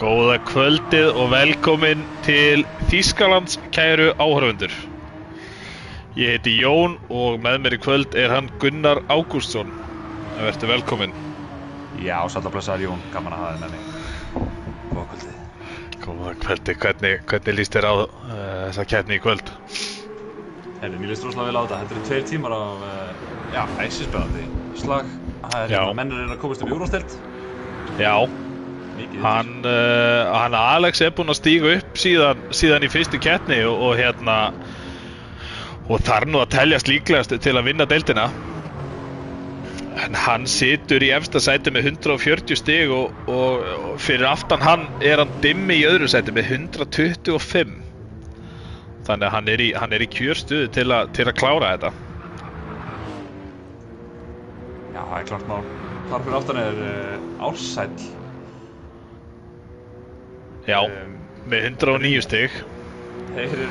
Góða kvöldið og velkomin til Þýskalands, kæru áhorfendur. Ég heiti Jón og með mér í kvöld er hann Gunnar Ágústsson. Vertu velkomin. Já, sællablessaður Jón, gaman að hafa þig með mig. Góða kvöldið. Góða kvöldið, hvernig líst þér á þessa keppni í kvöld? Mér líst rosalega vel á þetta. Þetta eru 2 tímar af æsispennandi slag. Mennir að komast í úrvalsdeild. Já. Hann Alex er búinn að stíga upp síðan í fyrstu keppni og þarf nú að teljast líklegast til að vinna deildina. En hann situr í efsta sæti með 140 stig og fyrir aftan hann er hann Dimmi í öðru sæti með 125. Þannig að hann er í kjörstuðu til að klára þetta. Já, það er klart mál. Þar fyrir aftan er Ársæll. Já, með 109 stig. Þeir eru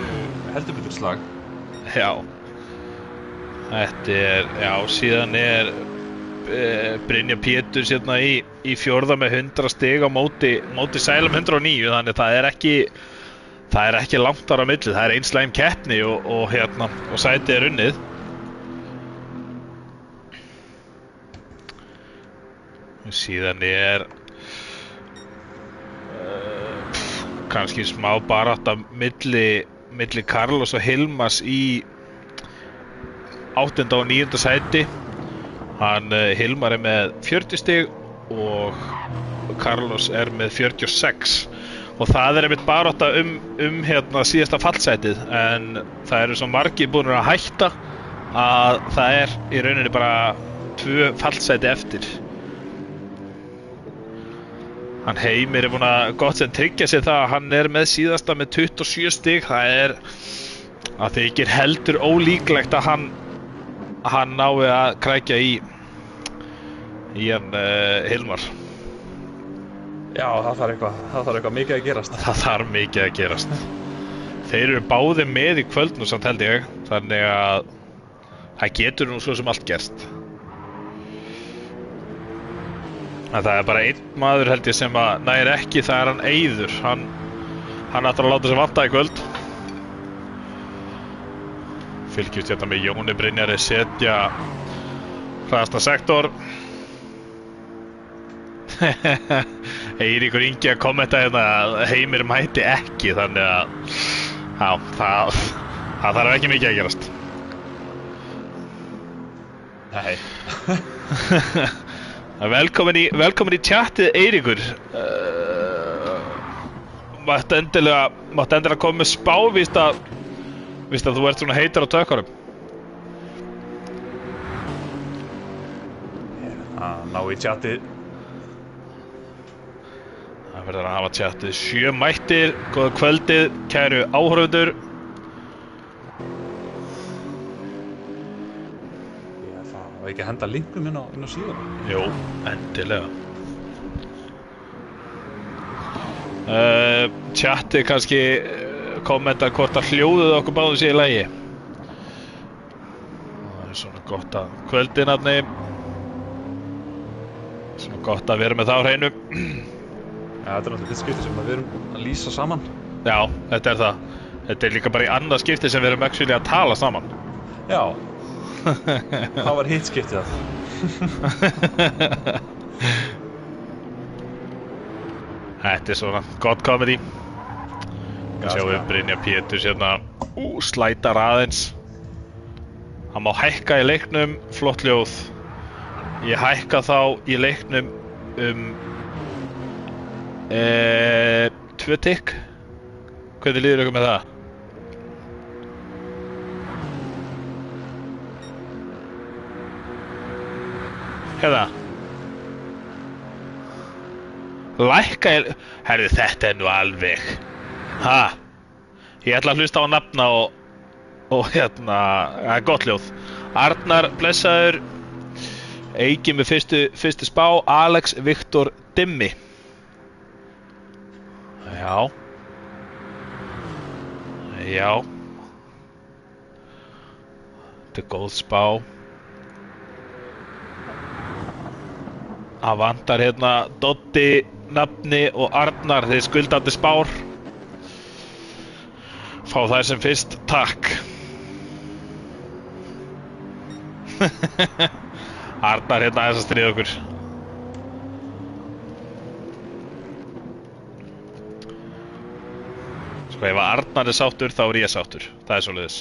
heldur betur slag. Já. Þetta er, síðan er Brynjar Péturs hérna í fjórða með 100 stig á móti Sælum 109, þannig það er ekki langt þar á milli, það er eins slæm keppni og sætið er unnið. Síðan er kannski smá barátta milli Carlos og Hilmars í 8. og 9. sæti. Hilmar er með 40 stig og Carlos er með 46. Og það er einmitt barátta um síðasta fallsætið, en það eru svo margir búin að hætta að það er í rauninni bara 2 fallsæti eftir. Hann Heimir er búinn að gott sem tryggja sér það að hann er með síðasta með 27 stig. Það þykir heldur ólíklegt að hann nái að krækja í hann Hilmar. Já, það þarf eitthvað mikið að gerast. Það þarf mikið að gerast. Þeir eru báðir með í kvöld nú samt held ég, þannig að það getur nú svo sem allt gerst. En það er bara einn maður held ég sem að nær ekki, það er hann Eiður. Hann ætlar að láta sig vanta í kvöld. Fylgjumst hérna með Jóni Brynjari setja hraðasta sektor. Eiríkur Ingi að kommenta hérna að Heimir mæti ekki, þannig að það þarf ekki mikið að gerast. Nei. Velkomin í tjattið Eiríkur. Mátt endilega koma með spá, víst að þú ert svona heitar á tökkarum. Ná í tjattið. Það verður að hafa tjattið 7 mættir. Góða kvöldið, kæru áhorfendur. Og ekki að henda linkum inn á síðan? Jú, endilega. Tjatti kannski kommenta hvort að hljóðuð okkur báðum sé í lagi. Það er svona gott að kvöldinarni. Svona gott að vera með þá hreinu. Ja, þetta er náttúrulega fyrst skipti sem við erum að lýsa saman. Já, þetta er það. Þetta er líka bara í annað skipti sem við erum actually að tala saman. Já. Það var hitt skiptið Þetta er svona gott comedy. Sjáum við Brynjar Péturs hérna slætar aðeins. Hann má hækka í leiknum, flott ljóð. Ég hækka þá í leiknum 2 tikk. Hvernig líður ykkur með það? Hérna lækka herðu, þetta er nú alveg ég ætla að hlusta á nafna og gott ljóð. Arnar blessaður, Eiki með fyrstu spá, Alex Viktor Dimmi. Já þetta er góð spá. Það vantar hérna Doddi, Nafni og Arnar, þeir skuldandi spár. Fá þær sem fyrst, takk. Arnar hérna aðeins að stríða okkur. Sko ef Arnar sáttur þá ég sáttur. Það svoleiðis.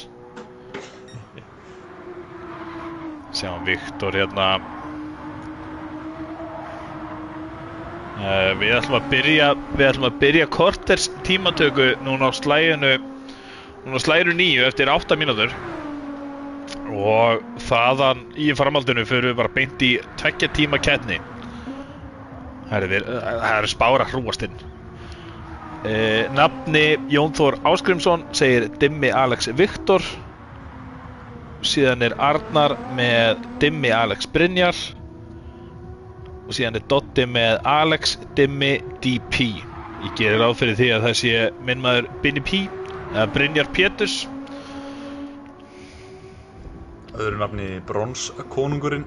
Sjáum Viktor hérna. Við ætlum að byrja korters tímatöku núna á slæginu 9 eftir 8 mínútur og þaðan í framhaldinu fyrir við bara beint í 2 tíma keppni. Það eru spár að hrúast inn. Nafni Jón Þór Ásgrímsson segir Dimmi Alex Viktor, síðan Arnar með Dimmi Alex Brynjar og síðan Doddi með Alex Dimmi DP. Ég gerir ráð fyrir því að það sé minn maður Binni P eða Brynjar Péturs. Öðru nafni Bronskonungurinn.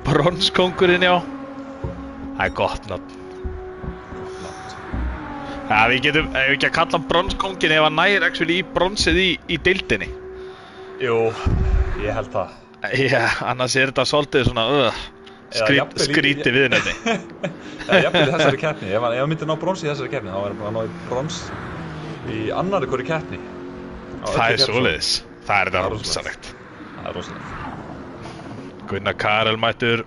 Bronskóngurinn, já. Það er gott nafn. Ja, við getum ekki að kalla hann bronskóngin ef hann nær actually í bronsið í deildinni. Jú, ég held það. Já, annars þetta svolítið svona skríti viðnefni. Já, jafnvel í þessari keppni. Ef hann myndi ná brons í þessari keppni, þá var hann bara að ná brons í annarri hverju keppni. Það er svoleiðis. Það er þetta rosalegt. Það er rosalegt. Gunnar Karel mættur.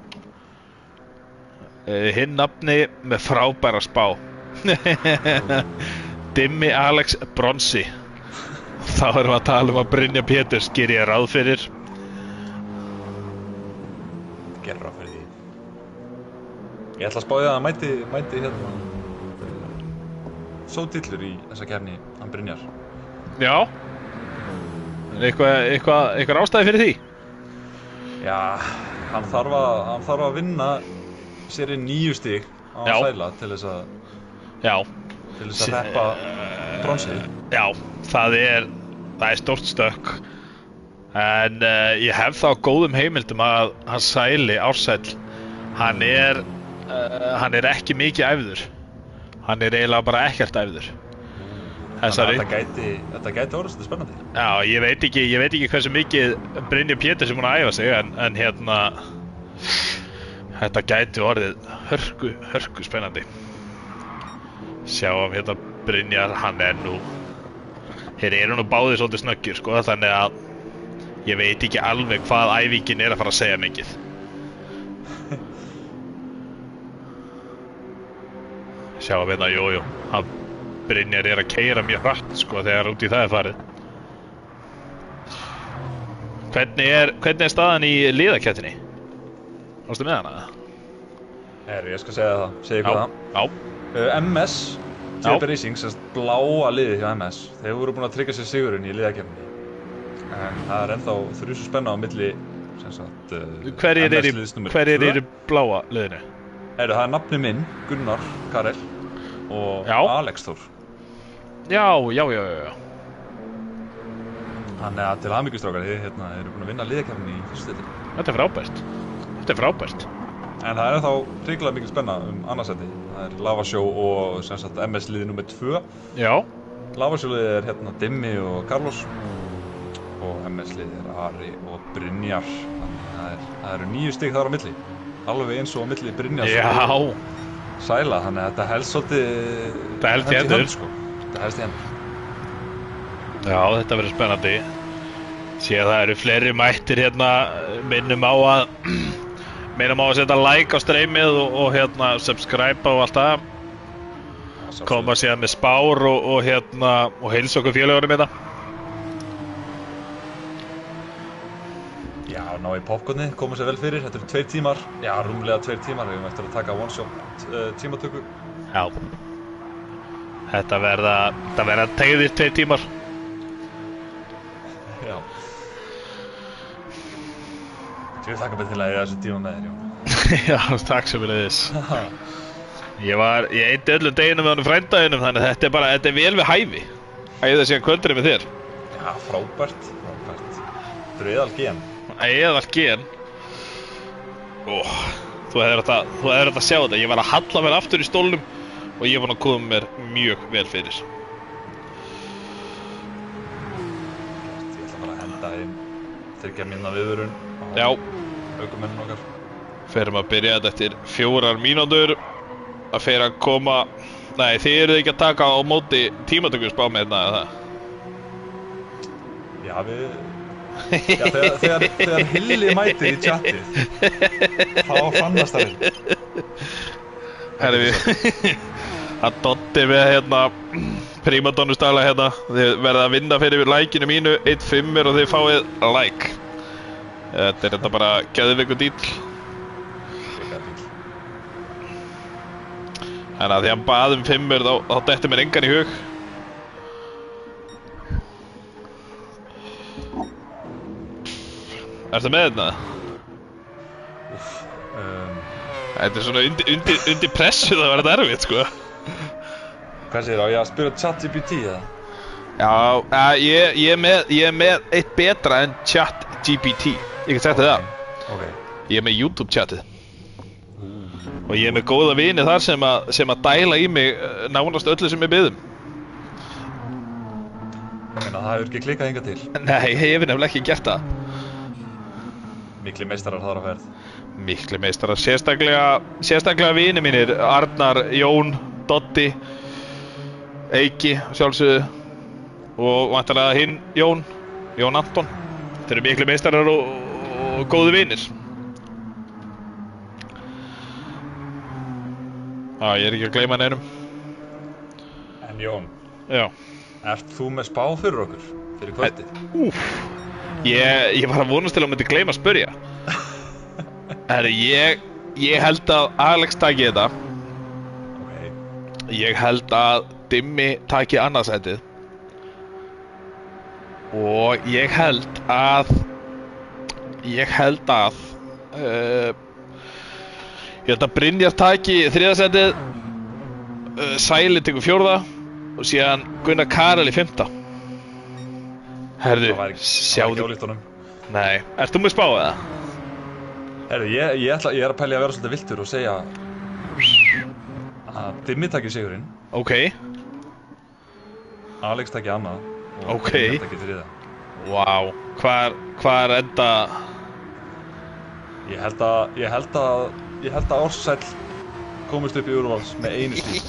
Hinn nafni með frábæra spá. Dimmi Alex Bronsi. Þá erum við að tala að Brynjar Péturs gerir ég ráð fyrir. Gerir ráð fyrir því. Ég ætla að spá því að hann mæti hérna sótillur í þessa keppni, hann Brynjar. Já. Eitthvað ástæði fyrir því? Já, hann þarf að vinna sér inn 9 stig á sæla til þess að hreppa bronsið. Já, það er stórt stökk. En ég hef þá góðum heimildum að hann sæli Ársæll, hann er ekki mikið æfður. Hann er eiginlega bara ekkert æfður. Þetta gæti orðið þetta spennandi. Já, ég veit ekki hversu mikið Brynjar Péturs er búinn að æfa sig, en hérna þetta gæti orðið hörku spennandi. Sjáum hérna Brynjar, þeir eru nú báðir svolítið snöggir, sko, þannig að ég veit ekki alveg hvað æfingin er að fara að segja mikið. Sjáum hérna, jú, Brynjar er að keyra mjög hratt, sko, þegar út í það er farið. Hvernig er staðan í liðakeppninni? Varstu með hana? Ég skal segja það, segja ykkur það. Já. MS, TB Racing, bláa liðið hjá MS, þeir voru búin að tryggja sér sigurinn í liðakeppninni. En það er ennþá þrjusur spenna á milli, Hverjir eru bláa liðinu? Það er nafni minn, Gunnar Karel og Alex Þór. Já. Þannig að til hamingjustrákar, þið eru búin að vinna liðakeppninni í fyrstu deildinni. Þetta er frábært. En það er þá hrikalega mikil spenna annarsæti. Það er Lavasjó og MS liðið nummer 2. Já. Lavasjó liðið er Dimmi og Carlos og MS liðið er Ari og Brynjar. Þannig það eru 9 stig þar á milli. Alveg eins og á milli Brynjars og Sæla, þannig að þetta helst svolítið. Það helst í hendur. Sko. Þetta helst í hendur. Já, þetta verður spennandi. Sér það eru fleiri mættir hérna. Minnum á að setja like á streamið og subscribe og allt það. Koma síðan með spár og heilsa okkur félagurum hérna. Já, ná í popcorni, koma sér vel fyrir. Þetta eru 2 tímar. Já, rúmlega 2 tímar. Við höfum eftir að taka one shot tímatöku. Já. Þetta verða tegðir 2 tímar. Já. Ég vil þakka mig til að eiga þessu tíma með þér, Jón. Já, takk sem við leiðis. Ég eyddi öllum deginum með honum frændaðinum, þannig að þetta er vel við hæfi. Æða síðan kvöldurinn með þér. Já, frábært. Þetta eru eðal gen. Eðal gen. Þú hefðir átt að sjá þetta. Ég var að halla mér aftur í stólnum og ég var að koma mér mjög vel fyrir. Ég ætla bara að henda inn 3 mínútna viðvörun á ökumennina okkar. Ferum að byrja þetta eftir 4 mínútur. Að fer að koma... Nei, þið eruð ekki að taka á móti tímatökuspá með þetta eða það? Já, þegar Hilli mætir í chatið, þá fannast það við. Herri við, hann dotti með hérna, prímadonnustæla hérna, þið verða að vinna fyrir likeinu mínu, 1-5 og þið fáið like. Þetta er þetta bara geðveikur díll. Þannig að því hann bað 5 þá detti mér engan í hug. Ertu með þetta? Þetta er svona undir pressu það var þetta erfitt, sko. Hvað segir á ég að spyrja ChatGPT eða? Já, ég er með eitt betra en ChatGPT. Ég get sagt það. Okay. Ég er með YouTube-chatið. Og ég er með góða vini þar sem að dæla í mig nánast öllu sem ég biðum. Það hefur ekki klikkað hingað til? Nei, ég hef nefnilega ekki gert það. Mikli meistarar þar á ferð. Mikli meistarar, sérstaklega vini mínir, Arnar, Jón, Dotti, Eiki, sjálfsögðu, og væntanlega hinn Jón Anton. Þeir eru mikli meistarar og góði vinir. Já, ég er ekki að gleyma neinum. En Jón, já. Ert þú með spá fyrir okkur, fyrir kvöldið? Ég var að vonast til að myndi gleyma að spyrja. Herri, ég held að Alex taki þetta. Okay. Ég held að Dimmi taki annarsætið. Og ég held að Ég held að Brynjar taki 3. sætið, Sæli tekur 4. og síðan Gunnar Karel í 5. Herðu, sjáðu. Nei, ert þú með spá eða? Herðu, ég er að pælja að vera svolítið viltur og segja að Dimmi taki sigurinn. Ok. Alex taki annað og Brynjar taki 3. Vá, hvar enda? Ég held að Ársæll komist upp í úrvals með 1 stíg.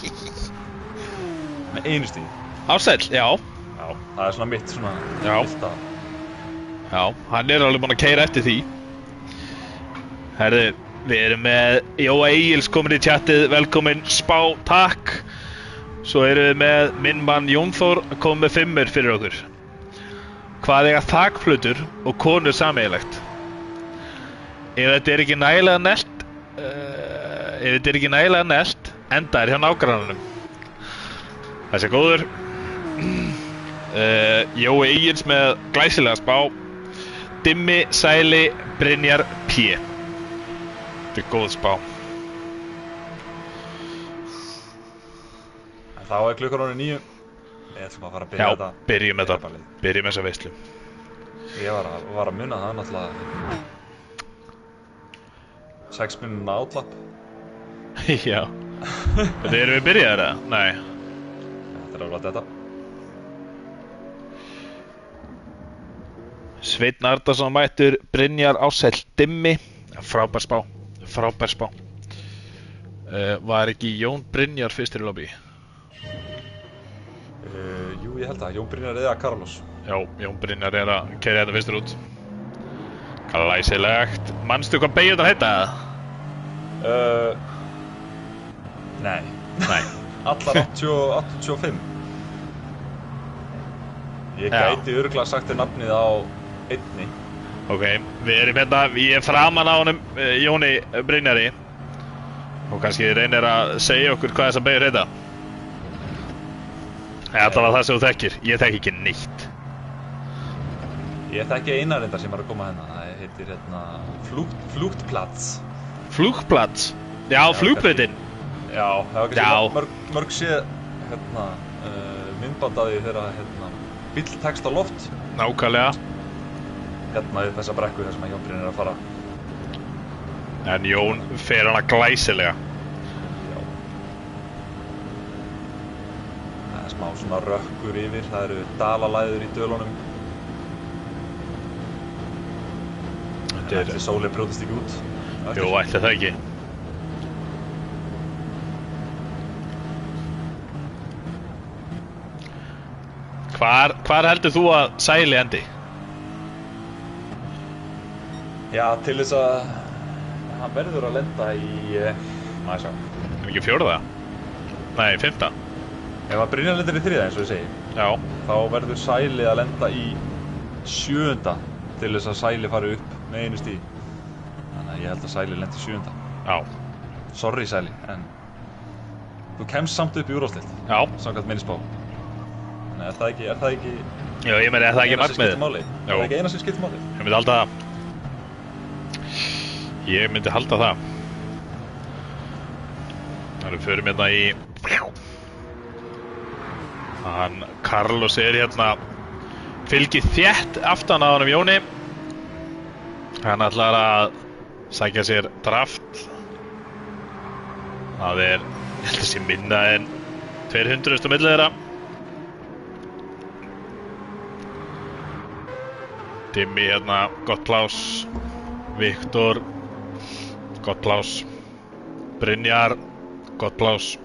Með 1 stíg. Ársæll, já. Já, það er svona mitt svona vilta. Já, hann er alveg búinn að keyra eftir því. Herðu, við erum með Jóa Egils komin í chatið, velkomin, spá, takk. Svo erum við með minn mann Jón Þór að koma með 5 fyrir okkur. Hvað eiga þakflutur og konur sameiginlegt? Ef þetta er ekki nægilega nelt, enda hjá nágrannanum. Það sé góður. Jói Egils með glæsilega spá. Dimmi, Sæli, Brynjar, P. Þetta er góð spá. En þá er klukkan orðin 9. Ég ætlum að fara að byrja þetta. Já, byrjum þessa veislu. Ég var að muna það náttúrulega 6 mínúna átlapp. Já. Þetta erum við byrjaðir eða? Nei. Þetta er alveg þetta. Sveinn Arnarsson mættur, Brynjar, Ársæll, Dimmi. Frábær spá. Var ekki Jón Brynjar fyrstur í lobby? Jú, ég held að Jón Brynjar eða Carlos. Já, Jón Brynjar er að keyra þetta fyrstur út. Glæsilegt. Manstu hvað beygjunar heita það? Nei. Allar 85. Ég gæti örugglega sagt þér nafnið á 1. Ok, við erum hérna, ég er framan á honum, Jóni Brynjari. Og kannski reynir að segja okkur hvað þessar beygjur heita. Þetta var það sem þú þekkir, ég þekki ekki neitt. Ég þekki eina reyndar sem er að koma hérna, það heitir hérna Flugtplats. Flugplats? Já, flugbrautin. Já, það var kannski mörg séð hérna myndbandaði þegar hérna bíll tekst á loft. Nákvæmlega. Hérna í þessa brekku þar sem Jón Brynjar er að fara. En Jón fer hana glæsilega. Já. Það smá svona rökkur yfir, það eru dalalæður í dölunum. Ætli sólin brjótist ekki út? Jú, ætli það ekki. Hvar heldur þú að Sæli endi? Já, til þess að hann verður að lenda í maður sjá. Ekki 4. Nei, 5. Ef að Brynjar lendir í 3. eins og ég segi. Já. Þá verður Sæli að lenda í 7. til þess að Sæli fari upp með 1 stig. Þannig að ég held að Sæli lendi í 7. Já. Sorry Sæli, en þú kemst samt upp í úrvalsdeild. Já. Samkvæmt minnisbá. Þannig er það ekki Já, ég meina, er það ekki markmiðið? Er það ekki eina sem skiptir máli? Ég myndi halda það. Ég myndi halda það. Það förum hérna í... Hann, Carlos hérna fylgir þétt aftan að honum Jóni. Hann ætlar að sækja sér draft. Það ég held að sé minna en 200 milli þeirra. Timmy hérna, gott plás. Viktor, gott plás. Brynjar, gott plás.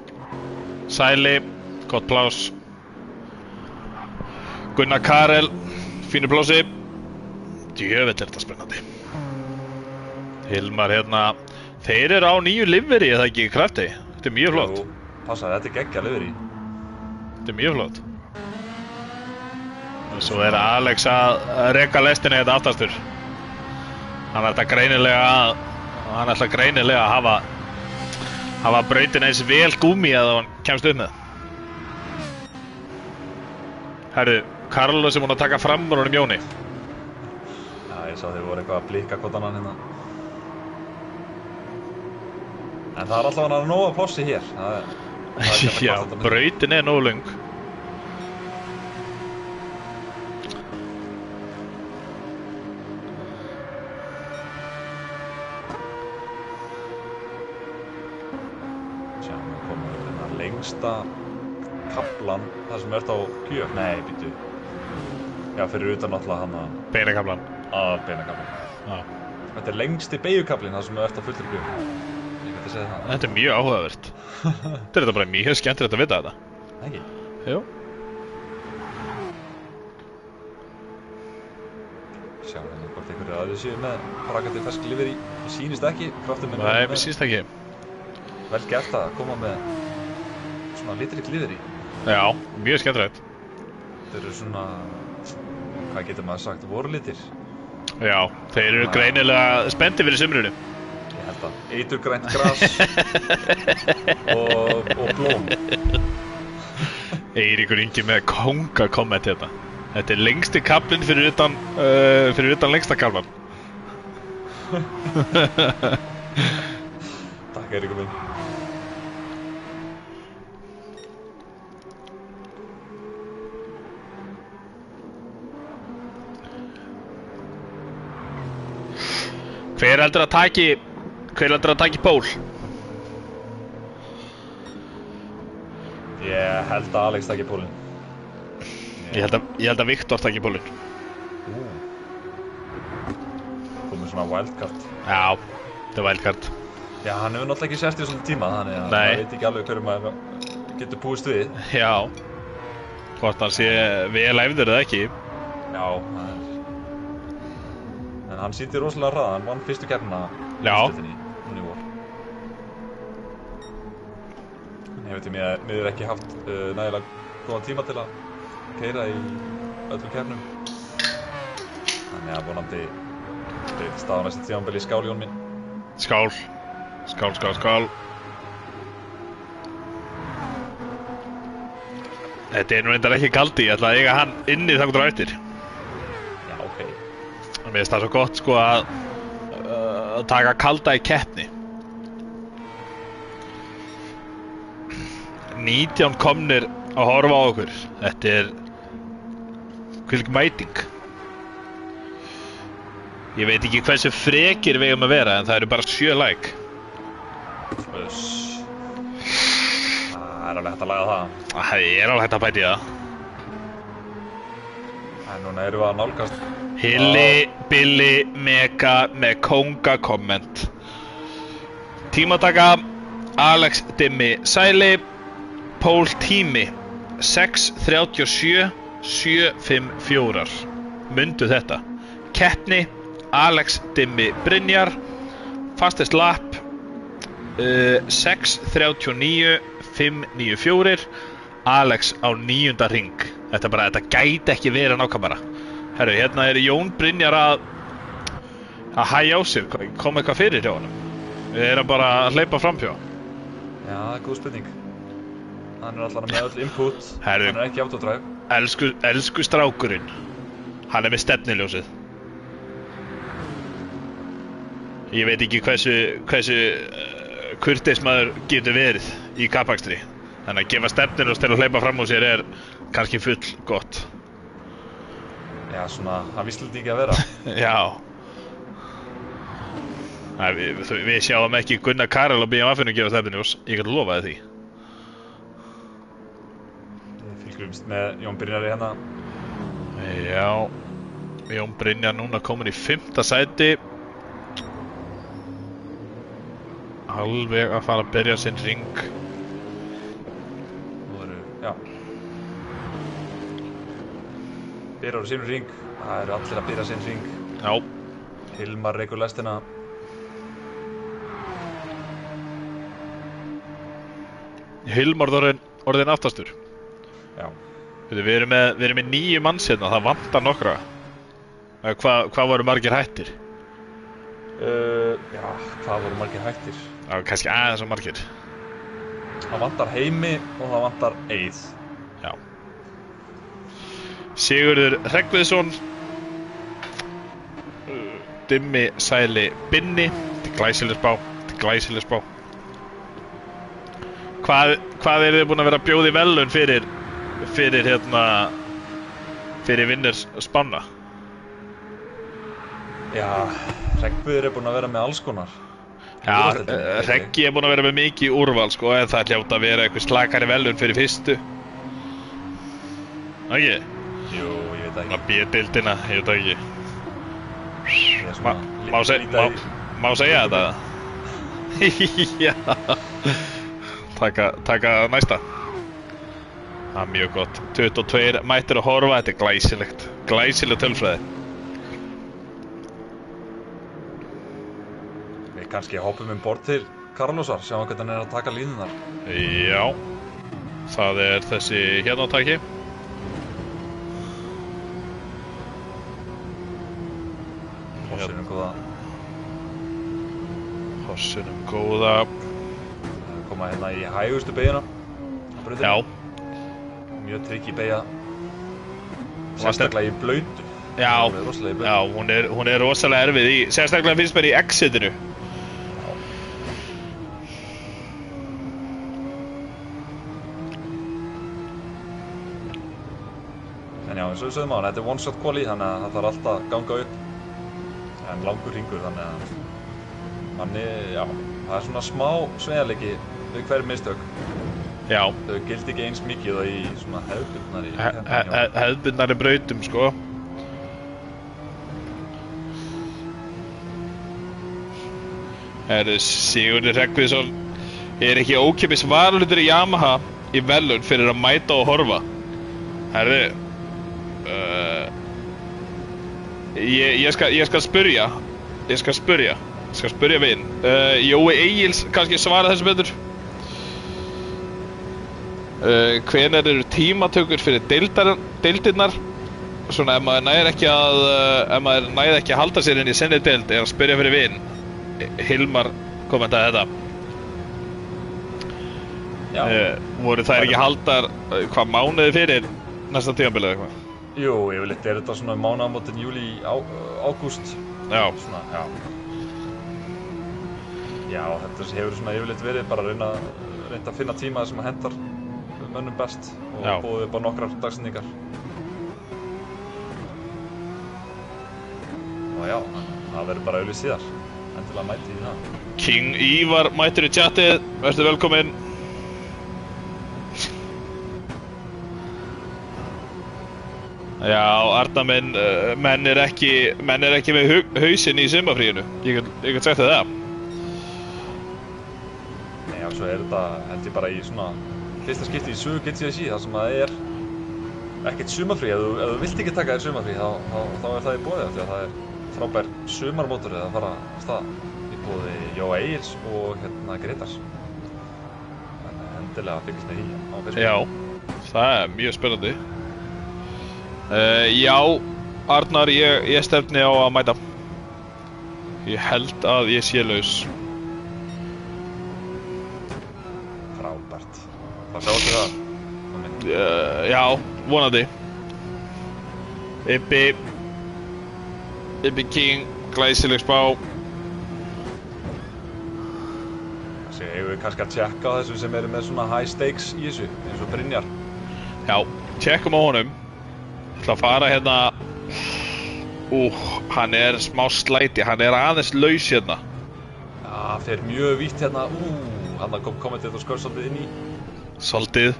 Sæli, gott plás. Gunnar Karel, fínu plási. Djöfull er þetta spennandi. Hilmar hérna. Þeir eru á nýju liveri, eða ekki, krafti. Þetta er mjög flott. Jú, passa, þetta er geggja liveri. Þetta er mjög flott. Og svo er Alex að reka lestinni þetta aftastur. Hann ætla greinilega að hafa brautin eins vel gúmi að hann kemst upp með. Herru, Carlos er búinn að taka fram úr honum Jóni. Já, ég sá þeir voru eitthvað að blika hvort annan hérna. En það er alltaf hann að nóga plássi hér. Já, brautin er nógu löng. Sjá, við komum við hérna lengsta kaplan, það sem ert á gjöf. Nei, býtu. Já, fyrir utan alltaf hann að... Beinakaflan. Beinakaflan. Já. Þetta er lengsti beygjukablinn, það sem ert á fullri gjöf. Þetta er mjög áhugavert. Þetta er bara mjög skemmtilegt að vita þetta. Ekki? Jú. Sjá hérna hvort einhverju aðri séu með parakandi fersk liveri. Það sýnist ekki. Nei, mér sýnist ekki. Vel gert að koma með svona litrikt liveri. Já, mjög skemmtilegt. Þeir eru svona, hvað getur maður sagt, vorlitir. Já, þeir eru greinilega spenntir fyrir sumrunu. Eiturgrænt gras og blóm. Eiríkur Ingi með konga komment hérna. Þetta er lengsti kaflinn fyrir utan lengsta kaflan. Takk Eiríkur minn. Hver heldur að taki pól? Ég held að Alex taki pólinn. Ég held að Viktor taki pólinn. Komið svona wildcard. Já, þetta er wildcard. Já, hann hefur náttúrulega ekki sérst í svona tíma, þannig að Nei. maður veit ekki alveg hverju maður getur búist við. Já, hvort hann sé vel æfður eða ekki. Já, það er... En hann sýndi rosalega hraða, hann vann fyrstu keppnina í úrslitinni, núna í vor. Ég veit ég miður ekki haft nægilega góðan tíma til að keyra í öllum keppnum. Þannig að vonandi breytist á næsta tímabili í skál, Jón minn. Skál. Skál, skál, skál. Þetta er nú reyndar ekki kaldi, ég ætla að eiga hann inni þangað á eftir. Já, ok. Mér finnst það svo gott sko að taka kalda í keppni. 19 komnir að horfa á okkur. Þetta er hvílík mæting. Ég veit ekki hversu frekir við eigum að vera, en það eru bara 7 like. Það alveg hægt að laga það. Það alveg hægt að bæti það. En núna erum við að nálgast. Hilli, Billi, Mega með konga komment. Tímataka, Alex Dimmi Sæli, Pól Tími 6:37 7:54. Mundu þetta. Keppni, Alex Dimmi Brynjar, fastest lap 6:39 5:94. Alex á 9. ring. Þetta gæti ekki verið nákvæmara. Herru, hérna er Jón Brynjar að hægja á sig. Kom eitthvað fyrir hjá honum? Við erum bara að hleypa framhjá. Já, það er góð spurning. Hann er allan með öll input. Herru, hann er ekki autodrive. Elsku strákurinn. Hann er með stefniljósið. Ég veit ekki hversu kurteis maður getur verið í kappakstri. Þannig að gefa stefniljós til að hleypa fram úr sér er kannski full gott. Já, svona, hann vísldi ekki að vera. Já. Við sjáum ekki Gunnar Karel og BMF-inu gefa stefniljós. Ég kan lofa því. Við fylgjumst með Jón Brynjari hérna. Já. Jón Brynjar núna komin í 5. sæti. Alveg að fara að byrja sinn ring. Já. Byrjar á sínum ring. Það eru allir að byrja sinn ring. Já. Hilmar reykur lestina. Hilmar orðin aftastur. Já. Við erum með 9 manns hérna, það vantar nokkra. Hvað voru margir hættir? Já, hvað voru margir hættir? Já, kannski aðeins og margir. Það vantar Heimi og það vantar Eið. Já. Sigurður Hreggviðsson, Dimmi Sæli Binni. Þetta er glæsileg spá. Hvað eru þið búin að vera að bjóða í verðlaun fyrir vinners spána? Já, Hreggviður er búin að vera með alls konar. Já, Hreggi er búin að vera með mikið úrval, sko, en það hljóta að vera eitthvað slakari verðlaun fyrir fyrstu. Ekki? Jú, ég veit ekki. B-deildina, ég veit ekki. Má segja þetta? Já. Taka næsta. Það er mjög gott. 22 mættir að horfa, þetta er glæsilegt. Glæsileg tölfræði. Við kannski hoppum bort til Carlosar, sjáum hvernig hann er að taka línunar. Já. Það er þessi hérna á taki. Hossinum góða. Koma hérna í hægustu beygina. Já. Mjög trygg í beygja. Sérstaklega í blautu. Já, hún er rosalega erfið í, sérstaklega finnst mér í exitinu. En já, eins og við sögum á hann, þetta er one shot quali, þannig að það þarf alltaf að ganga upp. En langur hringur, þannig að manni, já, það er svona smá sveigjanleiki við hver mistök. Já. Þau gildi ekki eins mikið og í svona hefðbundnari hefðbundnari brautum, sko. Sigurður Hreggviðsson er ekki ókeypis varahlutur í Yamaha í verðlaun fyrir að mæta og horfa. Ég skal spyrja vinn. Jói Egils kannski svara þessu betur. Hvenær eru tímatökur fyrir deildirnar? Svona ef maður næði ekki að halda sér inn í sinni deild er að spyrja fyrir vinn. Hilmar kommentaði þetta. Já. Voru þær ekki haldar hvað mánuði fyrir næsta tímabil eða eitthvað? Jú, yfirleitt er þetta svona mánaðamótin júlí, ágúst. Já. Svona, já. Já, þetta hefur svona yfirleitt verið bara að reyna að finna tíma sem að hendar mönnum best og búið upp á nokkrar dagsendingar. Og já, Það verður bara auðvitað síðar. Endilega mæti í það. King Ívar mættur í chatið, verður velkominn. Já, Arnar minn, menn er ekki með hausinn í sumarfríinu. Ég get sagt það. Nei, og svo þetta held ég bara í svona fyrsta skipti í sögu GTSI, þar sem það er ekkert sumarfrí. Ef þú vilt ekki taka þér sumarfrí, þá er það í boði, því að það er frábær sumarmótorið að fara af stað í boði Jóa Egils og Grétars. Þannig endilega fylgist með því á Facebook. Já, það er mjög spennandi. Já, Arnar, ég stefni á að mæta. Ég held að ég sé laus. Frábært. Það sjáum við það. Já, vonandi. Ibbi King, glæsileg spá. Þessi, eigum við kannski að tjekka á þessu sem eru með svona high stakes í þessu, eins og Brynjar. Já, tjekkum á honum. Ég ætla að fara hérna. Hann er smá slæti, hann er aðeins laus hérna. Já, fer mjög vítt hérna. Hann kom kommentið og skor svolítið inn í. Svolítið.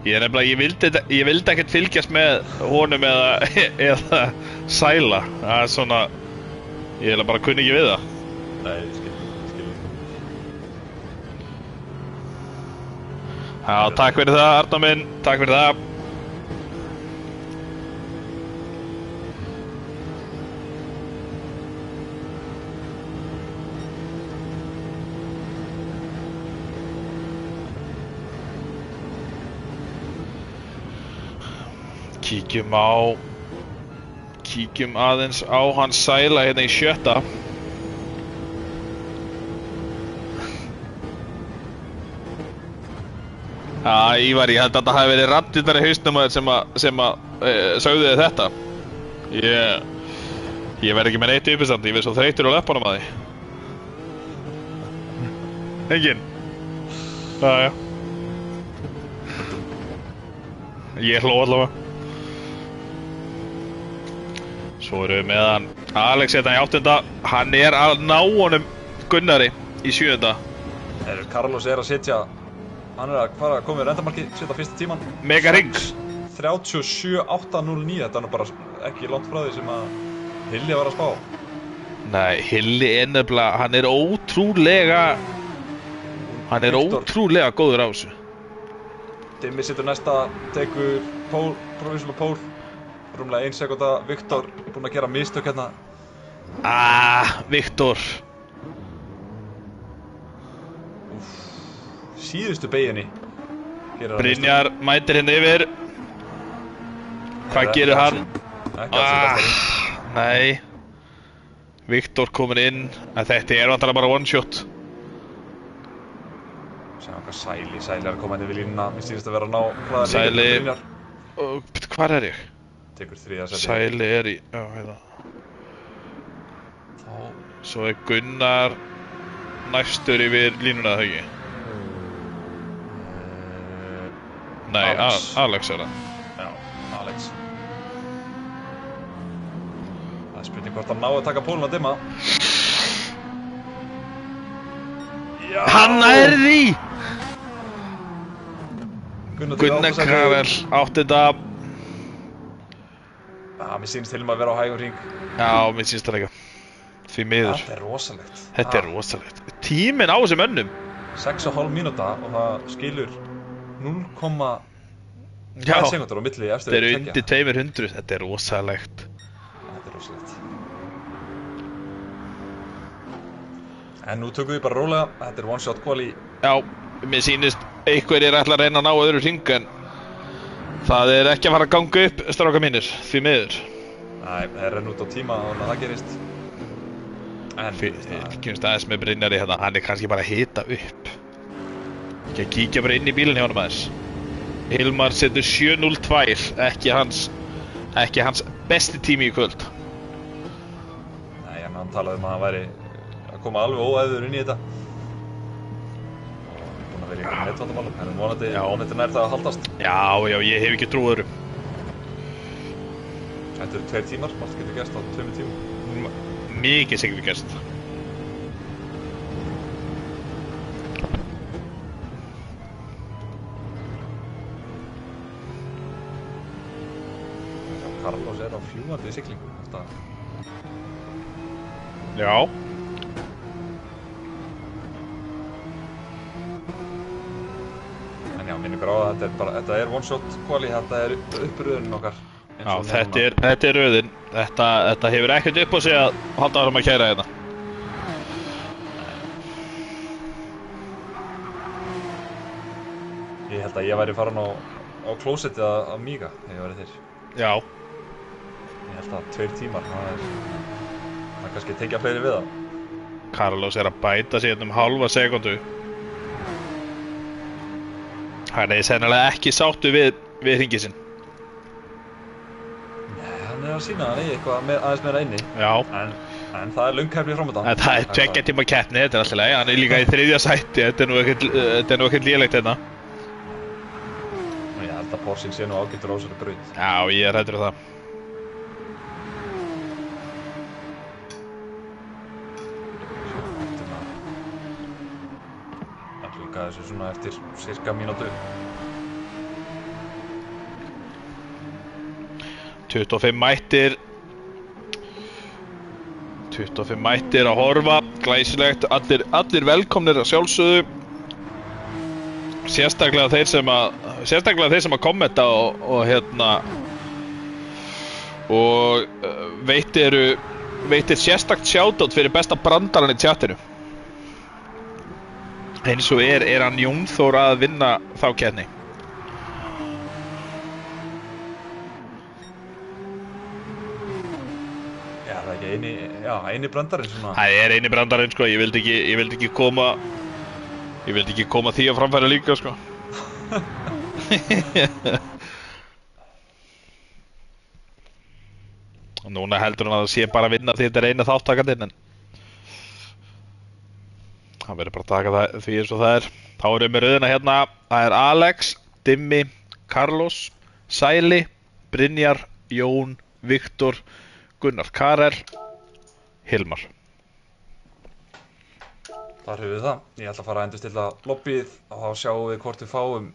Ég vildi ekkert fylgjast með honum eða sæla. Það er svona, ég bara kunni ekki við það. Nei, ég skil. Já, takk fyrir það, Arnar minn, takk fyrir það. Kíkjum aðeins á hans sæla hérna í 7. Já, Ívar, ég held að það hafi verið raddirnar í hausnum sem sögðu þið þetta. Ég verð ekki með neitt uppistand, ég verð svo þreytur á leppunum að því. Enginn? Já. Ég hló allavega. Svo erum við með hann Alex hérna í 8. Hann er að ná honum Gunnari í 7. Carlos er að setja, hann er að fara að koma við rendamarki, setja fyrsta tíman. Mega ring. 37.809, þetta er nú bara ekki langt frá því sem að Hilli var að spá. Nei, Hilli er nefnilega, hann er ótrúlega góður á þessu. Dimmi situr næsta, tekur pól, provisional pól. Rúmlega 1 sekúnda, Viktor búinn að gera mistök hérna. Viktor. Síðustu beginni. Brynjar mætir hérna yfir. Hvað gerir hann? Nei. Viktor komin inn, en þetta er vantarlega bara one shot. Sjáum hvað Sæli er að koma inn við línuna. Mér sýnist að vera að ná hraða Sæli. Brynjar. Hvar er ég? Tekur 3. seti. Sæli er í, já, hérna. Svo er Gunnar næstur yfir línuna, það ekki? Nei, Alex er það. Já, Alex. Það er spurning hvort hann ná að taka pólun að Dimma. Já! Hann er því! Gunnar Karel, 8. Mér sýnist til að vera á hægum hring. Já, mér sýnist það líka. Því miður. Þetta er rosalegt. Þetta er rosalegt. Tíminn á þessum önnum. 6,5 mínúta og það skilur 0,2 sekúndur á milli eftir þetta er undir 200. Þetta er rosalegt. Þetta er rosalegt. En nú tökum við bara rólega. Þetta er one shot quali. Já, mér sýnist einhverjir ætla að reyna að ná öðru hring en það er ekki að fara að ganga upp, strákar mínir, því miður. Nei, það er renn út á tíma og það gerist. En Fylgjumst aðeins með Brynjari hérna, hann er kannski bara að hita upp. Ekki að kíkja bara inn í bílinn hjá honum aðeins. Hilmar setur 7.02, ekki hans besti tími í kvöld. Nei, en hann talaði að hann væri að koma alveg óæður inn í þetta. Og búinn að vera í einhverjum nettvandamálum, en vonandi nær það að haldast. Já, ég hef ekki trú öðru. Þetta eru 2 tímar, margt getur gerst á 2 tímum. mikið sigur gerst. Carlos á fljúgandi siglingu þetta. Já. En já, minnum ykkur á að þetta one shot quali, þetta uppröðunin okkar. Já, þetta röðin. Þetta hefur ekkert upp á sig að halda áfram að kæra hérna. Ég held að ég væri farin á klósettið að míga þegar ég væri þér. Já. Ég held að 2 tímar, það kannski tengja fleiri við það. Carlos að bæta sig hálfa sekundu. Hann sennilega ekki sáttu við hringið sinn. Nei, hann að sýna hann eitthvað aðeins meira inni. Já. En það löngkeppni framöndan. En það 2 tíma keppni, þetta alltaf leið. Hann líka í 3. sæti, þetta nú ekkert lélegt hérna. Ég held að Porsche sé nú ágættur á þessari braut. Já, ég hræddur það. Það ljúka þessu svona eftir cirka mínútu. 25 mættir að horfa, glæsilegt, allir velkomnir að sjálfsögðu. Sérstaklega þeir sem að kommenta og veitir sérstakt shoutout fyrir besta brandarann í tjattinu. Eins og hann Jón Þór að vinna þá keppni. Já, það ekki eini brandarinn svona. Það eini brandarinn sko, ég vildi ekki koma því að framfæra líka sko. Og núna heldur hann að það sé bara að vinna því þetta eina þáttakandinn, en hann verður bara að taka því eins og það er. Þá erum við röðina hérna, það Alex, Dimmi, Carlos, Sæli, Brynjar, Jón, Viktor, Gunnar Karel, Hilmar. Þar höfum við það. Ég ætla að fara að endurstilla lobbyið og þá sjáum við hvort við fáum,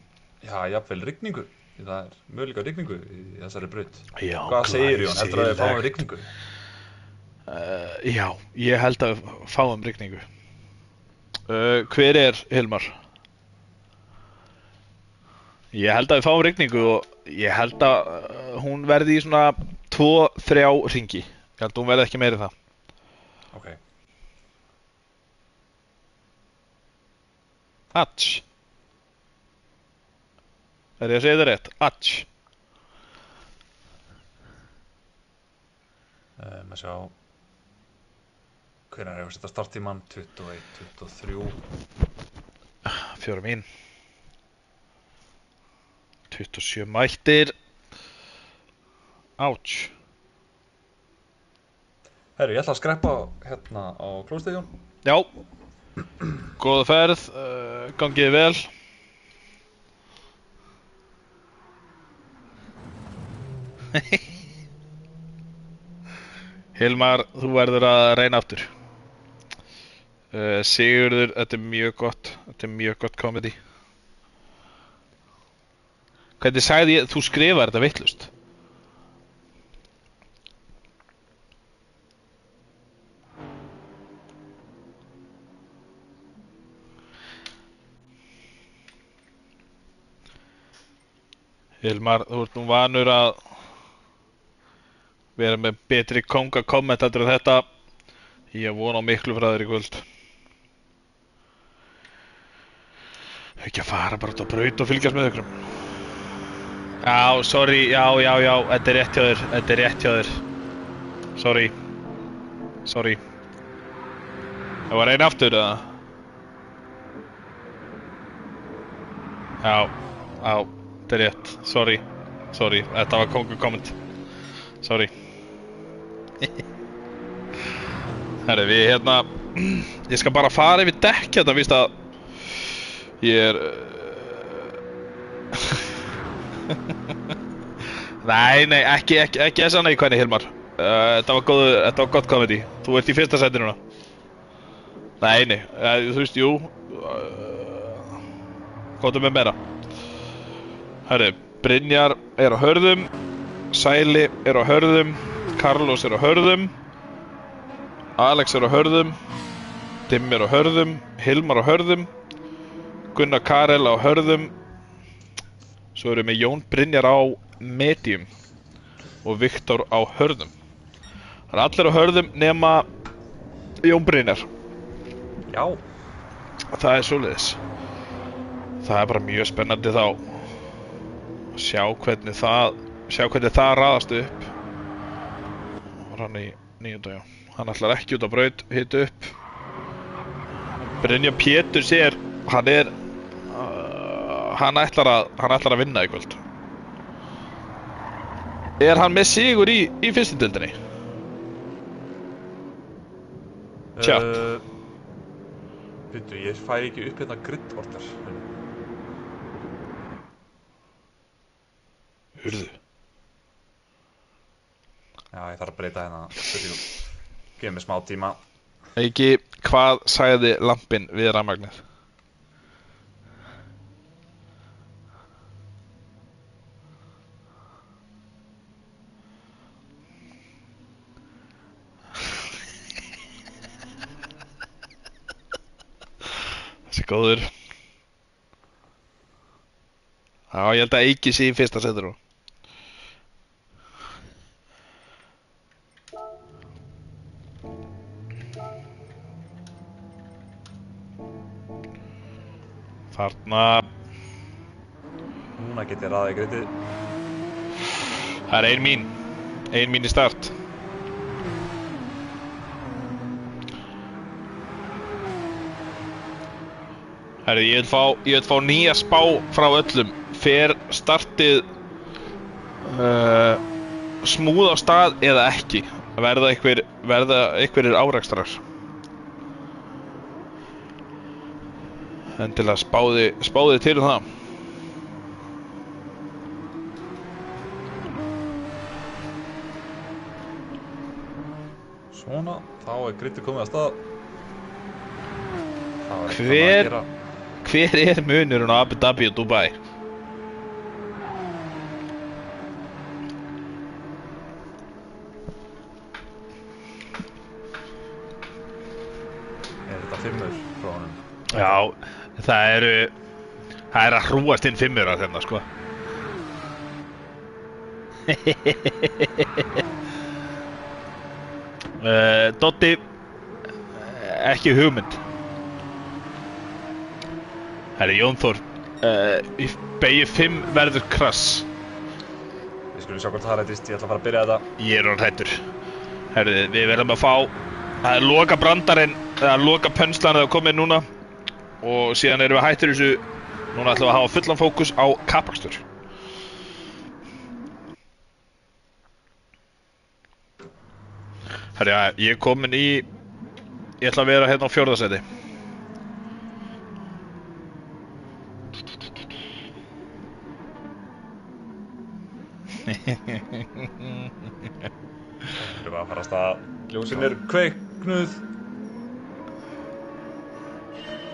jafnvel rigningu. Því það möguleika rigningu í þessari braut. Já, hvað segir Jón? Heldur að við fáum rigningu? Já, ég held að við fáum rigningu. Hver Hilmar? Ég held að við fáum rigningu og ég held að hún verði í svona 2-3 hringi. Ég held að hún verði ekki meiri það. Ok. Atch. Ég að segja það rétt? Atch. Maður sjá. Hvenær hefur setja starttíman? 21, 23. 4 mín. 27 mættir. Ouch. Herru, ég ætla að skreppa hérna á klósettið, Jón. Já. Góða ferð, gangið vel. Hilmar, þú verður að reyna aftur. Sigurður, þetta er mjög gott komedi. Hvernig sagði ég, þú skrifar þetta vitlaust? Hilmar, þú ert nú vanur að vera með betri konga-komment heldur en þetta. Ég vona á miklu frá þér í kvöld. Ekki að fara bara út á braut og fylgjast með ykkur. Já, sorry, já, þetta er rétt hjá þér. Sorry. Það var einn aftur, eða? Já, þetta er rétt. Sorry, þetta var konga-komment. Sorry. Herri, við ég skal bara fara yfir dekk hérna, víst að ég Nei, ekki þessa neikvæðni, Hilmar. Þetta var gott komedi. Þú ert í fyrsta sæti núna. Nei, þú veist, jú. Komdu með meira. Herri, Brynjar er á hörðum, Sæli er á hörðum, Carlos er á hörðum, Alex er á hörðum, Dimmi er á hörðum, Hilmar á hörðum, Gunnar Karel á hörðum. Svo erum við Jón Brynjar á medium og Viktor á hörðum. Það er allir á hörðum nema Jón Brynjar. Já. Það er svoleiðis. Það er bara mjög spennandi þá. Sjá hvernig það raðast upp. Var hann í 9. já. Hann ætlar ekki út á braut, hitta upp. Brynjar Péturs hann ætlar að vinna í kvöld. Er hann með sigur í fyrstu deildinni? Chat. Býttu, ég fæ ekki upp hérna grid order. Hurðu. Já, ég þarf að breyta hérna. Gefum mér smá tíma. Ekki, hvað sagði lampinn við rafmagnið? Þessi góður. Já, ég held að Eiki sé í fyrsta sæti nú. Þarna. Núna get ég raðið gridið. Það er ein mín í start. Herri, ég vil fá nýja spá frá öllum. Fer startið smúð á stað eða ekki? Verða einhverjir árekstrar? Endilega spáði til það. Svona, þá er gridið komið að stað. Hver er munurinn á Abu Dhabi og Dubai? Er þetta 5 frá honum? Já, það er að hrúast inn 5 að þennan, sko. Dotti, ekki hugmynd. Herri, Jón Þór, í beygju 5 verður krass. Við skulum sjá hvort það rættist, ég ætla að fara að byrja þetta. Ég er orðinn hræddur. Herri, við verðum að fá, það er loka brandarinn, eða loka pönslan að það komið núna. Og síðan erum við hættir þessu, núna ætlum við að hafa fullan fókus á kapakstur. Herri, ég er komin í, ég ætla að vera hérna á 4. sæti. Við erum að fara að staða. Ljósin er kveiknuð.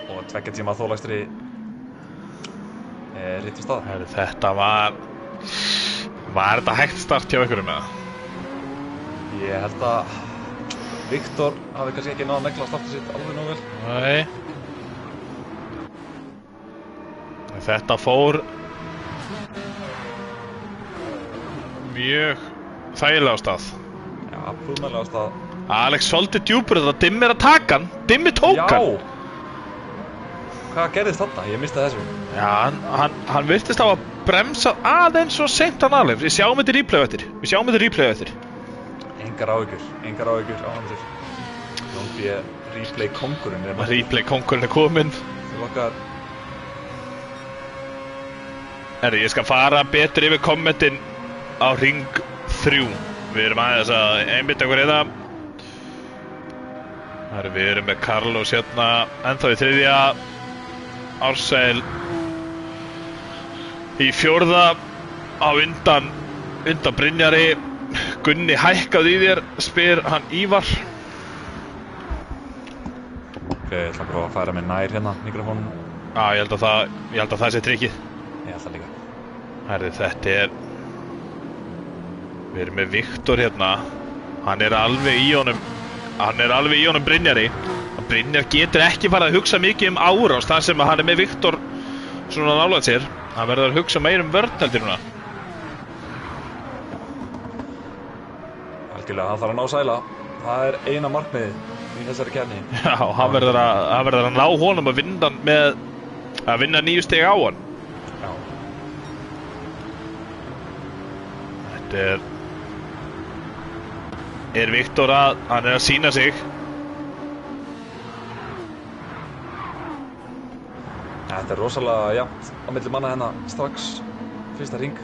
Og 2 tíma þólagstri er rétt í stað. Þetta var þetta hægt start hjá ykkur með það? Ég held að Viktor hafi kannski ekki náð að negla startið sitt alveg nóg vel. Nei. Þetta fór mjög þægilega á stað. Já, prúðmælega á stað. Alex svolítið djúpur þetta, Dimmi er að taka hann. Dimmi tók hann. Já. Hvað gerðist þarna? Ég misti þessu. Já, hann virtist á að bremsa aðeins og seint hann Alex. Við sjáum þetta replay eftir. Engar áhyggjur á hann til. Jón B. Replay kongurinn er maður. Replay kongurinn er kominn. Til okkar. Herri, ég skal fara betur yfir kommentin á ring 3. Við erum aðeins að einbytta okkur hérna. Herri, við erum með Carlos hérna ennþá í 3. Ársæl í 4. á undan Brynjari. Gunni hækkaði í þér, spyr hann Ívar. Ok, ég ætla að prófa að færa mig nær hérna, mikrofónum. Já, ég held að það sé trikkið. Ég ætla líka. Herri, þetta er... Við erum með Viktor hérna. Hann er alveg í honum Brynjari. Brynjar getur ekki farið að hugsa mikið árás þar sem hann með Viktor svona nálægt sér. Hann verður að hugsa meir vörn heldur núna. Algjörlega, hann þarf að ná Sæla. Það er eina markmiðið í þessari keppni. Já, hann verður að ná honum að vinna 9 stig á hann. Já. Þetta er Viktor hann er að sýna sig. Þetta er rosalega jafnt á milli manna hérna strax fyrsta hring.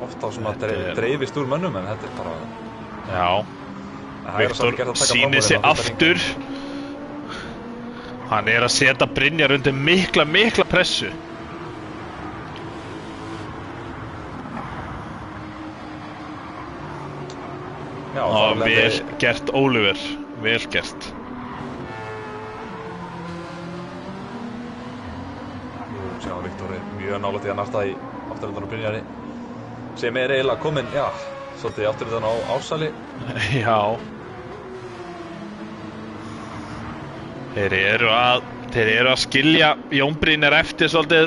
Oft á svona dreifist úr mönnum, en þetta er bara... Já, Viktor sýnir sig aftur. Hann er að setja Brynjar undir mikla pressu. Já, og vel gert Oliver, vel gert. Sjá, Viktor er mjög nálægt í að narta í afturöndan á Brynjari, sem er eiginlega komin, já, svolítið afturöndan á Ársæli. Já. Þeir eru að skilja Jón Brynjar eftir svolítið.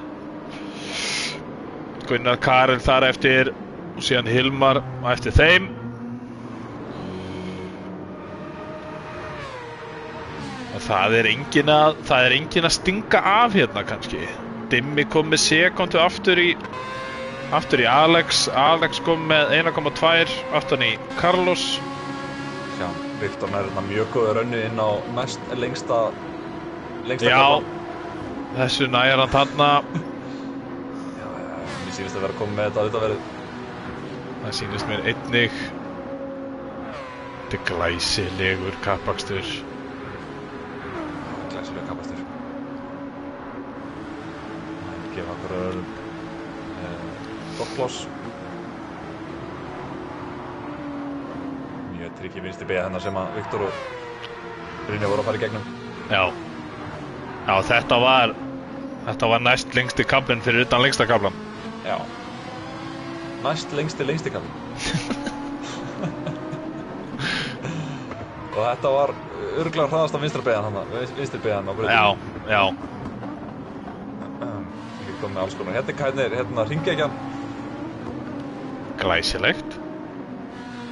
Gunnar Karel þar eftir og síðan Hilmar eftir þeim. Og það er engin að stinga af hérna kannski. Dimmi kom með sekundu aftur í Alex kom með 1,2 aftan í Carlos. Já, Viktor er mjög góður rönnu inn á mest lengsta Já, þessu næjar hann þarna. Já, mér sýnist að vera komið með þetta auðvitaðverið. Það sýnist mér einnig. Þetta er glæsilegur kappakstur. Glæsilegur kappakstur. Gefa okkur dopploss. Mjög trikki vinstri beygja hennar sem að Viktor og Brynjar voru að fara í gegnum. Já, þetta var næst lengsti kaflinn fyrir utan lengsta kaflan. Já, næst lengsti kaflinn. Og þetta var örugglega hraðasta vinstri beygjan á breytinu. Já. Við komum með alls konar. Hérna er hringekjan. Glæsilegt.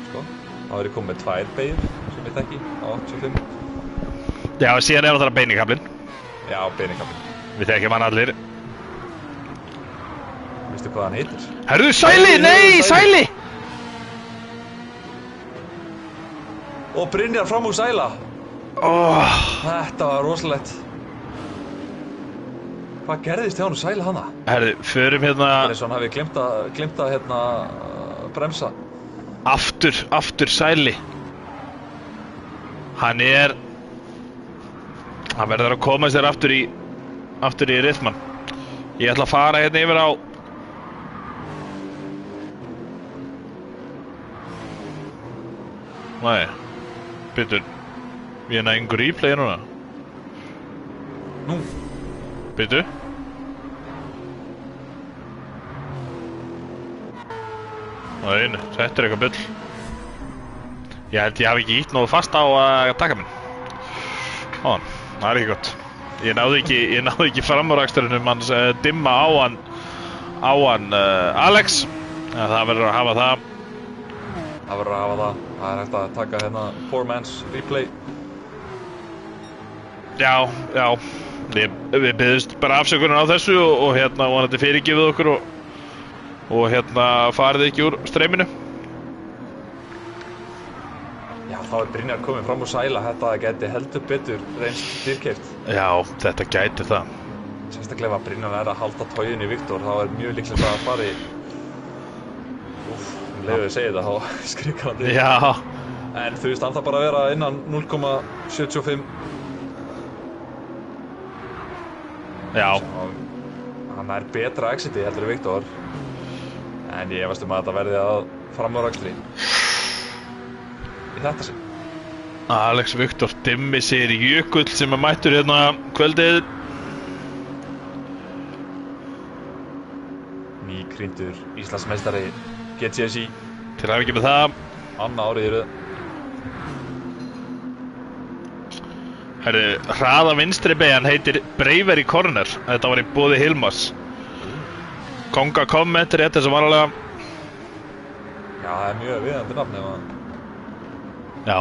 Sko, þá er ég komið með 2 beygjur sem ég þekki á 85. Já, síðan er það beinikablinn. Já, beinikablinn. Við þekkjum hann allir. Vistu hvað hann heitir? Herðu, Sæli! Nei, Sæli! Og Brynjar fram úr Sæla. Þetta var rosalegt. Hvað gerðist hjá hann og Sæla hana? Herðu, förum hérna... Það er eins og hann hafi glemt að bremsa. Aftur Sæli. Hann verður að koma sér aftur í rytman. Ég ætla að fara hérna yfir á Nei, byrju. Ég er engur replay núna. Nú. Byrju. Nei, þetta er eitthvað bull. Ég held ég hafi ekki ítt nógu fast á að taka minn. Það er ekki gott. Ég náði ekki framúraksturinn hans dimma á hann Alex. Það verður að hafa það. Það er hægt að taka hérna poor man's replay. Já. Við biðumst bara afsökunar á þessu og hérna vonandi fyrirgefið okkur og hérna farið ekki úr streyminu. Já, þá er Brynjar komið fram úr Sæla. Þetta gæti heldur betur reynst dýrkeypt. Já, þetta gæti það. Sérstaklega ef Brynjar er að halda tógin í Viktor, þá er mjög líklegt að fara í... Leiðu að segja þetta, þá skrikar hann til. Já. En þú veist, hann þarf bara að vera innan 0,75. Já. Hann er betra exiti heldur en Viktor. En ég efast að þetta verði að framúrakstri. þetta sinn. Alex Viktor Dimmi segir Jökull sem mættur hérna kvöldið. Nýkrýndur Íslandsmeistari GTSI. Til hamingju með það. Annað árið í röð. Herru, hraða vinstri beygjan heitir Bravery Corner. Þetta var í boði Hilmars. Konga kommentir þetta sem varlega. Já, það er mjög viðandi nafn ef að... Já.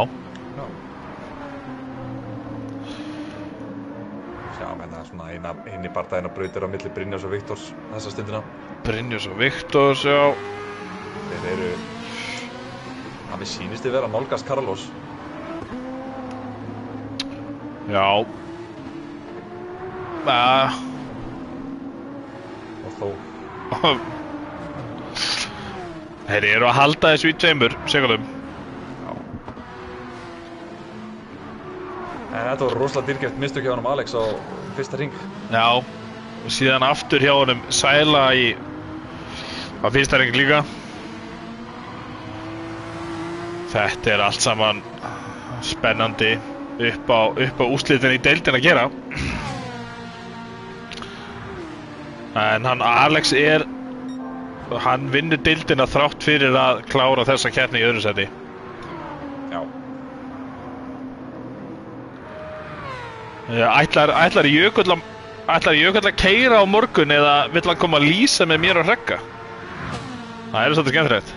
Já, menn það er svona eini bardaginn að brautir á milli Brynjars og Viktors þessa stundina. Brynjars og Viktors, já. Þeir eru... Það mér sýnist þið vera að nálgast Carlos. Já. Og þó... Þeir eru að halda þessu í 2 sekúndum. Já. En þetta var rosalega dýrkeypt mistök hjá honum Alex á fyrsta hring. Já. Og síðan aftur hjá honum Sæla á fyrsta hring líka. Þetta er allt saman spennandi upp á úrslitin í deildin að gera. En Alex hann vinnur deildina þrátt fyrir að klára þessa keppni í öðru sæti. Já. Ætlar Jökull að keyra á morgun eða vill hann koma að lýsa með mér og Hregga? Það er svolítið skemmtilegt.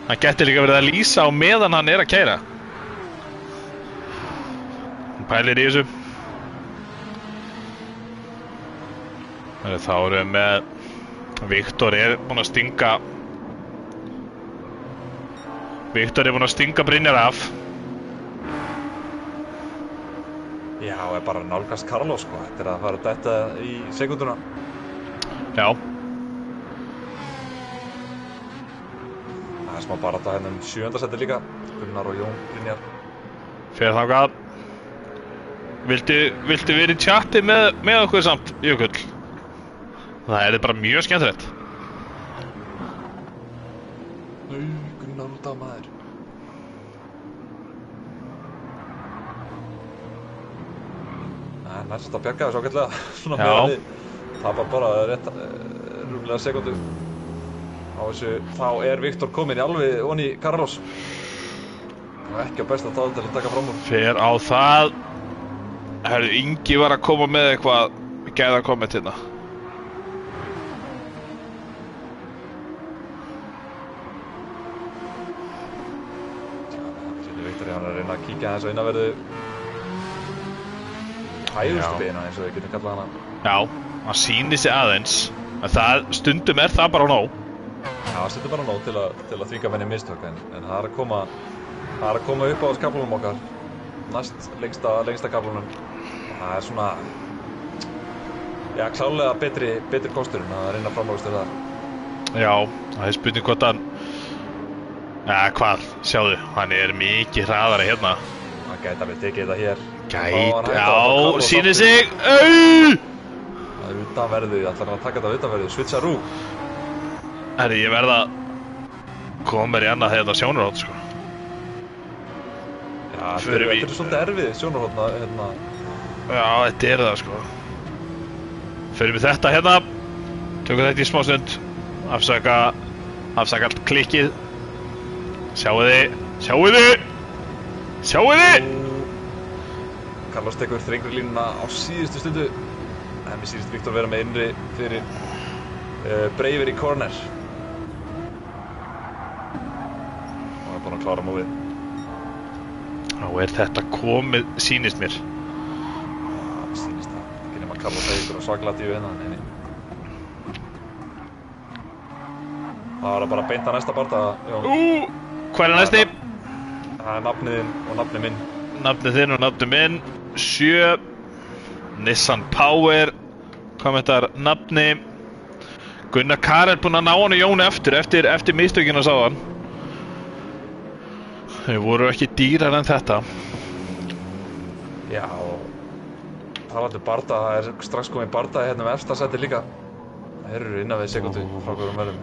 Hann gæti líka verið að lýsa á meðan hann er að keyra. Hann pælir í þessu. Þá erum við með Viktor er búinn að stinga Brynjar af. Já, það er bara nálgast Carlos sko. Þetta er að fara að detta í sekúnduna. Já. Það er smá barátta hérna 7. sæti líka. Gunnar og Jón Brynjar. Fyrir þangað. Viltu vera í chati með okkur samt, Jökull? Það er bara mjög skemmtilegt. Gunnar út af maður. Næst að bjarga þessu ágætlega. Svona með að það var bara rétt rúmlega sekundu á þessu. Þá er Viktor komin í alveg onni Carlos. Það var ekki á besta táð til að taka fram úr. Fer á það. Herru, Ingi var að koma með eitthvað gæða komment hérna. Hann er að reyna að kíkja aðeins á innanverðu hægustu beina eins og við getum kallað hana. Já, hann sýnir sig aðeins. En stundum er það bara nóg. Já, stundum bara nóg til að þvinga menn í mistök en það er að koma upp á skaflunum okkar. Næst lengsta kaflunum. Það er svona já, klálega betri kostur en að reyna að framhóðast til það. Já, það er spurning hvort hann hvað, sjáðu, hann er mikið hraðari hérna. Hann gæti að við tekið þetta hér. Já, sýnir sig. Það er utanverðu, ætlar hann að taka þetta utanverðu, switcha rú. Herri, ég verð að koma mér í annað þetta sjónarhótt, sko. Já, þetta er svolítið erfið sjónarhótt hérna. Já, þetta er það, sko. Förum við þetta hérna. Tökum þetta í smá stund. Afsaka allt klikkið. Sjáu þið! Carlos tekur þrengri línuna á síðustu stundu. En mér sýnist Viktor vera með innri fyrir Bravery Corner. Hann er búinn að klára múið. Þá er þetta komið, sýnist mér. Já, mér sýnist það. Ekki nema Carlos hefði ykkur svakalega tíu hérna. Það var bara beint að næsta barda. Hvað er næsti? Það er nafnið þinn og nafnið minn. Nafnið þinn og nafnið minn. 7 Nissan Power. Kommentar nafni. Gunnar Karel búinn að ná hann og Jóni eftir mistökina sá hann. Þau voru ekki dýrar en þetta. Já, talandi barda, það er strax komið barda hérna með efsta sæti líka. Það eru innan við sekundu frá hverjum verðum.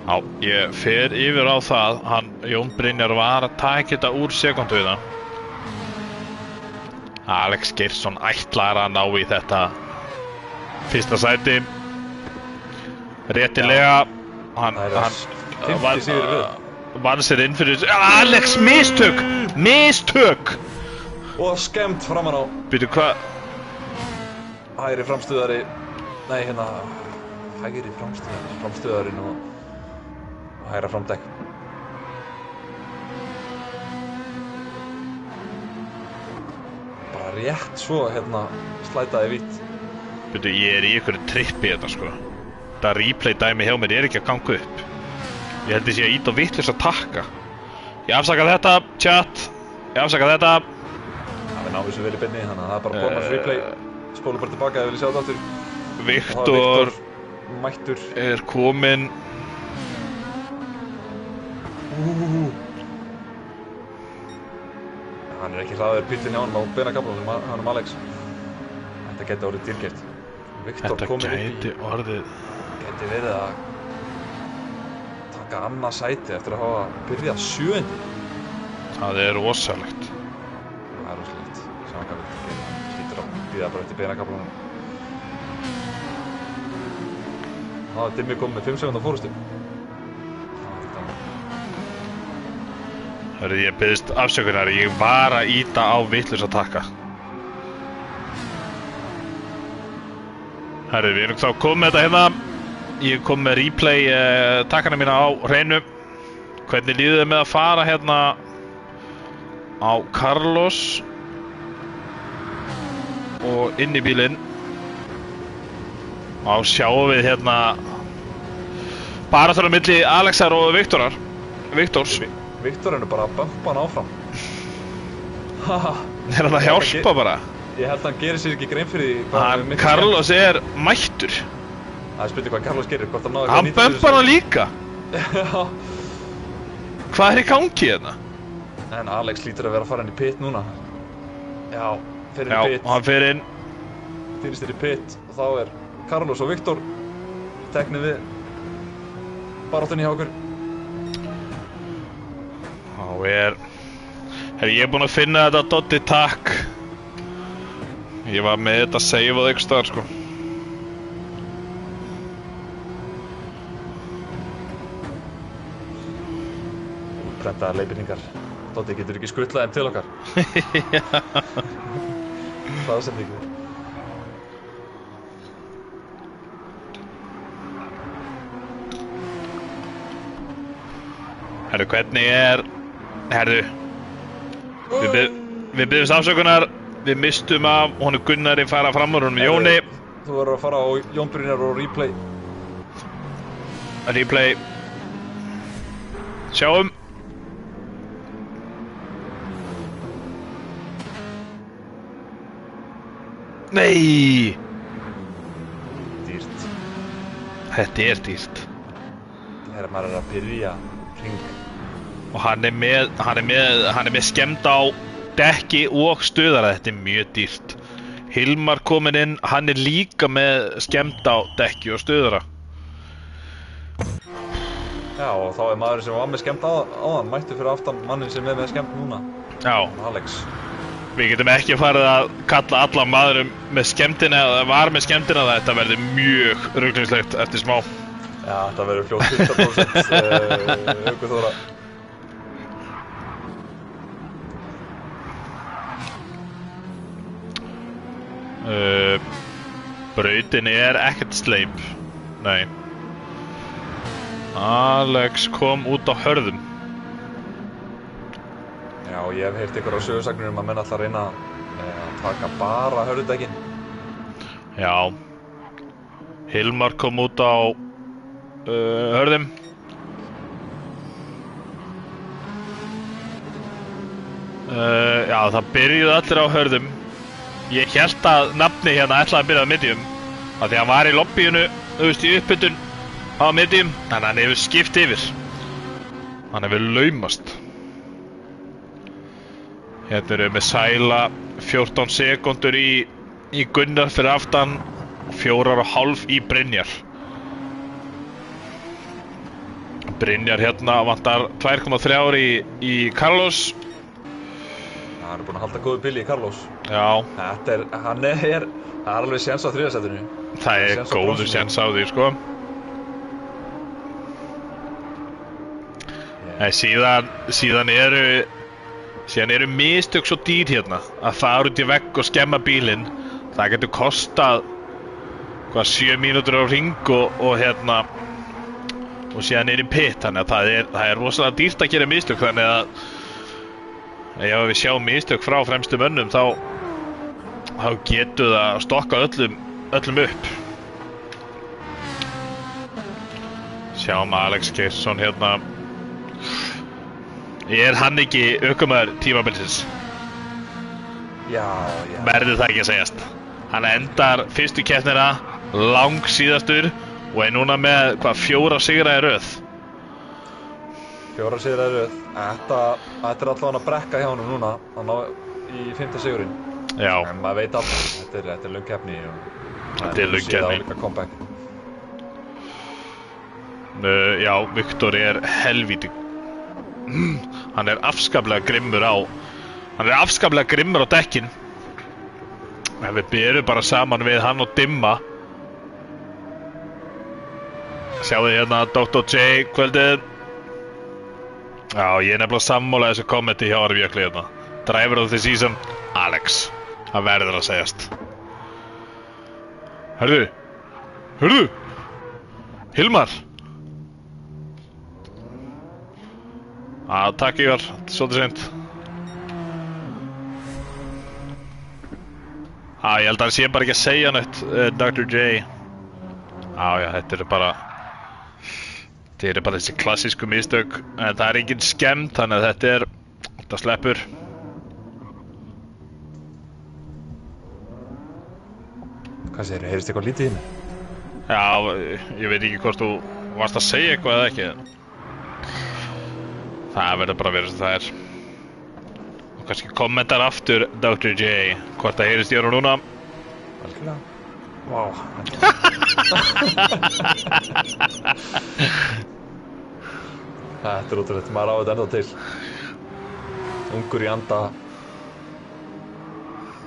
Já, ég fer yfir á það, Jón Brynjar var að taka þetta úr sekúnduðina. Alex Geirsson ætlar að ná í þetta fyrsta sæti. Réttilega, hann vann sér inn fyrir... Alex, mistök! Og skemmt framan á. Býtu, hvað? Hægri framstuðari, nei hérna, hægri framstuðarinn og hægra framdekk. Bara rétt svo hérna slætaði vítt. Býtu, ég í ykkur trippi þetta sko. Það replay dæmi hjá mér ekki að ganga upp. Ég held þessi að íta á vitlaus að takka. Ég afsaka þetta, chat. Ég afsaka þetta. Það við náum þessu vel í beinni, þannig að það bara komast replay. Spólum bara tilbaka ef við viljum sjá þetta aftur. Viktor mættur kominn. Hann ekki hraður pílinn hjá honum á beinakaflanum, hann Alex. Þetta geti orðið dýrkeypt. Viktor kominn upp í... Geti verið að taka annað sæti eftir að hafa byrjað 7. Það rosalegt. Það rosalegt. Sjáum hvað Viktor gerir. Hann slítur að bíða bara eftir beinakaflanum. Það var Dimmi komið með 5 sekúndna fórustu. Ég biðst afsökunar, ég var að íta á vitlaus að taka. Við erum þá komið með þetta hérna. Ég kom með replay takkana mína á hreinu. Hvernig líður þið með að fara hérna á Carlos og inn í bílinn. Og sjáum við hérna bara þar á milli Alexar og Viktors. Viktor er bara að bumpa hann áfram. Er hann að hjálpa bara? Ég held að hann gerir sér ekki grein fyrir því. Carlos mættur. Það spurning hvað Carlos gerir, hvort hann náði hann bumpar hann líka. Hvað í gangi hérna? En Alex lítur að vera að fara inn í pit núna. Já, fer inn í pit. Já, hann fer inn. Týnist í pit og þá Carlos og Viktor teknið við baráttunni hjá okkur. Ég búinn að finna þetta Doddi takk. Ég var með þetta save-að einhvers staðar sko. Prentaðar leiðbeiningar. Doddi getur ekki skrullað en til okkar. Það sem ekki. Hvernig Við biðumst afsökunar. Við mistum af honum Gunnari fara fram úr honum Jóni. Þú verður að fara á Jón Brynjar og replay. Sjáum. Nei. Dýrt. Þetta dýrt. Þegar maður að byrja hring. Og hann með skemmd á dekki og stuðara. Þetta mjög dýrt. Hilmar kominn inn, hann líka með skemmd á dekki og stuðara. Já, og þá maður sem var með skemmd áðan mættu fyrir aftan mannin sem með skemmd núna. Já. Alex. Við getum ekki farið að kalla alla maðurum með skemmdina eða var með skemmdina. Þetta verður mjög ruglingslegt eftir smá. Já, þetta verður fljótt 100% aukuþóra. Brautin ekkert sleip. Nei. Alex kom út á hörðum. Já, ég hef heyrt ykkur á sögusagnir að menn ætla að reyna að taka bara hörðudekkin. Já. Hilmar kom út á hörðum. Já, það byrjuði allir á hörðum. Ég hélt að nafni hérna ætlaði að byrja á medium. Af því að hann var í lobbyinu, í uppbytun á medium. Þannig að hann hefur skipt yfir. Hann hefur laumast. Hérna erum við með sæla 14 sekúndur í Gunnar fyrir aftan og 4,5 í Brynjar. Brynjar hérna vantar 2,3 í Carlos. Hann búinn að halda góðu bili í Carlos. Já. Það er alveg séns á 3. sætinu. Það er góður séns á því, sko. Síðan eru mistök svo dýr hérna að fara út í vegg og skemma bílinn. Það getur kostað 7 mínútur á hring og hérna og síðan í pit, þannig að það er rosalega dýrt að gera mistök, þannig að ef við sjáum mistök frá fremstu mönnum þá getur það stokka öllum upp. Sjáum Alex Geirsson hérna. Er hann ekki ökumaður tímabilsins? Já. Verður það ekki að segjast. Hann endar fyrstu keppnina lang síðastur og er núna með 4 sigra í röð. 4 sigra í röð. Þetta er allavega að brekka hjá honum núna. Hann á í 5. sigurinn. Já. En maður veit alltaf, þetta er löng keppni. Þetta er löng keppni. Já, Viktor er helvíti. Hann er afskaplega grimmur á dekkin. En við berum bara saman við hann og Dimma. Sjáu þið hérna Dr. J kvöldið. Já, ég er nefnilega sammála þessu kommenti hjá Arfjökli hérna. Driver of the season, Alex. Það verður að segjast. Hörðu Hilmar. Takk Ívar, svolítið seint. Ég held að það sé bara ekki að segja neitt, Dr. J. Já, þetta eru bara þessi klassísku mistök, en það er engin skemmt, þannig að þetta sleppur. Hvað segirðu, heyrist eitthvað lítið í henni? Já, ég veit ekki hvort þú varst að segja eitthvað eða ekki. Það verður bara að vera sem það er. Og kannski kommentar aftur, Dr. J, hvort það heyrist í honum núna. Algjörlega. Vá. Þetta er ótrúlegt, maður á þetta ennþá til. Ungur í anda.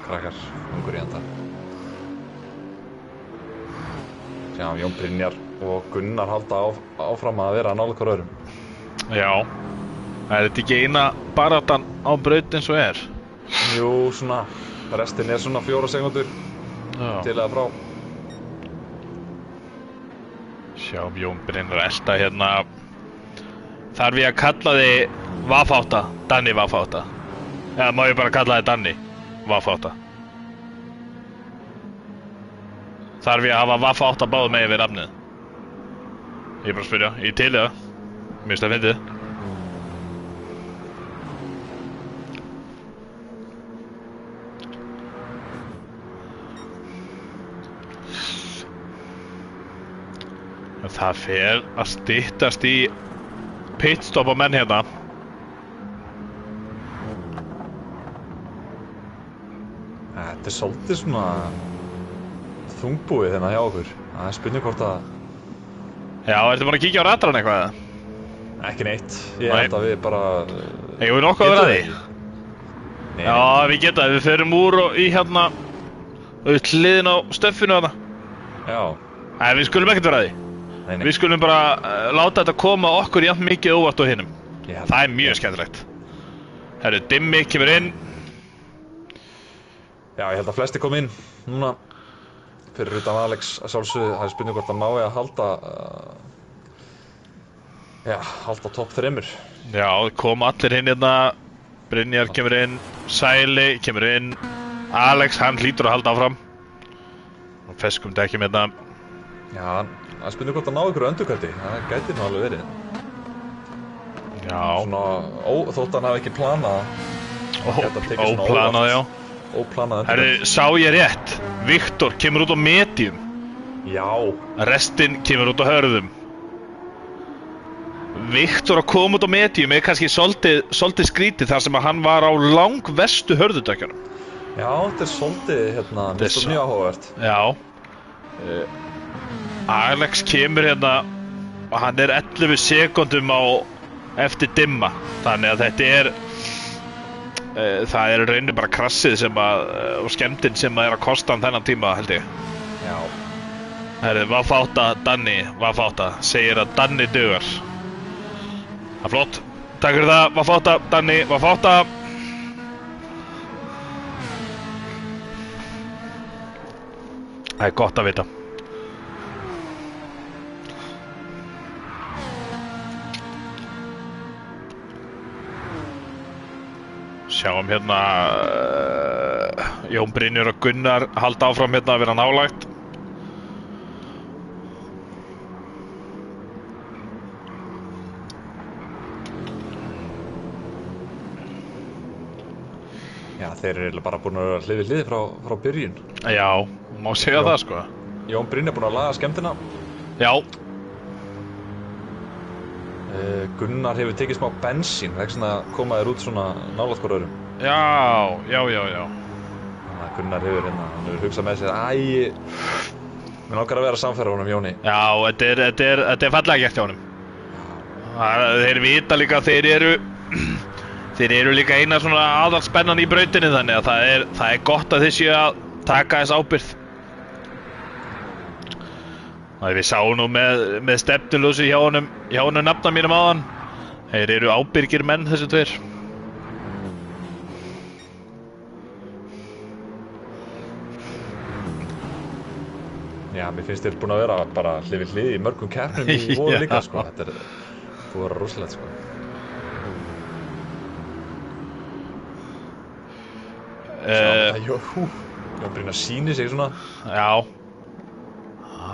Krakkar, ungur í anda. Sjáum Jón Brynjar og Gunnar halda áfram að vera nálægt hvor öðrum. Já. Er þetta ekki eina baráttan á braut eins og er? Jú, svona. Restin er svona 4 sekúndur til að frá. Sjáum Jón Brynjar elta hérna. Þarf ég að kalla þig Vafáta? Danni Vafáta? Eða má ég bara kalla þig Danni Vafáta? Þarf ég að hafa Vafáta báð með yfir nafnið? Ég er bara að spyrja, ég til það. Mér finnst það fyndið. Það fer að styttast í pitstop á menn hérna. Þetta er svolítið svona þungbúið hérna hjá okkur. Það er spurning hvort að... Já, ertu bara að kíkja á radarann eitthvað eða? Ekki neitt. Ég held að við bara... Eigum við nokkuð að vera því? Nei. Já, við getum það. Við förum úr og í hérna hliðin á stöffinu þarna. Já. Nei, við skulum ekkert vera því. Nei. Við skulum bara láta þetta koma okkur jafn mikið óvart á hinum. Það er mjög skemmtilegt. Herru, Dimmi kemur inn. Já, ég held að flesti kom inn núna. Fyrir utan Alex að sjálfsögðu, það er spurning hvort að má ég að halda topp 3. Já, kom allir inn hérna. Brynjar kemur inn, Sæli kemur inn, Alex, hann hlýtur að halda áfram. Og feskum dekkjum hérna. Já, það er spurning hvort að ná ykkur öndurkvætti, það gæti nú alveg verið. Já. Svona, þótt hann hafi ekki planað. Óplanað, já. Óplanað öndurkvætti. Herri, sá ég rétt, Viktor kemur út á medium. Já. Restin kemur út á hörðum. Viktor að koma út á medium er kannski svolítið skrítið þar sem að hann var á langvestu hörðudökkjunum. Já, þetta er svolítið, hérna, mjög áhugavert. Já. Alex kemur hérna hann er 11 sekúndum á eftir dimma, þannig að þetta það er raunin bara krassið sem og skemmtinn sem að kosta hann þennan tíma, held ég. Já. Herri, hvað fáta Danni, hvað fáta, segir að Danni dugar. Það er flott, takk fyrir það, hvað fáta Danni, hvað fáta. Það er gott að vita. Sjáum hérna Jón Brynjar og Gunnar halda áfram hérna að vera nálægt. Já, þeir eru bara búin að vera hlið við hlið frá byrjun. Já, má segja það sko. Jón Brynjar búin að laga skemmtina. Já. Gunnar hefur tekið smá bensín, vegna að koma þér út svona nálægt hvort öðrum. Já. Þannig að Gunnar hann hefur hugsað með sér, mér langar að vera samferða honum Jóni. Já, þetta er fallega gert hjá honum. Þeir vita líka að þeir eru líka eina svona aðalspennan í brautinni, þannig að það er gott að þeir séu að taka þess ábyrgð. Við sáum nú með stefnulösu hjá honum nafna mínum áðan. Þeir eru ábyrgir menn, þessi tveir. Já, mér finnst þeir búin að vera bara hlið við hlið í mörgum keppnum í voru líka, sko. Þetta er búið að vera rosalegt, sko. Jón Brynjar sýnir sig svona. Já.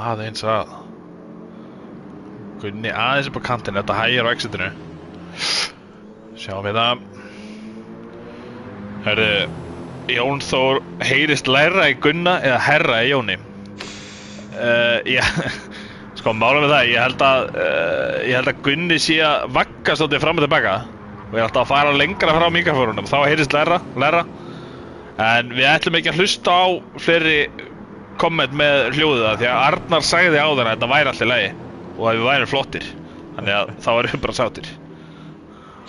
Aðeins að Gunni aðeins upp á kantinn, þetta hægir á exitinu. Sjáum við það. Herru, Jón Þór heyrist læra í Gunna eða herra í Jóni. Sko, málum við það, ég held að Gunni sé að vagga svolítið fram og tilbaka og ég ætla að fara lengra frá mikrofónunum, þá heyrist læra. En við ætlum ekki að hlusta á fleiri komment með hljóðið það, því að Arnar sagði á þarna að þetta væri allt í lagi og að við værum flottir, þannig að þá erum við bara sáttir.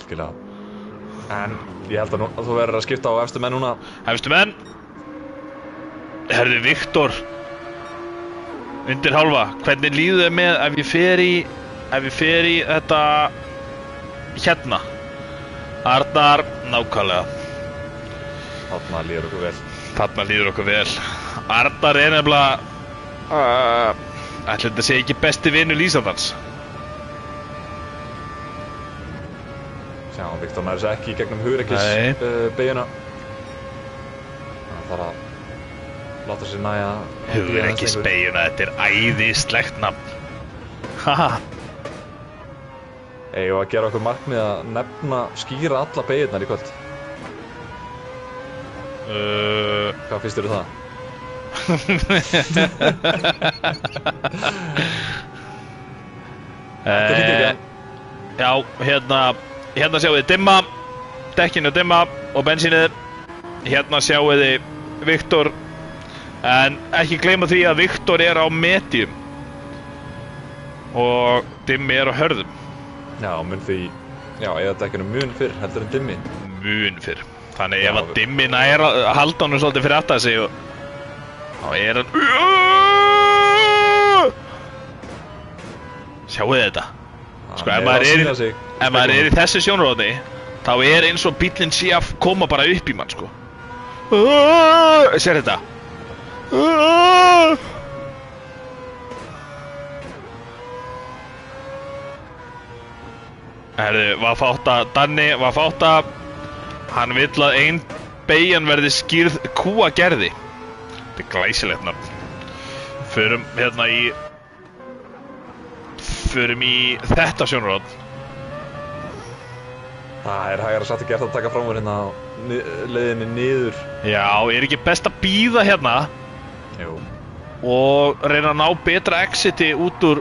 Skilja. En ég held að þú verður að skipta á efstu menn núna. Efstu menn. Herðu, Viktor undir hálfa, hvernig líður þið með ef ég fer í þetta hérna? Arnar, nákvæmlega. Þarna líður okkur vel. Arnar er nefnilega ætli þetta sé ekki besti vinur Lísandans. Sjá, Viktor nær þessu ekki í gegnum hugrekkis beyguna. Það þarf að láta sér næja hugrekkis beyguna, þetta er æðislegt nafn. Haha. Eigum að gera okkur markmið að skýra alla beygurnar í kvöld. Hvað finnst þér það? Já, hérna sjáum við dimma, dekkinu dimma og bensínið. Hérna sjáum við Viktor, en ekki gleyma því að Viktor er á medium og dimmi er á hörðum. Já, eða dekkinu mun fyrr heldur en dimmi. Mun fyrr. Þannig ef að dimmi nær að halda honum svolítið fyrir aftan sig og þá er hann Sjáu þið þetta? Sko, ef maður er í þessu sjónróti þá er eins og bíllinn sé að koma bara upp í mann, sko. Sér þetta? Herðu, hvað fátt að Danni, hvað fátt að hann vill að ein beygjan verði skýrð kúagerði. Þetta er glæsilegt nafn. Förum í þetta sjónarhorn. Það er hægara satt gert að taka fram úr hérna á leiðinni niður. Já, er ekki best að bíða hérna? Jú. Og reyna að ná betra exiti út úr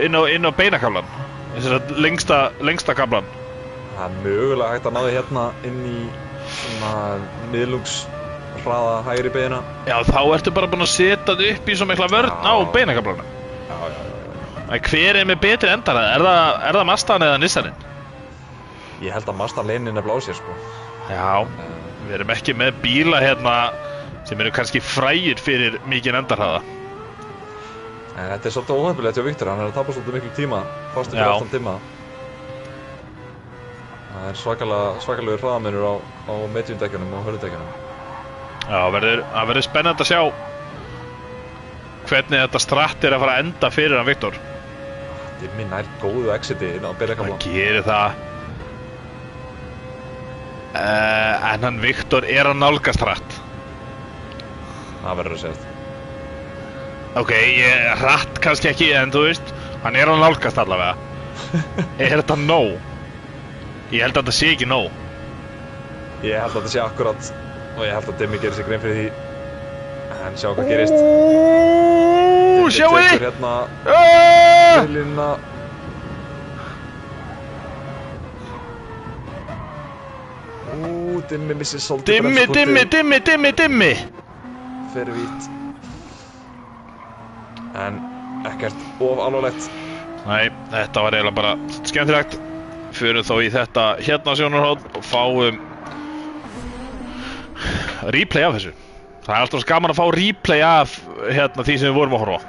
inn á beinakablan. Þess að lengsta kablan. Það er mögulega hægt að ná þig hérna inn í svona miðlungshraða hægri beina. Já, þá ertu bara búin að setja þig upp í svo mikla vörn á beinakablana. Já. En hver með betri endara? Er það Mazdan eða Nissanin? Ég held að Mazdan leinin blá sér, sko. Já, við erum ekki með bíla hérna sem eru kannski frægir fyrir mikið endarhraða. En þetta svolítið óhefnilegt hjá Viktor, hann að tapa svolítið miklu tíma, fastur fyrir aftan tíma. Það svakalegur hraðamunur á mediumdekkjunum og hörðudekkjunum. Já, það verður spennandi að sjá hvernig þetta stratt að fara að enda fyrir hann Viktor. Dimmi nær góðu exiti inn á byrjakafla. Hann gerir það. En hann Viktor að nálgast hratt. Það verður að segjast. Ok, hratt kannski ekki, en þú veist, hann að nálgast allavega. Þetta nóg? Ég held að þetta sé ekki nóg. Ég held að þetta sé akkurat, og ég held að Dimmi gerir sig grein fyrir því. En sjá hvað gerist. Sjáu þið! Hérna Línuna. Dimmi missir svolítið. Dimmi! Fyrir vít. En ekkert of alvarlegt. Nei, þetta var eiginlega bara skemmtilegt. Förum þó í þetta hérna sjónarhótt og fáum replay af þessu. Það er alltaf gaman að fá replay af hérna því sem við vorum að horfa á.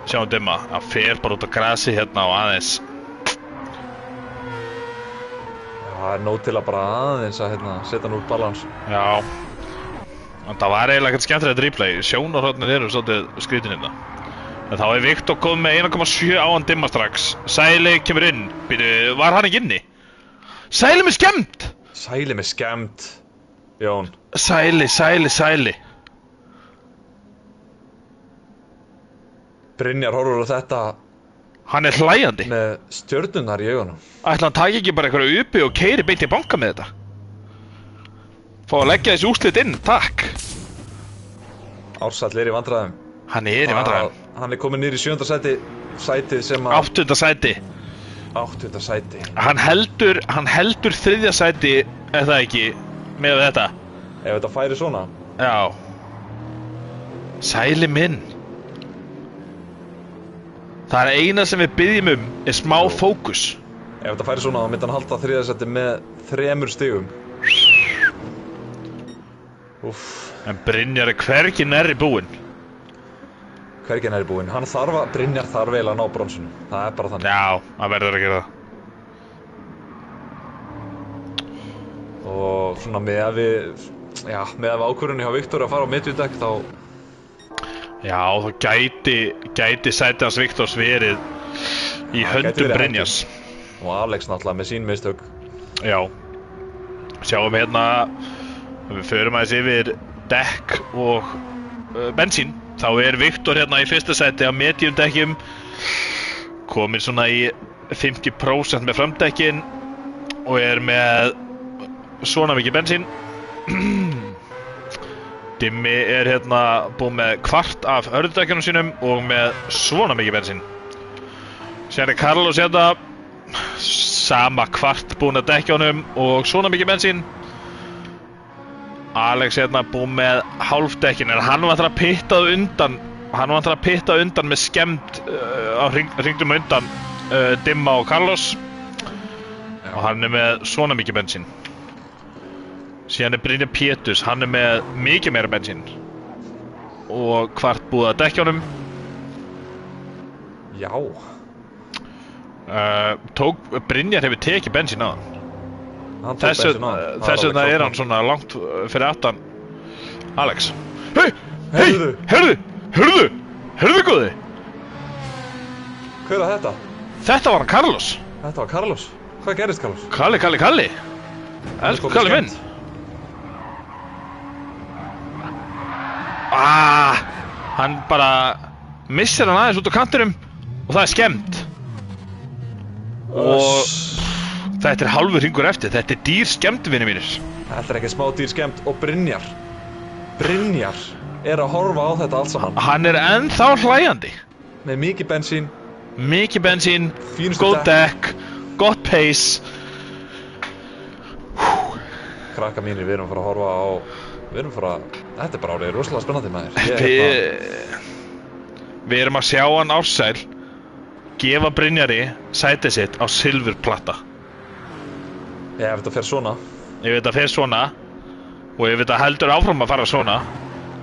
Sjáum Dimma, hann fer bara út á grasi hérna og aðeins. Það er nóg til að bara aðeins að setja hann úr balans. Já. En það var eiginlega ekkert skemmtilegt replay. Sjónarhóttnir eru svolítið skrítin hérna. En þá er Viktor komið með 1,7 á hann Dimma strax. Sæli kemur inn. Býtu, var hann ekki inni? Sæli með skemmt! Sæli með skemmt, Jón. Sæli. Brynjar horfur á þetta. Hann er hlæjandi. Með stjörnunar í augunum. Ætla hann taki ekki bara eitthvað uppi og keiri beint í banka með þetta? Fá að leggja þessi úrslit inn, takk. Ársæll er í vandræðum. Hann er í vandræðum. Hann er komin niður í 7. sæti sem að... 8. sæti. 8. sæti. Hann heldur 3. sæti, er það ekki, með þetta? Ef þetta færi svona? Já. Sæli minn. Það er eina sem við byggjum er smá fókus. Ef þetta færi svona, þá myndi hann halda 3. sæti með 3 stigum. Úff. En Brynjar er hvergi nærri búinn. Hvergi nærri búinn. Brynjar þarf eiginlega að ná bronsinu. Það er bara þannig. Já, hann verður að gera það. Og svona með ákvörðunni hjá Viktor að fara á middvídekk þá... Já, þá gæti sætið hans Viktors verið í höndum Brynjars. Og Alex náttúrulega með sín mistök. Já. Sjáum hérna, við förum aðeins yfir dekk og bensín. Þá er Viktor hérna í 1. sæti á mediumdekkjum, komin svona í 50% með framdekkin og er með svona mikið bensín. Dimmi er hérna búinn með kvart af hörðudekkjunum sínum og með svona mikið bensín. Sér er Carlos hérna, sama kvart búinn að dekkjunum og svona mikið bensín. Alex hérna búinn með hálfdekkin, en hann var að pitta undan með skemmt á hringdum undan Dimma og Carlos. Og hann er með svona mikið bensín. Síðan er Brynjar Péturs, hann er með mikið meira bensín og kvart búið að dekkjunum. Já. Brynjar hefur tekið bensín á hann. Þess vegna er hann svona langt fyrir aftan Alex. Heyrðu góði. Hver var þetta? Þetta var hann Carlos. Þetta var Carlos? Hvað gerist, Carlos? Kalli. Elsku Kalli minn. Hann bara missir hann aðeins út á kantinum og það er skemmt. Og þetta er halvur hringur eftir, þetta er dýr skemmt, vinir mínir. Þetta er ekki smá dýr skemmt og Brynjar er að horfa á þetta allt saman. Hann er ennþá hlæjandi. Með mikið bensín, góð dekk, gott pace. Krakka mínir, við erum að fara að horfa á... þetta er bara árið rosalega spennandi maður. Við erum að sjá hann Ársæl gefa Brynjari sætið sitt á silfurplata. Ef þetta fer svona. Ef þetta fer svona og ef þetta heldur áfram að fara svona,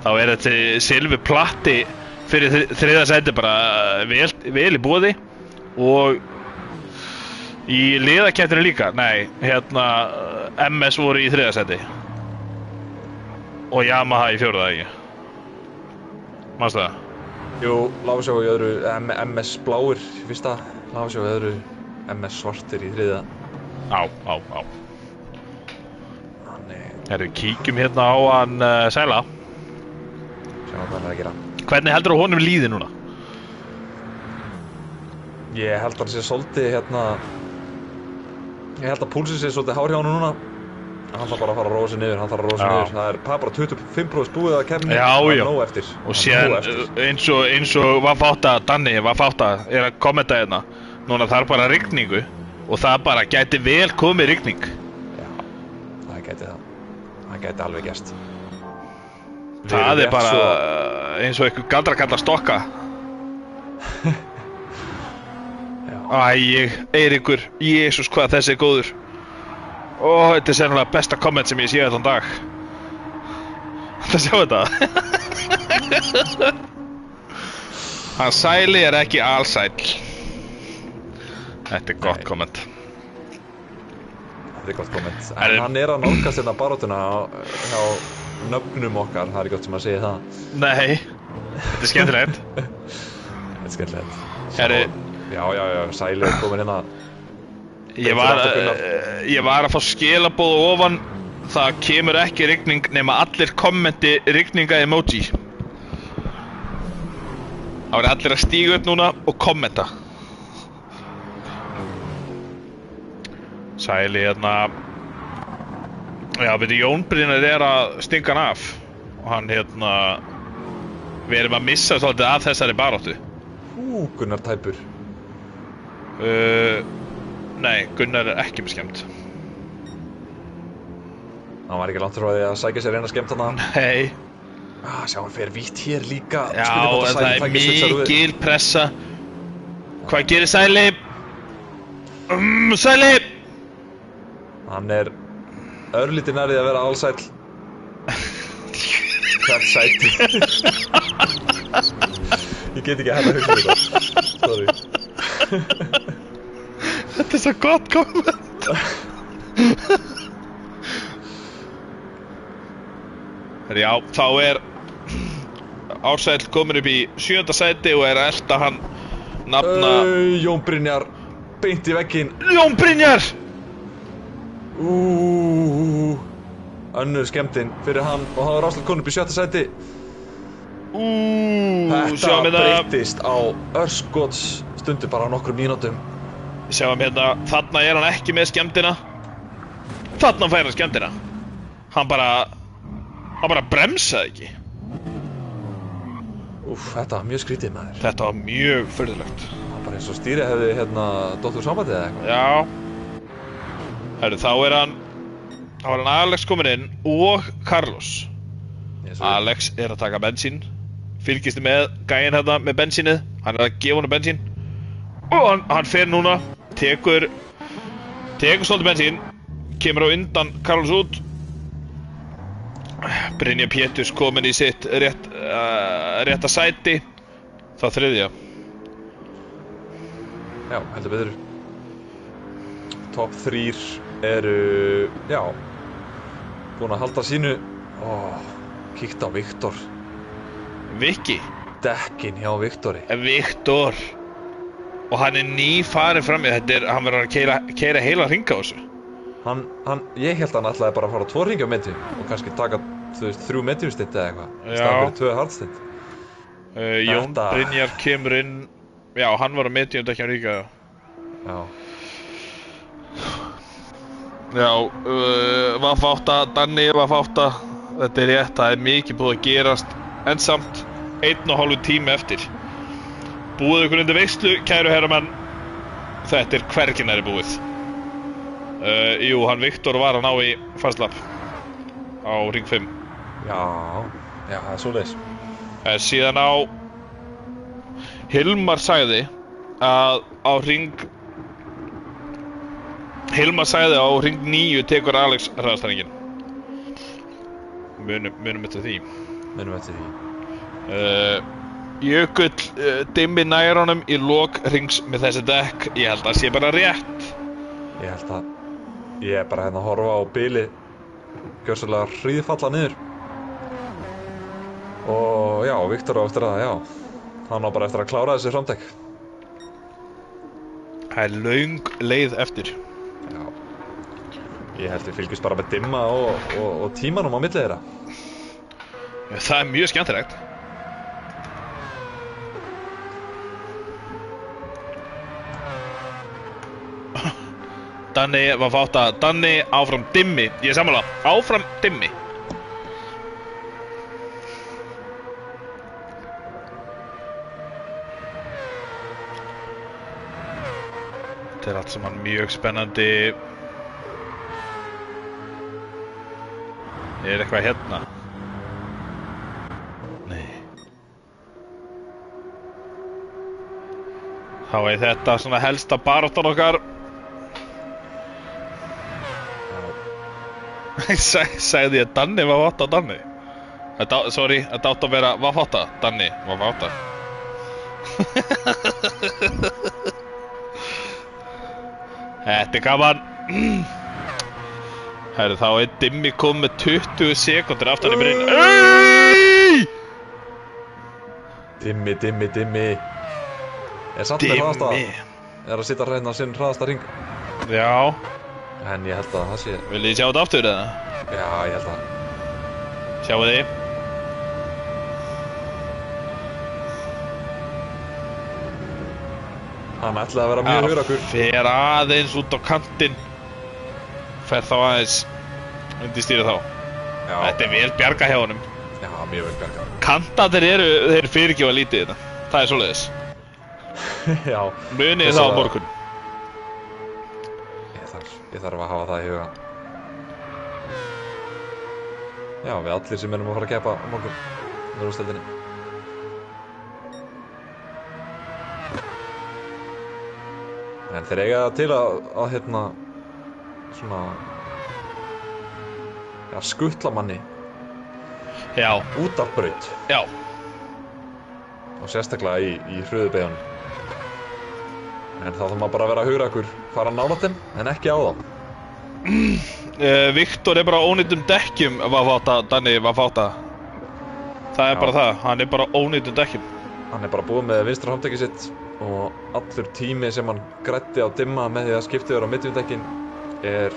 þá þetta silfurplati fyrir þriðja sæti bara vel í boði. Og í liðakeppninni líka, nei, MS voru í þriðja sæti og Yamaha í fjórða, ekki? Manstu það? Jú, Lávasjá í öðru, MS bláir í fyrsta, Lávasjá í öðru, MS svartir í þriðja. Á. Herru, kíkjum hérna á hann Sæla. Sjáum hvað hann að gera. Hvernig heldur þú honum líði núna? Ég held að hann sé svolítið ég held að púlsinn sé svolítið hár hjá hann núna. Hann þarf bara að fara að róa sig niður, það er bara 25% búið að kemni. Já. Nóg eftir. Og síðan eins og Danni var fátt að kommenta hérna. Núna þarf bara rigningu og það bara gæti vel komið rigning. Já, það gæti alveg gerst. Það er bara eins og eitthvað galdrakalla stokka. Eiríkur, Jesús hvað þessi er góður. Þetta er sennilega besta komment sem ég sé þetta dag. Þetta sjá þetta. Hann Sæli er ekki alsæll. Þetta er gott komment. Þetta er gott komment. En hann er að nálgast hérna baráttuna hjá nöfnum okkar, það er gott sem að segja það. Nei, þetta er skemmtilegt. Þetta er skemmtilegt. Já, Sæli er komin hérna. Ég var að fá skilaboð ofan. Það kemur ekki rigning nema allir kommenti rigninga emoji. Það verður allir að stíga upp núna og kommenta. Sæli hérna. Já, veitu, Jón Brynjar er að stinga hann af. Og hann við erum að missa svolítið af þessari baráttu. Gunnar tæpur. Nei, Gunnar er ekki með skemmt. Hann var ekki langt frá því að sækja sér eina skemmt hana. Nei. Sjá, hann fer vítt hér líka. Já, en það er mikil pressa. Hvað gerir Sæli? Sæli! Hann er örlítið nærið að vera alsæll. Hvert sæti. Ég get ekki að hætta að hugsa þetta. Sorry. Þetta er svo gott komment. Já, þá er Ársæll komin upp í 7. sæti og er að elta hann nafna Jón Brynjar beint í vegginn. Jón Brynjar! Önnur skemmtinn fyrir hann og hann var Ársæll komin upp í 7. sæti. Þetta breytist á örskots stundu, bara á nokkrum mínútum. Sjáum hérna, þarna er hann ekki með skemmtina. Þarna fær hann skemmtina. Hann bara bremsaði ekki. Þetta var mjög skrítið, maður. Þetta var mjög furðulegt. Það var bara eins og stýrið hefði dottur sambandið eða eitthvað. Já. Herru, þá er hann Alex komin inn og Carlos. Alex er að taka bensín. Fylgist með gæinn hérna með bensínið. Hann er að gefa honum bensín. Og hann fer núna, tekur svolítið bensín, kemur á undan Carlos út. Brynjar Péturs komin í sitt rétta sæti. Það þriðja. Já, heldur betur. Top 3 eru, búin að halda sínu. Kíkt á Viktor. Viki? Dekkin hjá Viktori. Viktor. Og hann er nýfarinn fram í hann verður að keyra heila hringa á þessu. Ég held að hann ætlaði bara að fara 2 hringi á medium og kannski taka, 3 mediumstitt eða eitthvað. Já. Staðan fyrir 2 hardstitt. Jón Brynjar kemur inn. Já, hann var á medium dekkjum líka. Já, var fátta, Danni var fátta. Þetta er rétt, það er mikið búið að gerast. En samt 1,5 tími eftir. Búið ykkur undir veislu, kæru herramenn. Þetta er hvergi nærri búið. Jú, hann Viktor var að ná í fastlapp á ring 5. Já, það er svoleiðis. Síðan á Hilmar sagði að á ring 9 tekur Alex hraðastæringin. Munum eftir því. Jökull dimmi nær honum í lok rings með þessi dekk. Ég held að sé bara rétt. Ég er bara hérna að horfa á bili gjörsamlega hríðfalla niður. Og já, Viktor á eftir að, já, hann á bara eftir að klára þessi framtek. Það er löng leið eftir. Já, ég held við fylgjumst bara með dimma og tímanum á milli þeirra. Það er mjög skemmtilegt. Danni var fátt að Danni áfram dimmi. Ég er sammála, áfram dimmi. Þetta er allt saman mjög spennandi. Er eitthvað hérna? Nei. Þá er þetta svona helsta baráttan okkar. Sagði ég að Danni var fátt að Danni. Sorry, þetta átt að vera var fátt að Danni var fátt að. Þetta er gaman. Herru, þá er dimmi komið með 20 sekundur aftan í brinn. Dimmi. Er samt með hraðasta. Er að sitja hérna sinn hraðasta ring. Já. En ég held að það sé. Viljið þið sjá þetta aftur eða? Já, ég held að. Sjáu þið. Hann ætlaði að vera mjög hugrakkur. Fer aðeins út á kantinn. Fer þá aðeins undir stýrið þá. Já. Þetta er vel bjarga hjá honum. Já, mjög vel bjarga. Kantarnir þeir fyrirgefa lítið þetta. Það er svoleiðis. Já. Munið það á morgun. Ég þarf að hafa það í huga. Já, við allir sem erum að fara að keppa á morgun. Við úrstöldinni. En þeir eiga til að hérna svona ja, skuttla manni. Já. Út af braut. Já. Og sérstaklega í hröðubeigjanum. En þá þarf maður bara að vera hugrakkur, fara nálægt þeim, en ekki á þá. Viktor er bara ónýtum dekkjum Danni var fátt að. Það er bara það, hann er bara ónýtum dekkjum. Hann er bara búið með vinstra handtekið sitt og allur tími sem hann græddi á dimma með því að skipta yfir á miðjumdekkin er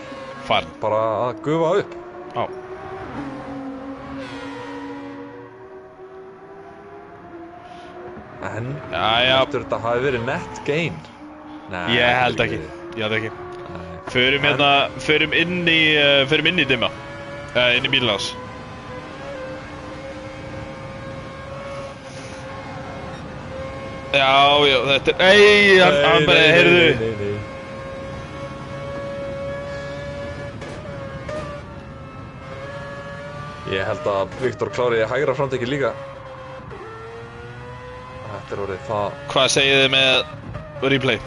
farin. Bara að gufa upp. Já. En heldur þetta hafi verið net gain? Nei, ég held ekki. Förum inn í dimma. Inn í bílinn hans. Já, þetta er... hann bara, heyrðu. Nei. Ég held að Viktor klári hægra framtekið líka. Þetta er orðið það... Hvað segið þið með replay?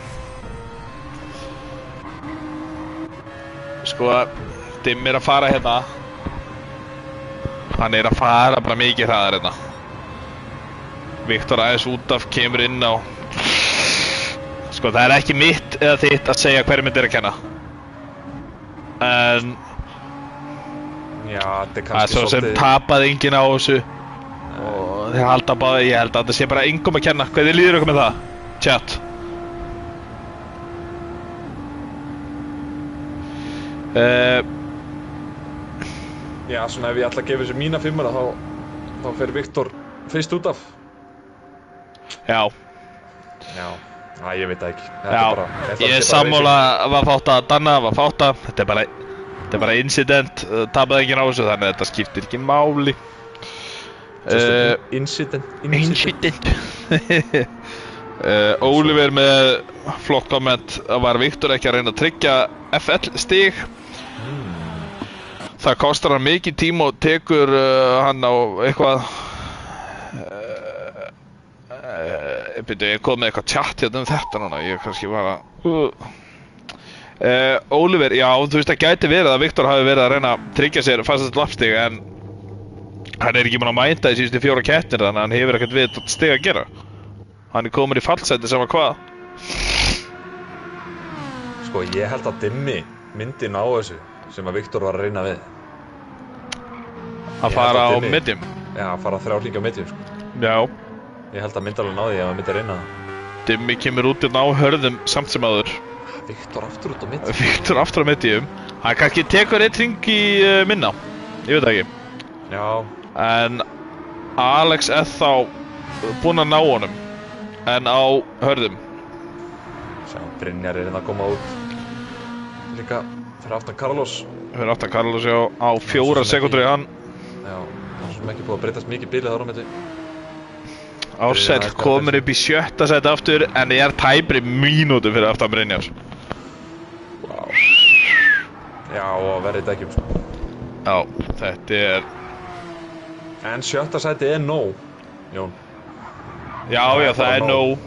Sko, Dimm er að fara hérna. Hann er að fara bara mikið hraðar hérna. Viktor aðeins út af kemur inn á. Sko, það er ekki mitt eða þitt að segja hverju myndi er að kenna. En... Já, þetta er kannski það er svo sem tapaði enginn á þessu. Og þeir halda bara, ég held að þetta sé bara engum að kenna. Hvernig líður ykkur með það? Chat. Já, svona ef ég ætla að gefa þessu mína fimmara þá fer Viktor fyrst út af. Já. Ég veit það ekki. Já, ég er sammála var fátt að Danna, var fátt að. Þetta er bara incident, tapaði enginn á þessu, þannig að þetta skiptir ekki máli. Incident. Oliver með flott komment, var Viktor ekki að reyna að tryggja FL stig. Það kostar hann mikið tíma og tekur hann á eitthvað Byrju, ég kom með eitthvað chat hérna þetta núna, ég kannski bara Oliver, já, þú veist, það gæti verið að Viktor hafi verið að reyna að tryggja sér fastast lappstig, en hann ekki búinn að mæta í síðustu 4 keppnir, þannig að hann hefur ekkert við stig að gera. Hann komin í fallseti sem að hvað. Sko, ég held að Dimmi myndi ná þessu sem að Viktor var að reyna við. Að fara á medium? Já, að fara 3 hringi á medium, sko. Já. Ég held að myndi alveg ná því ef hann myndi að reyna það. Dimmi kemur út á hörðum samt sem áður. Viktor aftur út á medium? Viktor aftur á medium. Hann kannski tekur eitt hring í minna. Ég veit það ekki. Já. En Alex þá búinn að ná honum. En á hörðum. Sjá, Brynjar hérna að koma út. Líka fyrir aftan Carlos. Fyrir aftan Carlos, já, á 4 sekúndur í hann. Já, það er sem ekki búið að breytast mikið bilið þar á milli. Ársæll komur upp í 7. sæti aftur, en ég tæpri mínútu fyrir aftan Brynjar. Wow. Já, og verið dekkjum, sko. Já, þetta En 7. sæti nóg, Jón. Já, það nóg.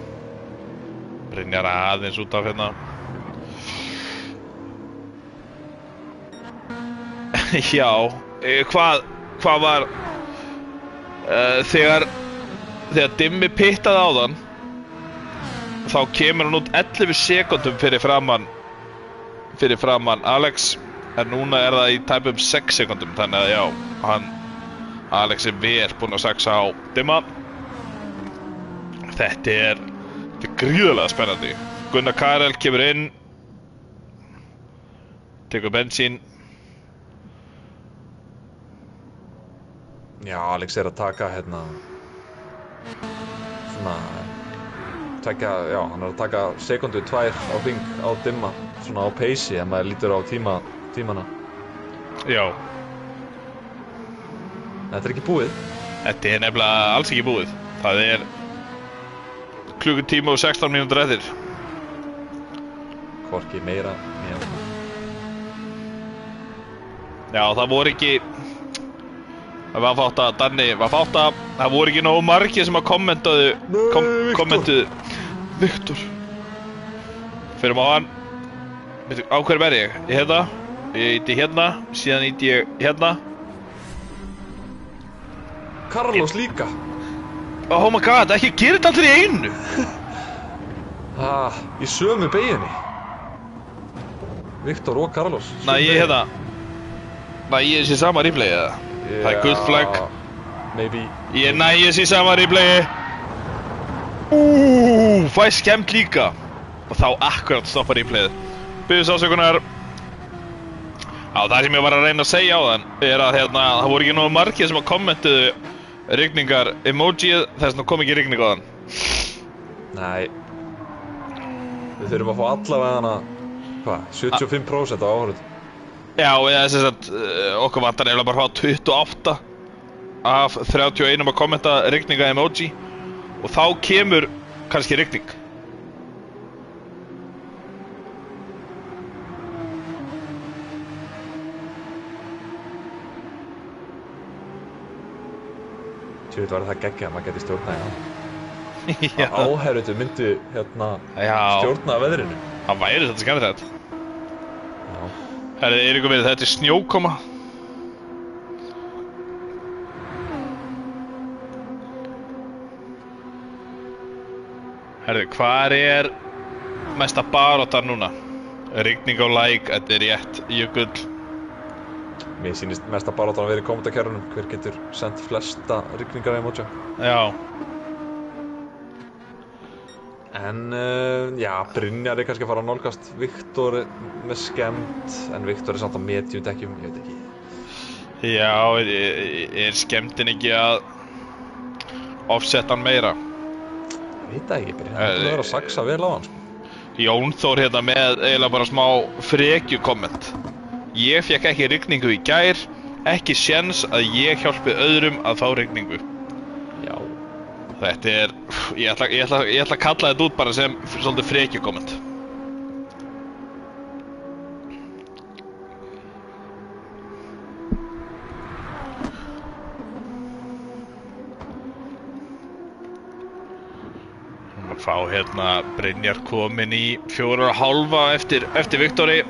Brynjar aðeins út af hérna. Já, hvað var þegar Dimmi pittaði á þann, þá kemur hann út 11 sekúndum fyrir framan Alex, en núna það í tæpum 6 sekúndum, þannig að já, Alex vel búinn að saxa á Dimma. Þetta gríðarlega spennandi. Gunnar Karel kemur inn, tekur bensín. Já, Alex að taka hérna svona hann að taka sekundu 2 á hring á Dimma, svona á peysi ef maður lítur á tímana. Já. Þetta ekki búið. Þetta nefnilega alls ekki búið. Það klukkutíma og 16 mínútur eftir. Hvorki meira né. Já, það voru ekki. Það var fátt að Danni var fátt að það voru ekki nógu margir sem að kommentuðu Viktor. Fyrir á hann. Á hverjum ég? Ég hérna. Ég íti hérna. Síðan íti ég hérna. Carlos líka. Oh my god, ekki gera þetta allir í einu. Í sömu beginni. Viktor og Carlos. Nei, ég hérna. Nei, ég sé sama replay eða. Það gult flagg. Maybe. Nei, ég sé sama replay. Fæ skemmt líka. Og þá akkurat stoppa replayið. Byrjus ásökunar. Já, það sem ég var að reyna að segja á þann að hérna, það voru ekki nógu margir sem að kommentuðu rigningar emojið, þess vegna kom ekki rigning á þann. Nei. Við þurfum að fá allavega 75% á áhörð. Já, eða þess að okkur vantar eiginlega bara að fá 28 af 31 að kommenta rigninga emoji og þá kemur kannski rigning. Tjóðið var það geggjað að maður geti stjórnað hérna. Áheyrendur myndu stjórna veðrinu. Það væri þetta skemmtilegt. Herri, Eiríkur við, þetta snjókoma. Herri, hvar mesta baráttan núna? Rigning á læk, þetta rétt, jökull. Mér sýnist mesta baráttan að vera í kommentakerfunum. Hver getur sendt flesta rigningar emoji? Já. En Brynjar kannski að fara að nálgast Viktor með skemmt, en Viktor samt á medium dekkjum, ég veit ekki. Já, skemmtin ekki að offsetta hann meira? Ég veit það ekki, Brynjar þetta verður að saksa vel á hann, sko. Jón Þór hérna með eiginlega bara smá frekju komment. Ég fekk ekki rigningu í gær, ekki séns að ég hjálpi öðrum að fá rigningu. Já. Þetta ég ætla að kalla þetta út bara sem svolítið frekju komment. Að fá hérna Brynjar komin í 4,5 eftir Viktori.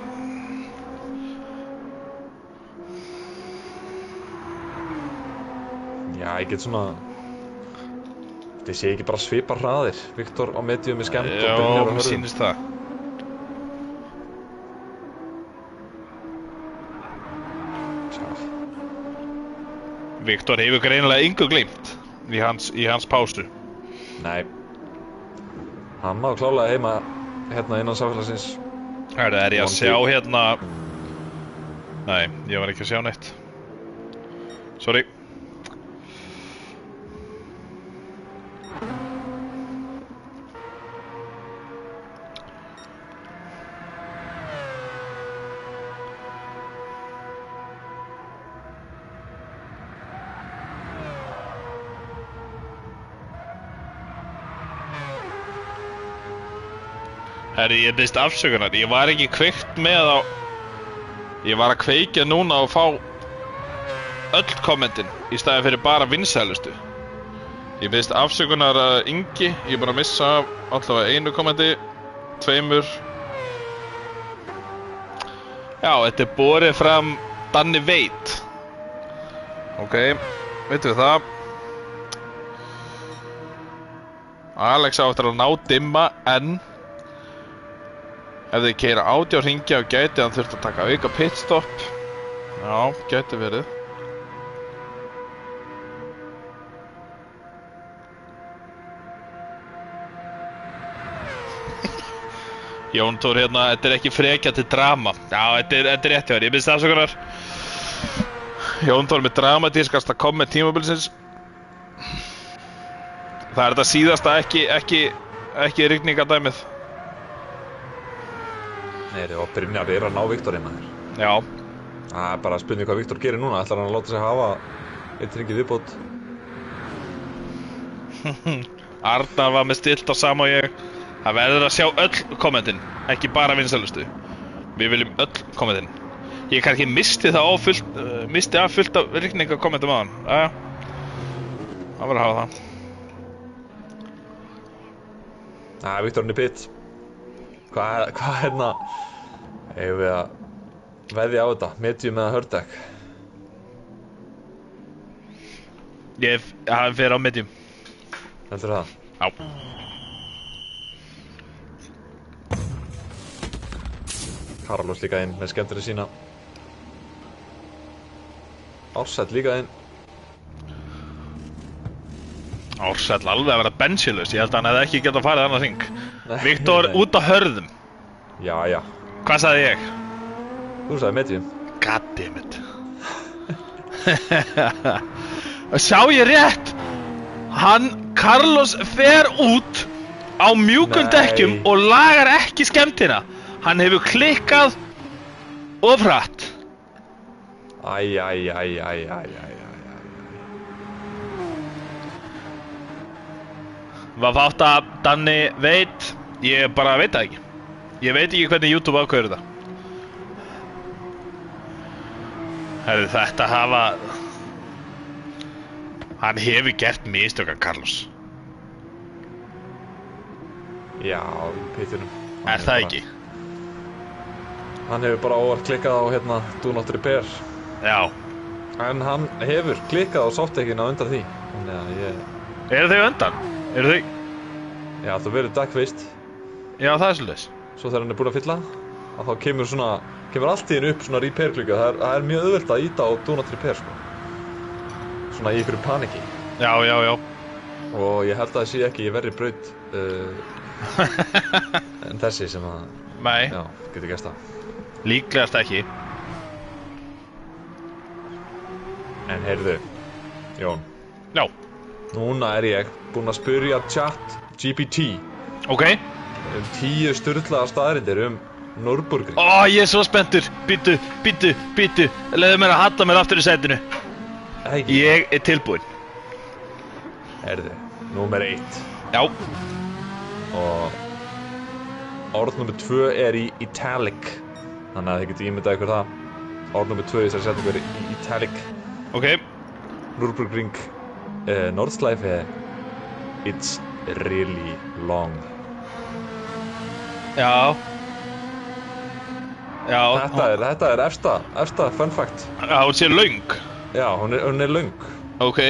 Já, ég get svona... Þið sé ekki bara svipar hraðir. Viktor á medium er skemmt og Brynjar á Já, hörðum. mér sýnist það. Viktor hefur greinilega engu gleymt í hans pásu. Nei. Hann má klálega heima hérna innan samfélagsins. Er ég að sjá hérna... Nei, ég var ekki að sjá neitt. Sorry. Herri, ég biðst afsökunar, ég var ekki kveikt með á... Ég var að kveikja núna og fá öll kommentin í staði fyrir bara vinsælustu. Ég biðst afsökunar að Ingi, ég er bara að missa af allavega 1 kommenti, 2. Já, þetta er borið fram Danni Veit. Ok, veitum við það. Alex á eftir að ná dimma, en... Ef þið keyra 18 hringja og gæti hann þurft að taka auka pitstop. Já, gæti verið. Jón Tór hérna, þetta er ekki frekja til drama. Já, þetta er rétt hjá þér, ég biðst afsökunar. Jón Tór með dramatískasta komment tímabilsins. Það er þetta síðasta ekki rigningadæmið. Nei, og Brynjar er að ná Viktor maður. Já. Það er bara spurning hvað Viktor gerir núna. Ætlar hann að láta sig hafa 1 hring í viðbót? Arnar var með stilt á sama og ég. Það verður að sjá öll kommentin, ekki bara vinsælustu. Við viljum öll kommentin. Ég kannski misti af fullt af rigningakommentum á hann. Það verður að hafa það. Nei, Viktor hann er pitt. Hvað hérna? Eigum við að veðja á þetta? Medium eða hördeck? Hann fer á medium. Heldur það? Já. Carlos líka inn með skemmtri sína. Ársæll líka inn. Ársæll alveg að vera bensílaus. Ég held að hann hefði ekki getað farið annað hring. Viktor út á hörðum. Já, já. Hvað sagði ég? Þú sagði medium. Goddammit. Sá ég rétt? Carlos fer út á mjúkum dekkjum og lagar ekki skemmtina. Hann hefur klikkað of hratt. Æ. Var fátt að Danni Veit. Ég bara veit það ekki. Ég veit ekki hvernig YouTube ákveður þetta. Herðu, þetta hafa... Hann hefur gert mistök af Carlos. Já, pittinum. Er það ekki? Hann hefur bara óvart klikkað á hérna Do Not Repair. Já. En hann hefur klikkað á softekina undan því. Þannig að ég... Eru þau undan? Eru þau? Já, þú verður dagvist. Já, það er svolítið. Svo þegar hann er búinn að fylla, að þá kemur allt í hennu upp svona repair klukka. Það er mjög auðvelt að íta á Do Not Repair, sko. Svona í ykkur paniki. Já. Og ég held að það sé ekki í verri braut en þessi sem að... Nei. Já, getur gæst það. Líklegast ekki. En heyrðu, Jón. Já. Núna er ég búinn að spyrja ChatGPT. Ok. 10 sturlaðar staðreyndir Nürburgring. Ég er svo spenntur. Bíddu. Leiðu mér að halla mér aftur í sætinu. Ekki. Ég er tilbúinn. Heyrðu, númer 1. Já. Og orð númer 2 er í italic. Þannig að þið getur ímyndað ykkur það. Orð númer 2 í þessari setningu er í italic. Ok. Nürburgring Nordschleife. It's really long. Já. Þetta er efsta fun fact. Já, hún sé löng. Já, hún er löng. Ok.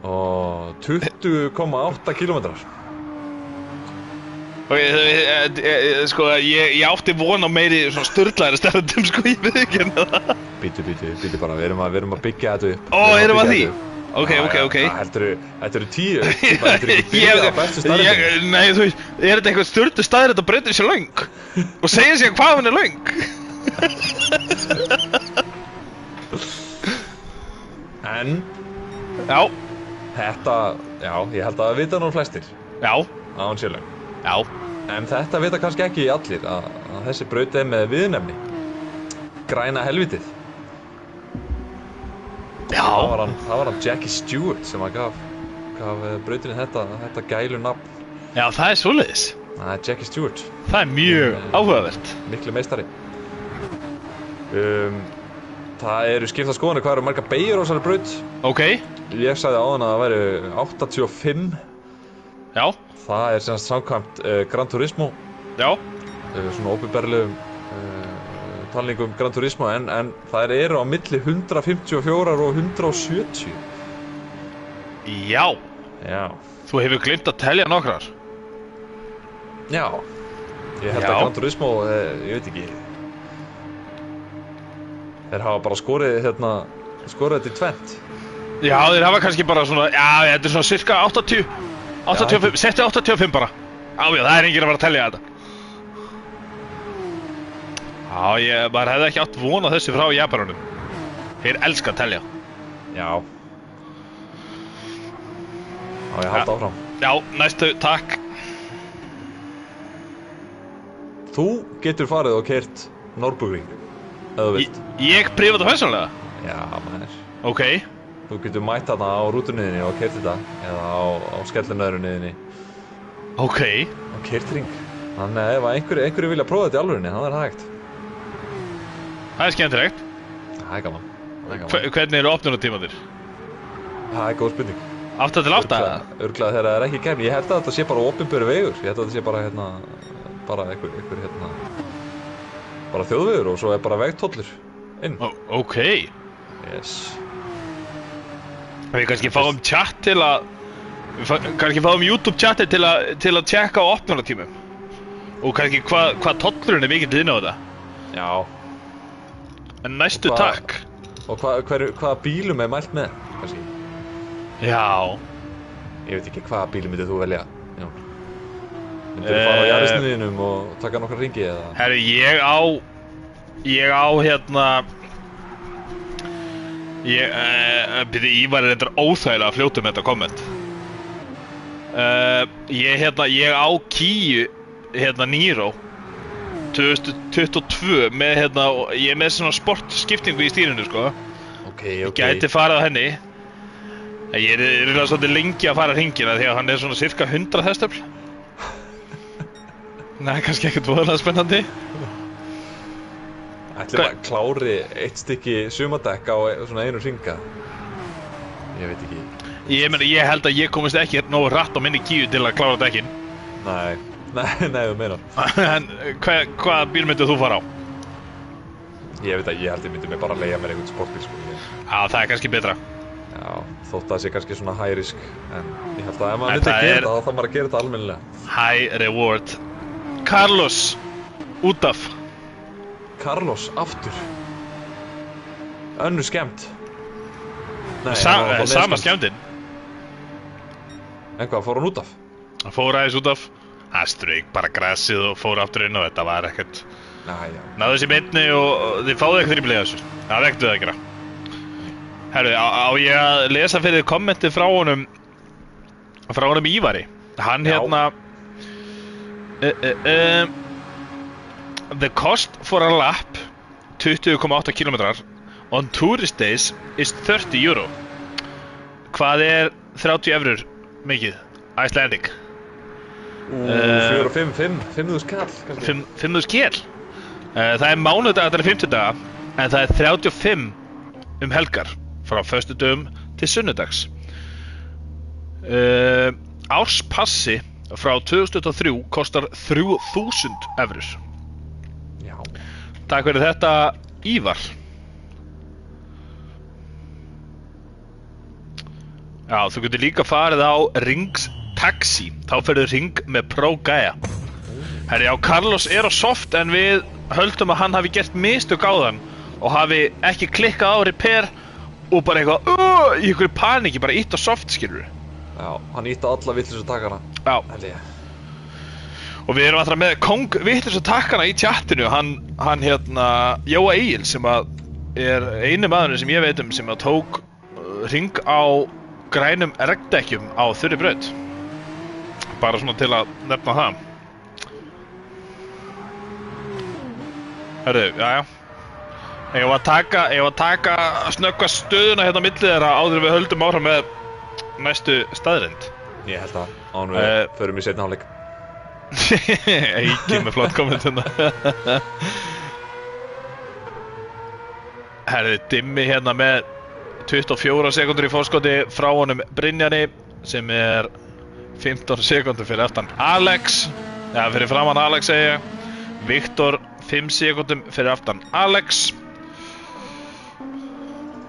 Og 20,8 kilometrar. Ok, sko, ég átti von á meiri svona sturlaðri stærðum, sko, ég veit ekki það. Bítu bara, við erum að byggja þetta upp. Ó, erum að því? Ok. Þetta eru 10. Þetta er ekki byrjað á bestu stærðum. Nei, þú veist, er þetta eitthvað sturlu staðir þetta breytir sér löng? Og segja sér hvað hún er löng? En Já. Ég held að vita nú flestir. Já. Að hún sé löng. Já. En þetta vita kannski ekki allir að þessi braut er með viðnefni. Græna helvitið. Já. Það var hann Jackie Stewart sem að gaf brautinni þetta gælu nafn. Já, það er svoleiðis. Það er Jackie Stewart. Það er mjög áhugavert. Miklu meistari. Það eru skipta skoðanir hvað eru margar beygjur á þessari braut. Ok. Ég sagði áðan að það væri 85. Já. Það er semst samkvæmt Gran Turismo. Já. Svona opinberlegum talningum Gran Turismo en það eru á milli 154 og 170. Já. Já. Þú hefur gleymt að telja nokkrar. Já. Ég held að Gran Turismo, ég veit ekki. Þeir hafa bara skorið þetta í tvennt. Já, þeir hafa kannski bara svona, þetta er svona cirka 85, settu 85 bara. Já, það er enginn að fara að telja þetta. Já, maður hefði ekki átt von á þessu frá Japanunum. Þeir elska að telja. Já. Já, ég haldi áfram. Já, næstu, takk. Þú getur farið og keyrt Nürburgring, ef þú vilt. Ég prífa þetta persónulega? Já, maður. Ok. Þú getur mætt þarna á rútunniðinni og keyrt þetta, eða á skellunöðrunniðinni. Ok. Og keyrt hring. Þannig að ef einhverju vilja prófa þetta í alvörunni, þá er það hægt. Það er skemmtilegt. Það er gaman. Hvernig eru opnunartímanir? Það er góð spurning. 8 til 8? Örglega þegar það er ekki kemni. Ég held að þetta sé bara opinberu vegur. Ég held að þetta sé bara bara einhver bara þjóðvegur og svo er bara vegtollur inn. Ok. Yes. Við kannski fáum chat til að kannski fáum YouTube chati til að tjekka á opnunartímum. Og kannski hvað tollurinn er mikill inn á þetta. Já. En næstu takk. Og hvaða bílum er mælt með, kannski? Já. Ég veit ekki hvaða bílum myndir þú velja, Jón. Myndir þú fara á Yarisniðinum og taka nokkra hringi eða? Herru, ég á Ívar er reyndar óþægilega að fljóta með þetta komment. Ég á Kia Niro 2022 með ég er með svona sportskiptingu í stýrinu, sko. Ok. Ég gæti farið á henni. Ég er svolítið lengi að fara hringina því að hann er svona cirka 100 hestöfl. Nei, kannski ekkert voðalega spennandi. Ætli maður klári eitt stykki sumardekk á svona einu hringa? Ég veit ekki. Ég held að ég komist ekki nógu hratt á minni Kíu til að klára dekkin. Nei, þú meinar. En hvaða bíl myndið þú fara á? Ég veit að ég held ég myndi mig bara leigja mér einhvern sportbíl, sko. Já, það er kannski betra. Já, þótt að það sé kannski svona high risk. En ég held að ef maður myndi að gera þetta, þá þarf maður að gera þetta almennilega. High reward. Carlos, út af. Carlos, aftur. Önnur skemmt. Sama skemmtinn. En hvað, fór hann út af? Hann fór aðeins út af. Hann strauk bara grassið og fór aftur inn og þetta var ekkert. Já. Náðu þessi beinni og þið fáðu ekkert ríflega þessu. Það vektu það að gera. Herru, á ég að lesa fyrir kommenti frá honum Ívari. Hann the cost for a lap 20,8 km on tourist days is 30 euro. Hvað er 30 eurur mikið? Icelandic. 4 og 5, 5.000 kall. 5.000 kall. Það er mánudaga til 50 daga, en það er 35 helgar frá föstudögum til sunnudags. árspassi frá 2023 kostar 3000 evrur. Já. Takk fyrir þetta, Ívar. Já, þú getur líka farið á Rings Taxi. Þá ferðu Ring með Pro Gaia. Herri, já, Carlos er á soft en við höldum að hann hafi gert mistök á þann og hafi ekki klikkað á repair og bara eitthvað í einhverju paniki, bara ítt á soft, skilur. Já, hann ítti alla vitlausu takkana. Já. Helgi. Og við erum alltaf með kóng vitlausu takkana í tjattinu, hann Jóa Egil sem að er einu maðurinn sem ég veit sem að tók Ring á grænum regndekkjum á þurri braut. Bara svona til að nefna það. Hörðu, já. Ég var að taka snöggva stöðuna hérna á milli þeirra áður við höldum áfram með næstu staðreind. Ég held að án við förum í seinni hálfleik. Ekki með flott komment hérna. Herðu, Dimmi hérna með 24 sekundur í fórskoti frá honum Brynjari sem er 15 sekundur fyrir aftan Alex. Já, fyrir framan Alex segi ég. Viktor 5 sekundum fyrir aftan Alex.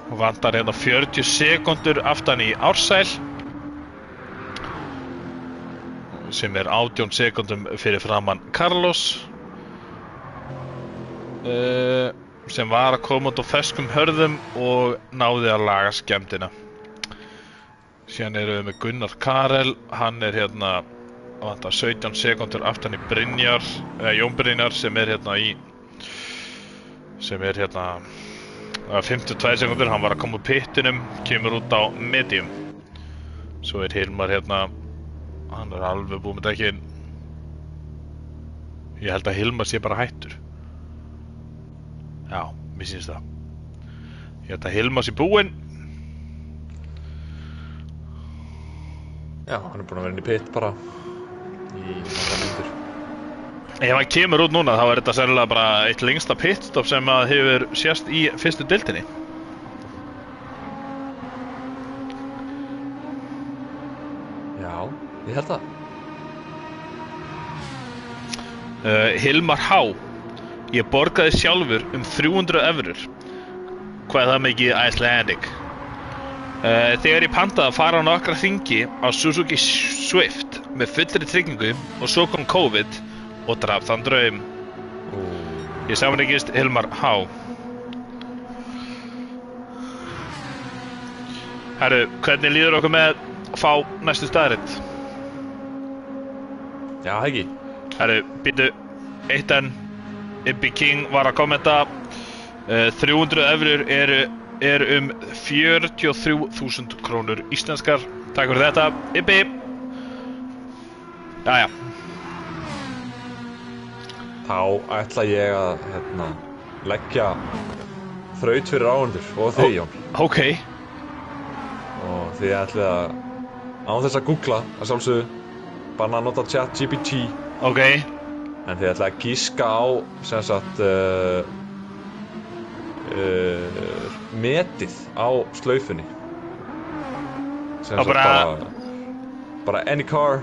Og vantar hérna 40 sekundur aftan í Ársæl sem er 18 sekundum fyrir framan Carlos sem var að koma út á ferskum hörðum og náði að laga skemmdina. Síðan erum við með Gunnar Karel, hann er hérna vantar 17 sekundur aftan í Brynjar, Jón Brynjar sem er hérna 52 sekundur, hann var að koma úr pittinum, kemur út á medium. Svo er Hilmar hérna, hann er alveg búinn með dekkin. Ég held að Hilmar sé bara hættur. Já, mér sýnst það. Ég held að Hilmar sé búinn. Já, hann er búinn að vera inn í pitt bara í nokkrar mínútur. Ef hann kemur út núna þá er þetta sennilega bara eitt lengsta pitstop sem að hefur sést í fyrstu deildinni. Já, ég held það. Hilmar H. Ég borgaði sjálfur 300 evrur. Hvað er það mikið Icelandic? Þegar ég pantaði að fara á nokkra hringi á Suzuki Swift með fullri tryggingu og svo kom COVID og draf þann draum. Ég samrýkist Hilmar H. Herru, hvernig líður okkur með að fá næstu staðreind? Já, ekki. Herru, býtu, eitt enn. Ibbi King var að kommenta 300 evrur eru 43.000 krónur íslenskar. Takk fyrir þetta, Ibbi. Jæja. Þá ætla ég að leggja þraut fyrir áhorfendur og þig, Jón. Ok. Og þið ætlið að án þess að googla að sjálfsögðu bara að nota ChatGPT. Ok. En þið ætlið að gíska á sem sagt metið á slaufunni. Sem sagt bara any car.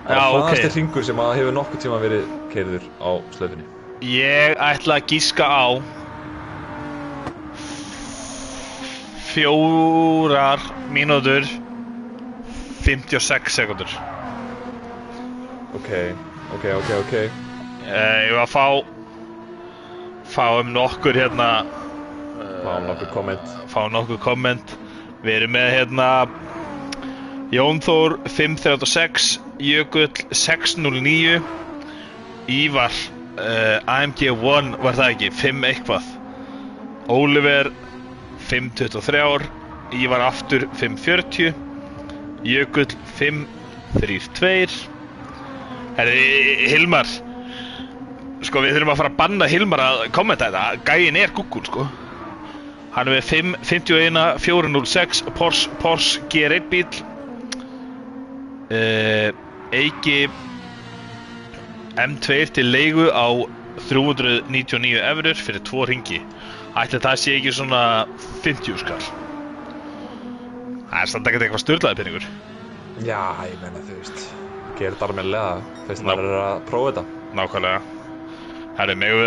Já, ok. Hraðasti hringur sem að hefur nokkuð tíma verið keyrður á slaufunni. Ég ætla að gíska á 4 mínútur 56 sekundur. Ok. Ég var að fá nokkur hérna Fá nokkur komment. Við erum með Jón Þór 536, Jökull 609, Ívar AMG 1 var það ekki, 5 eitthvað, Oliver 523, Ívar aftur 540, Jökull 532. Hilmar, sko við þurfum að fara að banna Hilmar að kommenta þetta. Gæinn er Google, sko. Hann er með 551 406 Porsche GR1 bíl. Eiki M2 til leigu á 399 evrur fyrir 2 hringi. Ætli það sé ekki svona 50 skall. Það er samt ekkert eitthvað sturlaði peningur. Já, ég meina, þú veist, gerir þetta almennilega, fyrst maður að prófa þetta. Nákvæmlega. Herri, megum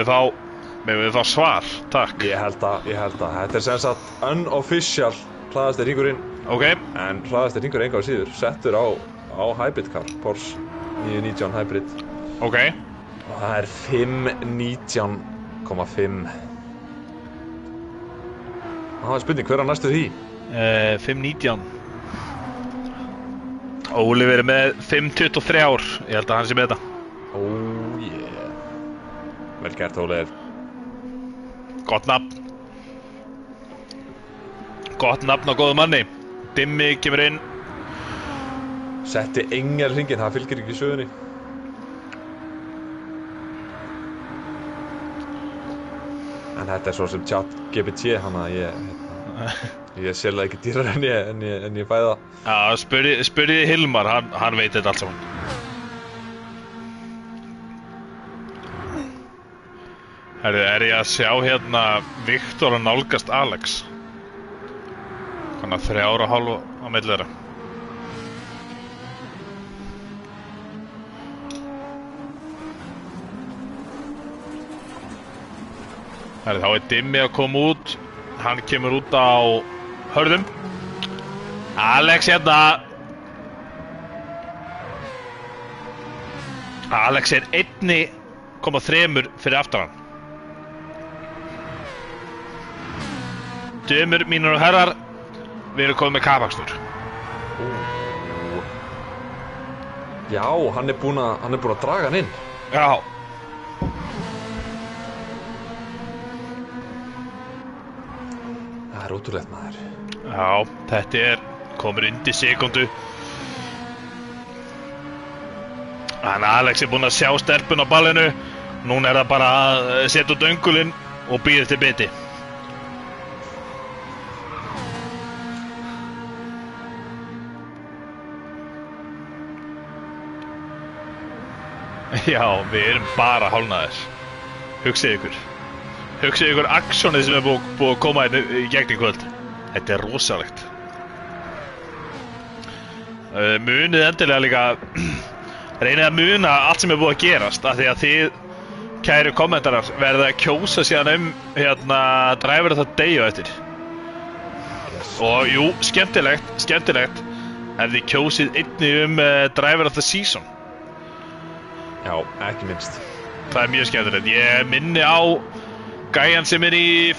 við fá svar, takk. Ég held að, þetta sem sagt unofficial hraðasti hringurinn. Ok. En hraðasti hringur enga á síður, settur á Hybrid car, Porsche 919 Hybrid. Ok. Og það er 519,5. Það er spurning, hver næstu því? 519. Óli verið með 523 ár. Ég held að hann sé með þetta. Oh yeah. Vel gert, Óli. Gott nafn. Gott nafn á góðu manni. Dimmi kemur inn. Setti engel hringin, það fylgir ekki sögunni. En þetta er svo sem ChatGPT, hann að ég selða ekki dýrar en ég fæða. Já, spurði Hilmar, hann veit þetta allt saman. Herri, er ég að sjá hérna Viktor að nálgast Alex? Þannig að 3,5 á milli þeirra. Herri, þá er Dimmi að koma út. Hann kemur út á hörðum. Alex hérna. Alex er 1,3 fyrir aftan hann. Dömur mínir og herrar, við erum komið með kapakstur. Já, hann er búinn að draga hann inn. Já. Það er ótrúlegt, maður. Já, þetta er komur undir sekundu. Þannig að Alex er búinn að sjá stelpun á ballinu. Núna er það bara að setja út öngulinn og bíða eftir biti. Já, við erum bara hálfnaðir. Hugsið ykkur aksjónið sem er búið að koma inn í gegn í kvöld. Þetta er rosalegt. Munið endilega líka reynið að muna allt sem er búið að gerast, af því að þið, kæru kommentarar, verða að kjósa síðan hérna Driver of the Day á eftir. Og jú, skemmtilegt en þið kjósið einnig Driver of the Season. Já, ekki minnst. Það er mjög skemmtilegt. Ég minni á gæjan sem er í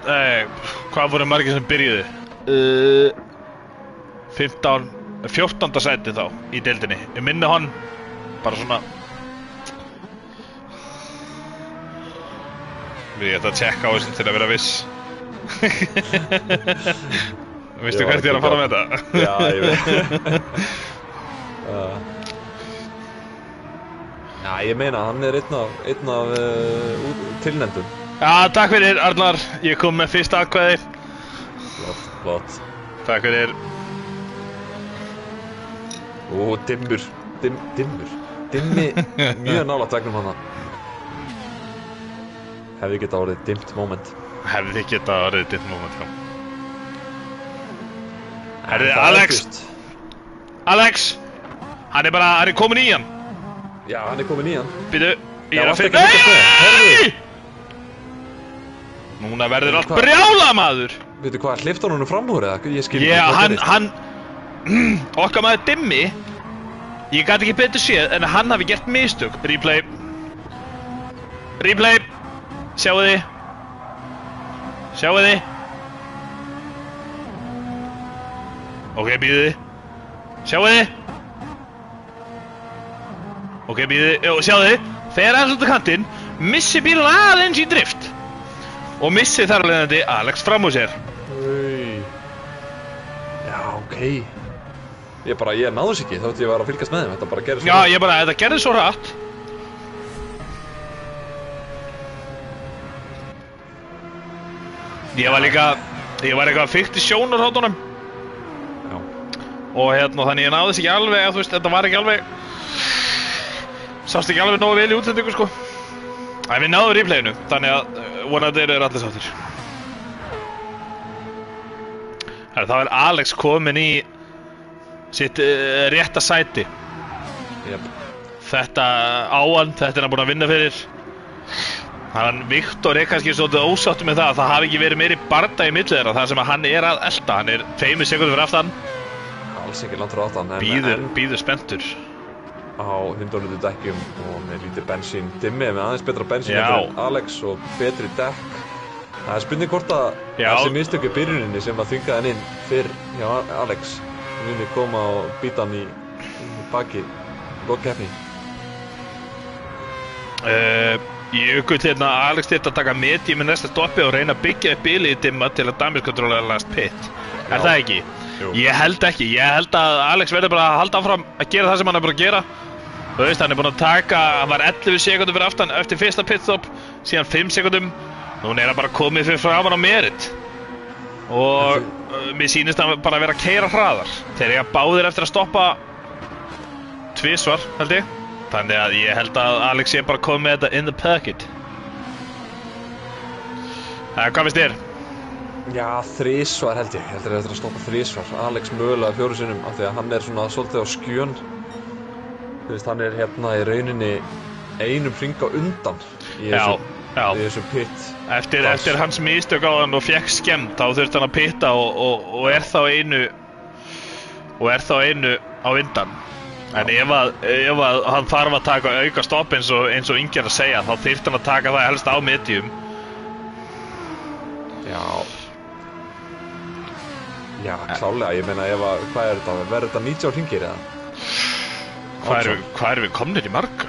hvað voru margir sem byrjuðu? 14. sæti þá í deildinni. Ég minni hann bara svona. Við ætla að tjekka á þessu til að vera viss. Vistu hvert ég er að fara með þetta? Já, ég veit. Já, ég meina, hann er einn af tilnefndum. Já, takk fyrir Arnar, ég kom með fyrsta atkvæði. Flott. Takk fyrir. Dimmur. Dimmi, mjög nálægt vegnum hana. Hefði geta orðið dimmt moment. Já. Herri, Alex, hann er komin í hann. Já, hann er komin í hann. Býtu, ég er að finna. Nei! Núna verður allt brjála, maður. Veitu hvað, hleypti hann fram úr eða? Ég skil ekki hvað gerist. Hann okkar maður Dimmi, ég gat ekki betur séð en hann hafi gert mistök. Replay. Sjáu þið. Ok, býðu þið. Sjáu þið. Ok, býðu þið. Sjáu þið. Þegar hann út á kantinn, missi bílun aðeins í drift. Og missi þar af leiðandi Alex fram úr sér. Já, ok. Ég náðu þess ekki, þótt ég var að fylgjast með þeim. Þetta bara gerði svo hratt. Já, þetta gerði svo hratt. Ég var eitthvað fyrkt í sjónarhóttunum. Já. Og þannig ég náðu þess ekki alveg, að þú veist, þetta var ekki alveg, sást ekki alveg nógu vel í útsendingu, sko. En við náðum replayinu, þannig að vonandi eru allir sáttir. Það er Alex komin í sitt rétta sæti. Jep. Þetta áan, þetta hann búinn að vinna fyrir. Viktor kannski svolítið ósáttur með það hafi ekki verið meiri barda í milli þeirra, þar sem að hann að elta, hann 2 sekúndur fyrir aftan. Alls ekki langt fyrir aftan, Bíður spenntur. Á 100 dekkjum og með lítið bensín. Dimmi með aðeins betra bensín en Alex og betri dekk. Það spurning hvort að þessi mistöku byrjuninni sem að þvinga hann inn fyrr hjá Alex muni koma og býta hann í baki lokkeppni. Jökull Alex þyrfti að taka medium með næsta stoppi og reyna að byggja upp bilið í Dimma til að damage control last pit. Það ekki? Jú. Ég held ekki, ég held að Alex verður bara að halda áfram að gera það sem hann bara að gera. Þú veist, hann búinn að taka, hann var 11 sekúndur fyrir aftan eftir fyrsta pitstop, síðan 5 sekúndum. Núna hann bara komið fyrir framan á merit. Og mér sýnist hann bara að vera að keyra hraðar. Þeir eiga báðir eftir að stoppa 2 svar, held ég. Þannig að ég held að Alex bara komið með þetta in the pocket. Hvað finnst þér? Já, 3 svar held ég. Heldur að stoppa 3 svar. Alex mögulega 4 sinnum af því að hann svona svolítið á skjön. Þú veist, hann hérna í rauninni einum hring á undan í þessu pit. Eftir hans mistök á hann og fekk skemmt, þá þurfti hann að pitta og þá einu á undan. En ef að hann þarf að taka auka stopp eins og Ingi að segja, þá þyrfti hann að taka það helst á medium. Já, klálega, ég meina hvað þetta? Verður þetta 90 hringir eða? Hvað erum við komnir í marga?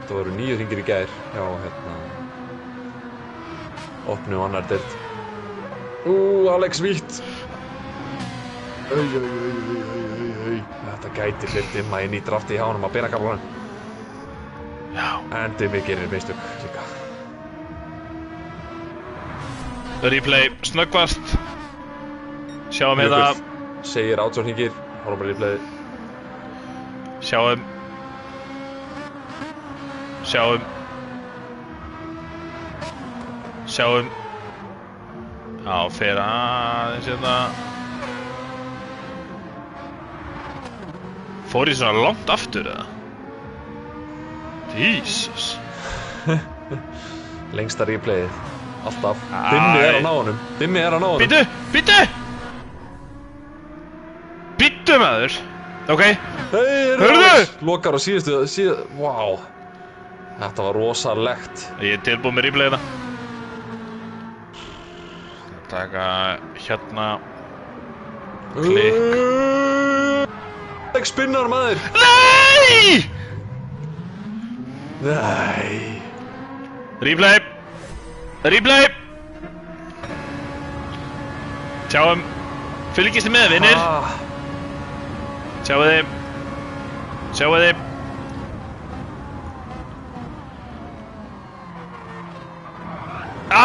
Það voru 9 hringir í gær, já, opnu og annar deild. Alex vítt. Þetta gæti hleypt Dimma inn í drafti hjá honum á beinakaflanum. Já. En Dimmi gerir mistök líka. Replay snöggvast. Sjáum hérna. Segir 18 hringir, horfum bara replayið. Sjáum. Já, fer aðeins hérna. Fór ég svona langt aftur eða? Jesus. Lengsta replayið. Alltaf. Dimmi á honum. Bittu maður. Ok. Hörðu! Lokar á síðustu. Vá. Þetta var rosalegt. Ég tilbúið með replayina. Taka hérna. Klikk. Alex spinnar maður. Nei! Replay. Sjáum. Fylgist þið með, vinnir. Sjáu þið.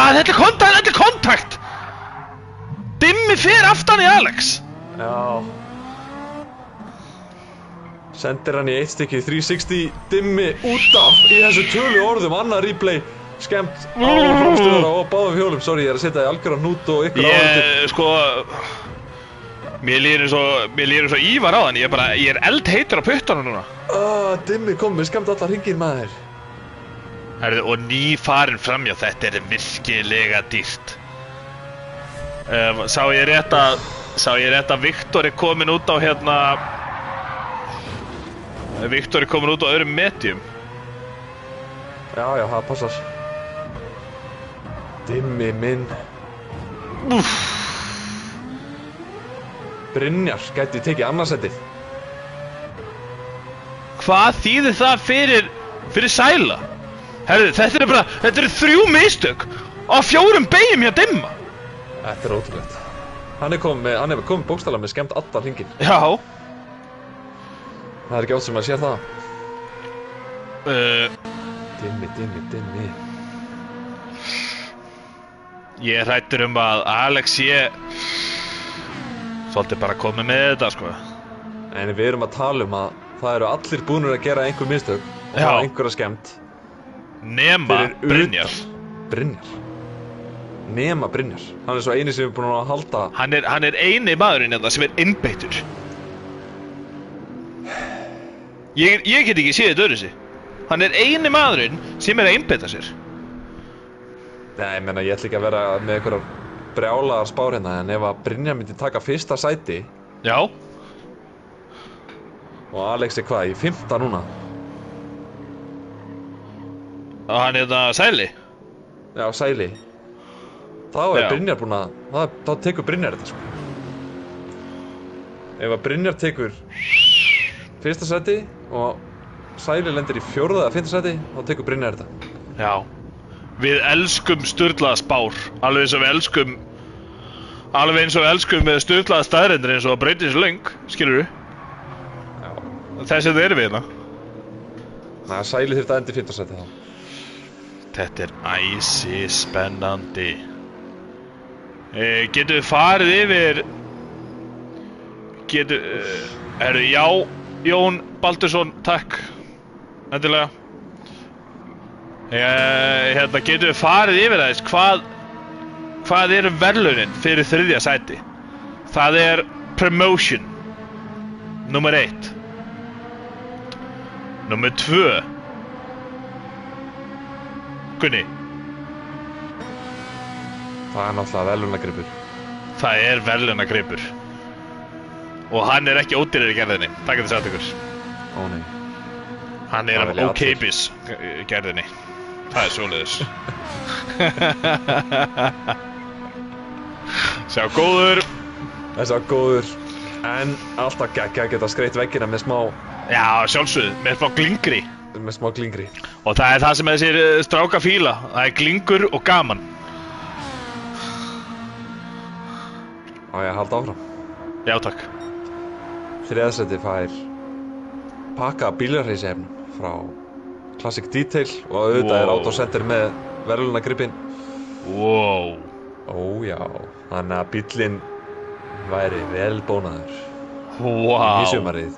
Þetta er kontakt. Dimmi fer aftan í Alex. Já. Sendir hann í 1 stykki 360 Dimmi út af í þessu tölu orðum. Annar replay skemmt á framstöðara og báðum hjólum. Sorry, ég að setja í algjöran hnút og ykkur áhendur. Mér líður svo Ívar á hann. Ég er eldheitur á puttunum núna. Dimmi kom með skemmt allar hringir maður. Herðu, og nýfarin framjá, þetta er virkilega dýrt. Sá ég rétt að Viktor komin út á hérna. Viktor komin út á öðrum medium. Já, það passar. Dimmi minn. Brynjar gæti tekið annarsætið. Hvað þýðir það fyrir Sæla? Herðu, þetta eru 3 mistök á 4 beigjum hjá Dimma. Þetta er ótrúlegt. Hann er komið bókstaflega með skemmt allar hringin. Já. Það er ekki oft sem maður sér það. Dimmi. Ég er hræddur að Alex svolítið bara komið með þetta, sko. En við erum að tala að það eru allir búnir að gera einhver mistök og það er einhverja skemmt. Nema Brynjar. Nema Brynjar. Hann er svo eini sem er búin að halda. Hann er eini maðurinn þetta sem er innbeittur. Ég get ekki séð þetta öðruvísi. Hann eini maðurinn sem að einbeita sér. Nei, ég meina, ég ætla ekki að vera með einhverjar brjálaðar spár hérna, en ef að Brynjar myndi taka fyrsta sæti. Já. Og Alex hvað, í 5. núna? Og hann það Sæli? Já, Sæli. Þá Brynjar búinn að, þá tekur Brynjar þetta, sko. Ef að Brynjar tekur fyrsta sæti og Sæli lendir í 4. eða 5. sæti, þá tekur Brynjar þetta. Já. Við elskum sturlaða spár, alveg eins og við elskum með sturlaða staðreyndir eins og að breyta þessu löng, skilurðu? Já. Þess að það erum við hérna. Næ, Sæli þurfti að enda í 5. sæti þá. Þetta æsi spennandi. Getum við farið yfir... já, Jón Baldursson, takk. Endilega. Getum við farið yfir aðeins hvað eru verðlaunin fyrir 3. sæti? Það promotion Númer 1. Númer 2. Gunni. Það náttúrulega verðlaunagripur. Það verðlaunagripur. Og hann ekki ódýrari í gerðinni, það getur sagt ykkur. Ó nei. Hann af ókeipis gerðinni. Það svoleiðis. Sjá góður. En alltaf geggja að geta skreytt veggina með smá... Já, sjálfsögðu, með smá glingri. Og það það sem þessir stráka fíla. Það glingur og gaman. Á ég að halda áfram? Já, takk. 3. sæti fær pakka bíljarreisefnum frá Classic Detail og auðvitað Autocenter með verðlaunagripinn. Wow. Ó já, þannig að bíllinn væri vel bónaður. Wow. Í sumarið.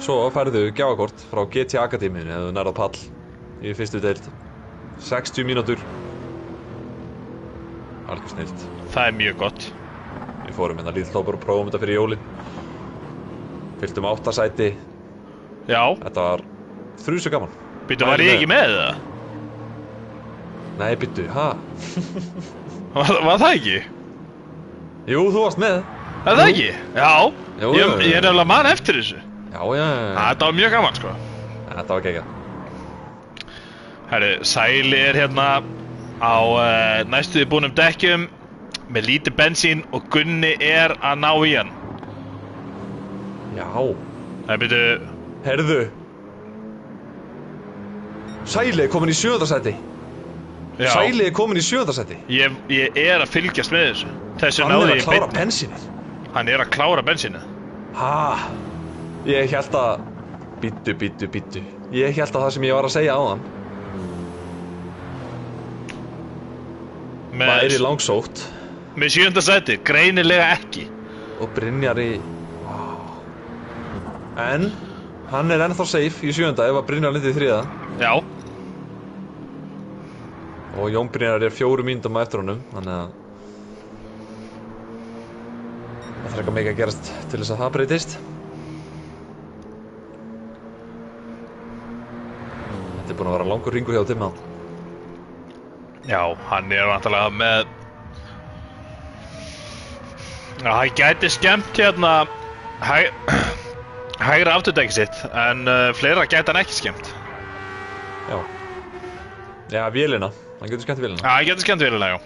Svo færðu gjafakort frá GT Akademíunni ef þú nærð á pall í 1. deild. 60 mínútur. Algjör snillt. Það mjög gott. Við fórum hérna lítill hópur og prófum þetta fyrir jólin. Fylltum 8 sæti. Já. Þetta var þrjusug gaman. Býttu, var ég ekki með það? Nei, býttu, ha? Var það ekki? Jú, þú varst með. Það ekki? Já. Jú, ég nefnilega man eftir þessu. Já. Þetta var mjög gaman, sko. Þetta var geggjað. Herru, Sæli hérna á næstuði búnum dekkjum með lítið bensín og Gunni að ná í hann. Já. Það byrju... Herðu. Sæli komin í 7. sæti. Já. Sæli komin í 7. sæti. Ég að fylgjast með þessu. Hann að klára bensínið. Hann að klára bensínið. Ha? Ég hélt að... Bíddu. Ég hélt að það sem ég var að segja áðan væri langsótt. Með 7. sæti, greinilega ekki. Og Brynjar í... En hann ennþá safe í 7. ef að Brynjar lendið í 3. Já. Og Jón Brynjar 4 mínútum á eftir honum, þannig að það þarf eitthvað mikið að gerast til þess að það breytist. Þetta búinn að vera langur hringur hjá Timma. Já, hann vantarlega með... Já, hann gæti skemmt hérna hægra afturdekki sitt, en fleira gæti hann ekki skemmt. Já. Já, vélina. Hann getur skemmt vélina. Já, hann getur skemmt vélina, já.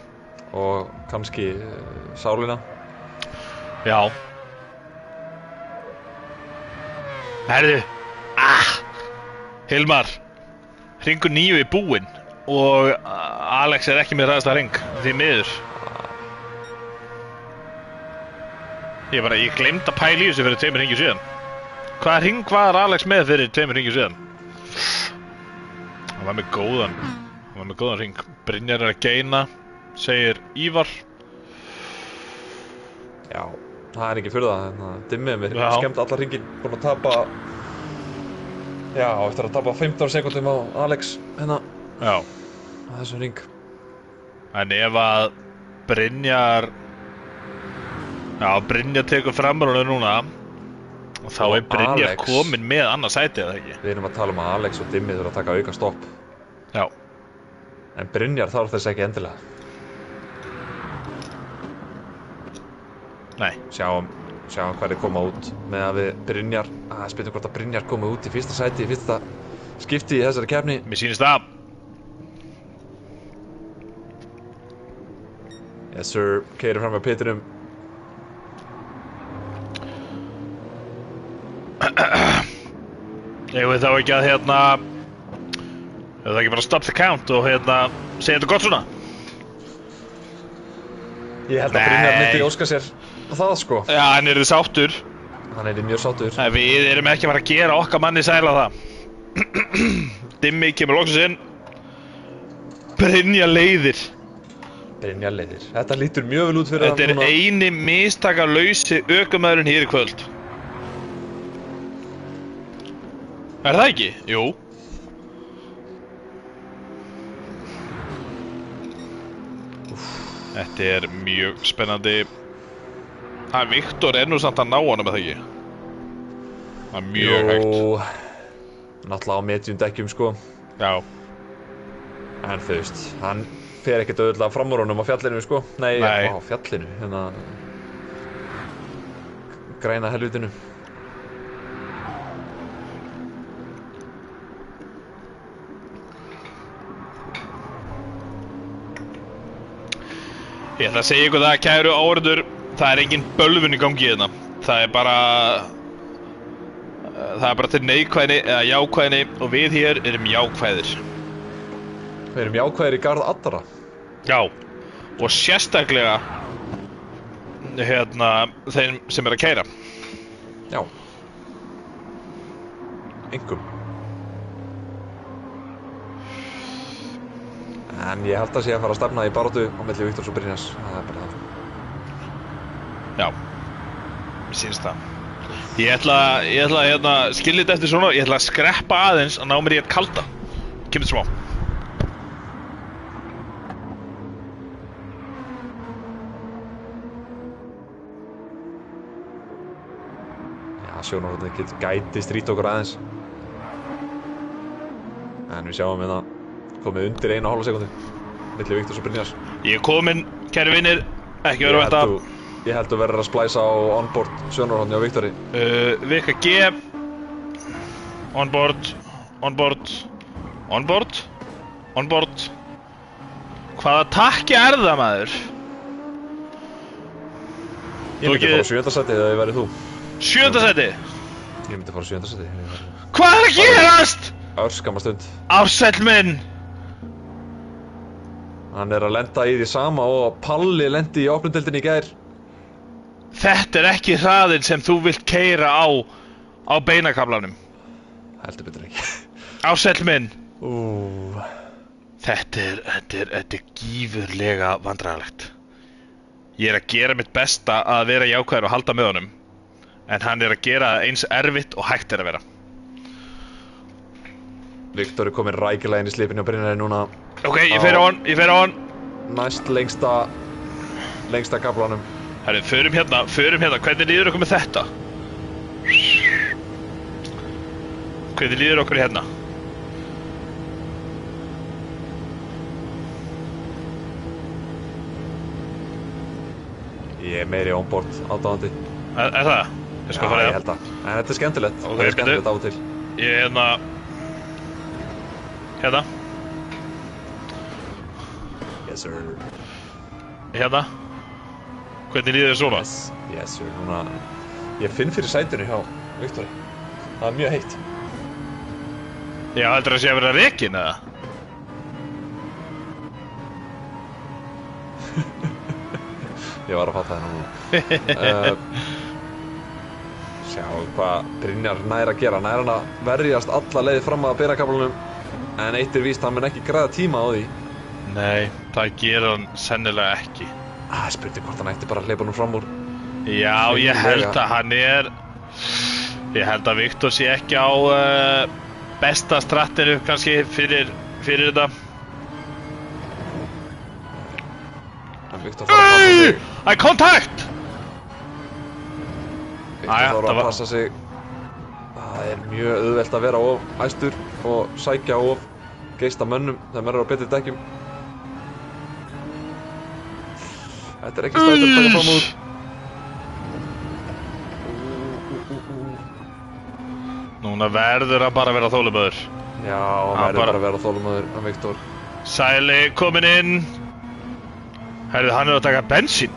Og kannski sálina. Já. Herðu. Hilmar. Hringur 9 búinn. Og Alex ekki með ræðasta hring, því miður. Ég gleymd að pæla í þessu fyrir 2 hringjum síðan. Hvaða hring var Alex með fyrir 2 hringjum síðan? Hann var með góðan hring. Brynjar að geina, segir Ívar. Já, það ekki fyrir það. Dimmið mér skemmt alla hringin. Búinn að tapa... Já, eftir að tapa 15 sekundum á Alex hérna. Já. Þessum hring. En ef að Brynjar tekur framrúnu núna Og þá Brynjar komin með annað sæti, eða ekki? Við erum að tala að Alex og Dimmi þurfa að taka auka stopp. Já. En Brynjar þarf þess ekki endilega. Nei. Sjáum hverju koma út með að við Brynjar, spytum hvort að Brynjar komi út í fyrsta sæti, í fyrsta skipti í þessari keppni. Mér sýnist það. Yes sir, keyrir fram með pitinum. Ég veit þá ekki að Ef það ekki bara stop the count og segja þetta gott svona. Ég held að Brynjar myndi óska sér það sko. Já, hann þið sáttur. Hann mjög sáttur. Nei, við erum ekki að fara að gera okkar manni sæla það. Dimmi kemur loksins inn. Brynjar leiðir. Þetta lítur mjög vel út fyrir hann núna. Þetta eini mistakalausi ökumaðurinn hér í kvöld. Það ekki? Jú. Þetta mjög spennandi. Viktor nú samt að ná honum, með það ekki? Það mjög hægt. Náttúrulega á medium dekkjum, sko. Já. En þú veist, hann fer ekkert auðvitað fram úr honum á fjallinu, sko. Nei. Á fjallinu, græna helvitinu. Ég ætla að segja ykkur það, kæru áhorfendur, það engin bölvun í gangi hérna. Það bara til neikvæðni eða jákvæðni og við hér erum jákvæðir. Við erum jákvæðir í garð allra. Já, og sérstaklega þeim sem að keyra. Já. Einkum. En ég held að sé að fara að stefna í baráttu á milli Viktors og Brynjars. Það bara það. Já, mér sýnst það. Ég ætla skilja þetta eftir svona, ég ætla að skreppa aðeins að ná mér í að kalda. Kemur smá. Já, sjónarhóttið gæti strýta okkur aðeins. En við sjáum hérna komið undir 1,5 sekúndu milli Viktors og Brynjars. Ég komin, kæri vinnir, ekki verið að vænta. Ég held að verður að splæsa á onboard sjónarhóttni á Viktori. Vika G. Onboard. Hvaða takki það, maður? Ég myndi fara á 7. sæti eða ég verið þú. 7. sæti? Ég myndi fara á 7. sæti. Hvað að gerast? Örskamma stund. Ársæll minn! Hann að lenda í því sama og Palli lendi í opnundeildinni í gær. Þetta ekki hraðinn sem þú vilt keyra á beinakaflanum. Heldur betur ekki. Ársæll minn! Þetta er gífurlega vandræðalegt. Ég að gera mitt besta að vera jákvæður og halda með honum. En hann að gera eins erfitt og hægt að vera. Viktor komin rækilega inn í slipinu á Brynjari núna. Ok, ég fer á hann. Næst lengsta kaflanum. Herri, förum hérna, hvernig líður okkur með þetta? Hvernig líður okkur hérna? Ég meiri onboard aðdáðandi. Það? Ég skal fara ég held það. En þetta skemmtilegt. Okay, þetta skemmtilegt á og til. Ég hérna. Yes sir. Hérna. Hvernig líður þér svona? Yes sir. Núna, ég finn fyrir sætinu hjá Viktori. Það mjög heitt. Já, heldur það sé að vera rekinn, eða? Ég var að fatta það núna. Sjá hvað Brynjar nær að gera. Nær hann að verjast alla leið fram að beinakaflanum. En eitt víst, hann mun ekki græða tíma á því. Nei, það gerir hann sennilega ekki. Spurning hvort hann ætti bara að hleypa honum fram úr. Já, ég held að hann ég held að Viktor sé ekki á besta strattinu kannski fyrir þetta. Viktor þarf að passa sig. Eye contact! Viktor þarf að passa sig er mjög auðvelt að vera of æstur og sækja of geista mönnum þegar maður á betri dekkjum. Þetta er ekki stætt að taka fram úr. Núna verður að bara vera þolinmóður. Já, hann verður bara að vera þolinmóður, hann Viktor. Sæli kominn inn. Herðu, hann að taka bensín.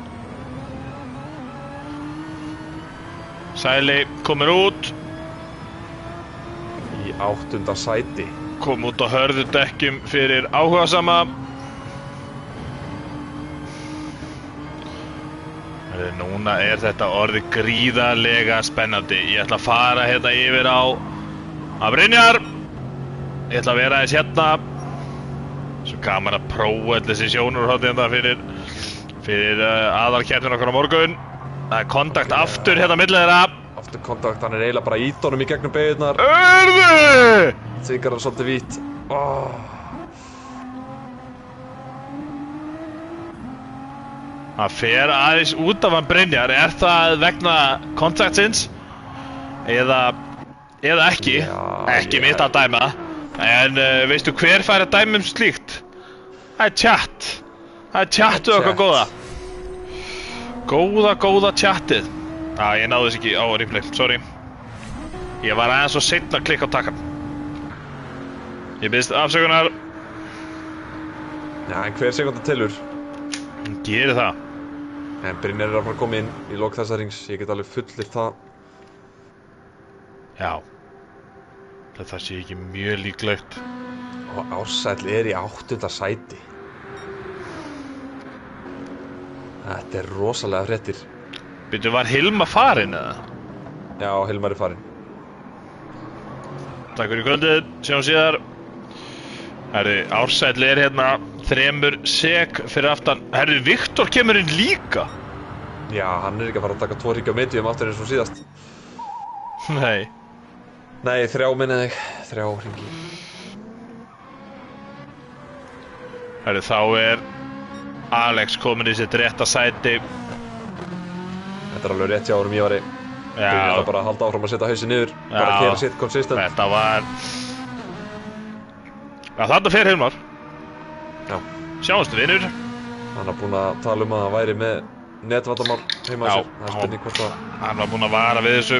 Sæli kominn út. Í 8. sæti. Kom út á hörðu dekkjum fyrir áhugasama. Núna er þetta orðið gríðarlega spennandi. Ég ætla að fara hérna yfir á Brynjar. Ég ætla að vera aðeins hérna. Svo gaman að prófa allir þessi sjónarhorn hérna fyrir aðalkeppnin okkar á morgun. Það er kontakt aftur hérna milli þeirra. Aftur kontakt, hann er eiginlega bara í ídónum í gegnum beigurnar. Örðu! Þykar hann svolítið vítt. Það fer aðeins út af hann Brynjar. Er það vegna kontaktsins? Eða ekki? Já, ekki mitt að dæma. En veistu hver fær að dæma slíkt? Það er chat. Það er chatið okkar góða. Góða chatið. Ég náði þess ekki á replay, sorry. Ég var aðeins svo seinn að klikka á takkan. Ég biðst afsökunar. Já, en hver sekúnda telur? Gerir það. En Brynjar er að fara að koma inn í lok þessa rings. Ég get alveg fullyrt það. Já. Það sé ekki mjög líklegt. Og Ársæll er í 8. sæti. Þetta er rosalega fréttir. Byrju, var Hilma farin eða? Já, Hilmar er farin. Takk fyrir kvöldið, sjáum síðar. Herri, Ársæll er hérna 3 sek fyrir aftan. Herri, Viktor kemur inn líka. Já, hann er ekki að fara að taka 2 hringi á medium aftur eins og síðast. Nei. Nei, 3 minni þig. 3 hringi. Herri, þá er Alex komin í sitt rétta sæti. Þetta er alveg rétt hjá árum ég var í. Brynjar ætla bara að halda áfram að setja hausinn niður. Bara að keyra sitt konsistent. Þetta var... Já, þarna fer Hilmar. Já. Sjáumstu, vinur. Hann var búinn að tala um að hann væri með netvandamál heima á sér. Það er spurning hvort að... Hann var búinn að vara við þessu.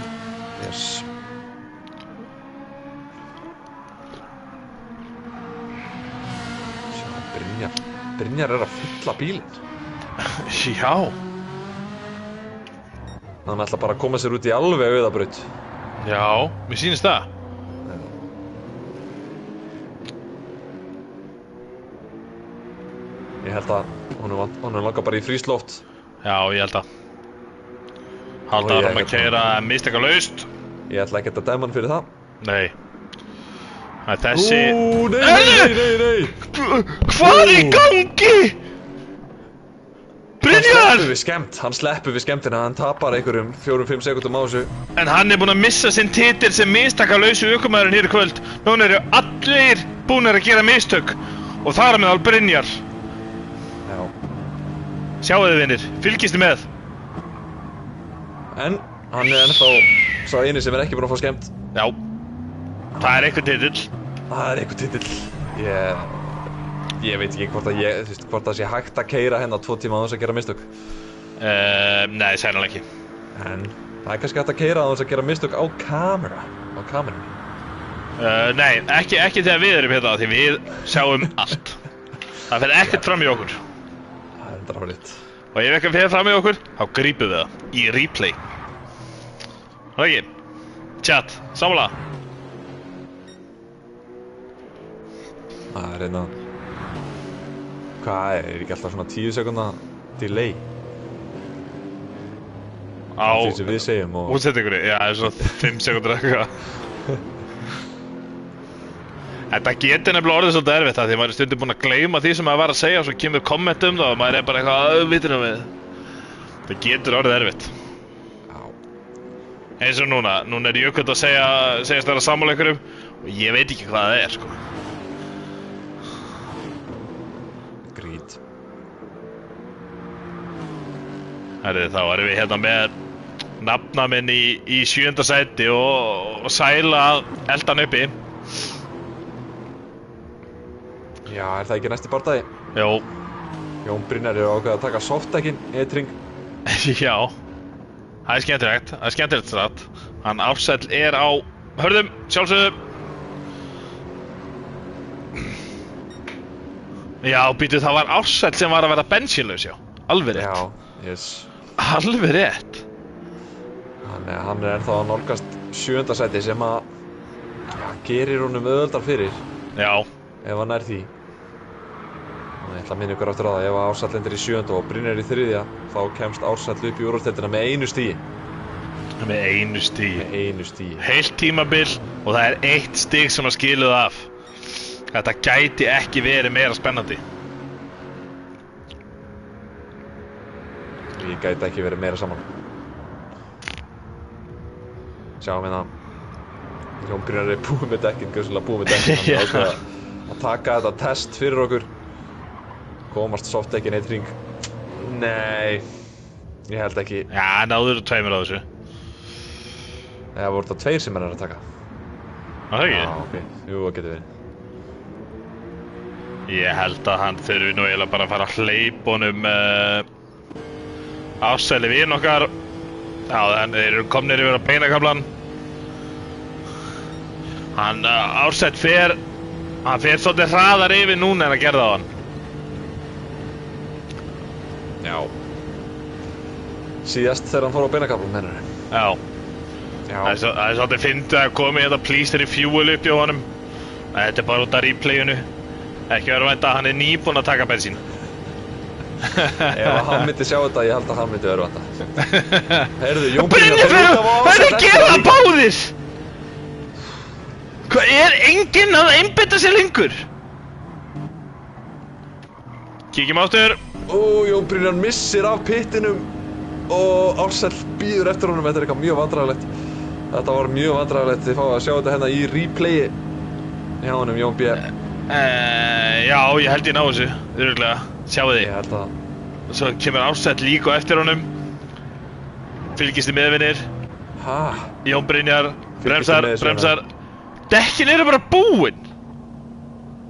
Yes. Sjá, Brynjar er að fylla bílinn. Já. Hann ætla bara að koma sér út í alveg auðabraut. Já, mér sýnist það. Ég held að hún langar bara í fríslóft. Já, ég held að. Halda áfram að keyra mistakalaust. Ég ætla ekki að dæma hann fyrir það. Nei. Það er þessi... Nei! Hvað er í gangi? Brynjar! Hann sleppur við skemmtina, hann tapar einhverjum 4-5 sekúndum á þessu. En hann er búinn að missa sinn titil sem mistakalausu ökumaðurinn hér í kvöld. Núna eru allir búnir að gera mistök. Og þar er meðal Brynjar. Já. Sjáu þið, vinir, fylgist þið með. En hann er ennþá sá eini sem er ekki búinn að fá skemmt. Já. Það er einhver titill. Það er einhver titill. Ég veit ekki hvort það sé hægt að keyra hérna 2 tíma á þess að gera mistök. Nei, særlega ekki. En það er kannski hægt að keyra á þess að gera mistök á kamerunni. Nei, ekki þegar við erum hérna, því við sjáum allt. Það fer ekkert fram í okkur. Það er draflitt. Og ef eitthvað fer fram í okkur, þá grípum við það í replay. Það ekki? Chat, sammála. Það er einna... Hvað er ekki alltaf svona 10 sekúnda delay? Á... Því sem við segjum og... Útsettingunni, já, það er svona 5 sekúndur eitthvað. Þetta getur nefnilega orðið svolítið erfitt það, því maður er stundum búinn að gleyma því sem maður var að segja og svo kemur komment það og maður er bara eitthvað vitunum við. Það getur orðið erfitt. Já. Eins og núna er Jökull að segjast vera sammála einhverjum og ég veit ekki hvað það er, sko. Grít. Herri, þá erum við hérna með nafna minn í 7. sæti og sæla að elda hann uppi. Já, það ekki næsti bardagi? Jó. Jón Brynjar ákveðið að taka softdekkin E-tring. Já, það skemmtilegt strátt. Hann Ársæll á hörðum, sjálfsögðu. Já, býtu, það var Ársæll sem var að verða bensínlaus, já. Alveg rétt. Já, yes. Alveg rétt. Þannig að hann ennþá að nálgast 7. sæti sem að gerir honum auðveldar fyrir. Já. Ef hann því. Og ég ætla að minna ykkur aftur á það, ef Ársæll lendir í 7. og Brynjar í 3. þá kemst Ársæll upp í úrvalsdeildina með 1 stigi. Með 1 stigi. Með 1 stigi. Heilt tímabil og það 1 stig sem að skiluð af. Þetta gæti ekki verið meira spennandi. Ég gæti ekki verið meira saman. Sjáum hérna. Jón Brynjar búið með dekkin, gjössalega búið með dekkin. Hann ákveða að taka þetta test fyrir okkur. Komast softdekkin E-tring. Nei, ég held ekki. Já, náður 2 á þessu. Eða voru það 2 sem hann að taka? Það ekki? Já, ok. Jú, það getur verið. Ég held að hann þurfi nú eiginlega bara að fara að hleypa honum Ársæli vin okkar. Já, þeir eru komnir yfir á beinakaflan. Hann Ársæll fer svolítið hraðar yfir núna en að gera það á hann. Já. Síðast þegar hann fór á beinakaflan, mennur. Já. Já. Það er svolítið fyndið að komi þetta plíster í fuel upp hjá honum. Þetta bara út af replayinu. Ekki verið að vænta að hann nýbúinn að taka bensín. Ef hann myndi sjá þetta, ég held að hann myndi verið að vænta. Heyrðu, Jón Brynjar það að gera það báðir! Hvað enginn að einbeita sér lengur? Kíkjum áttur. Jón Brynjar missir af pittinum og Ársæll býður eftir honum. Þetta eitthvað mjög vandræðalegt. Þetta var mjög vandræðalegt. Þið fáið að sjá þetta hérna í replayi hjá honum, Jón B. Já, ég held ég ná þessu, örugglega. Sjáu þið. Ég held að. Svo kemur Ársæll líka á eftir honum. Fylgist þið meðvinir. Hæ? Jón Brynjar, bremsar. Dekkin eru bara búin.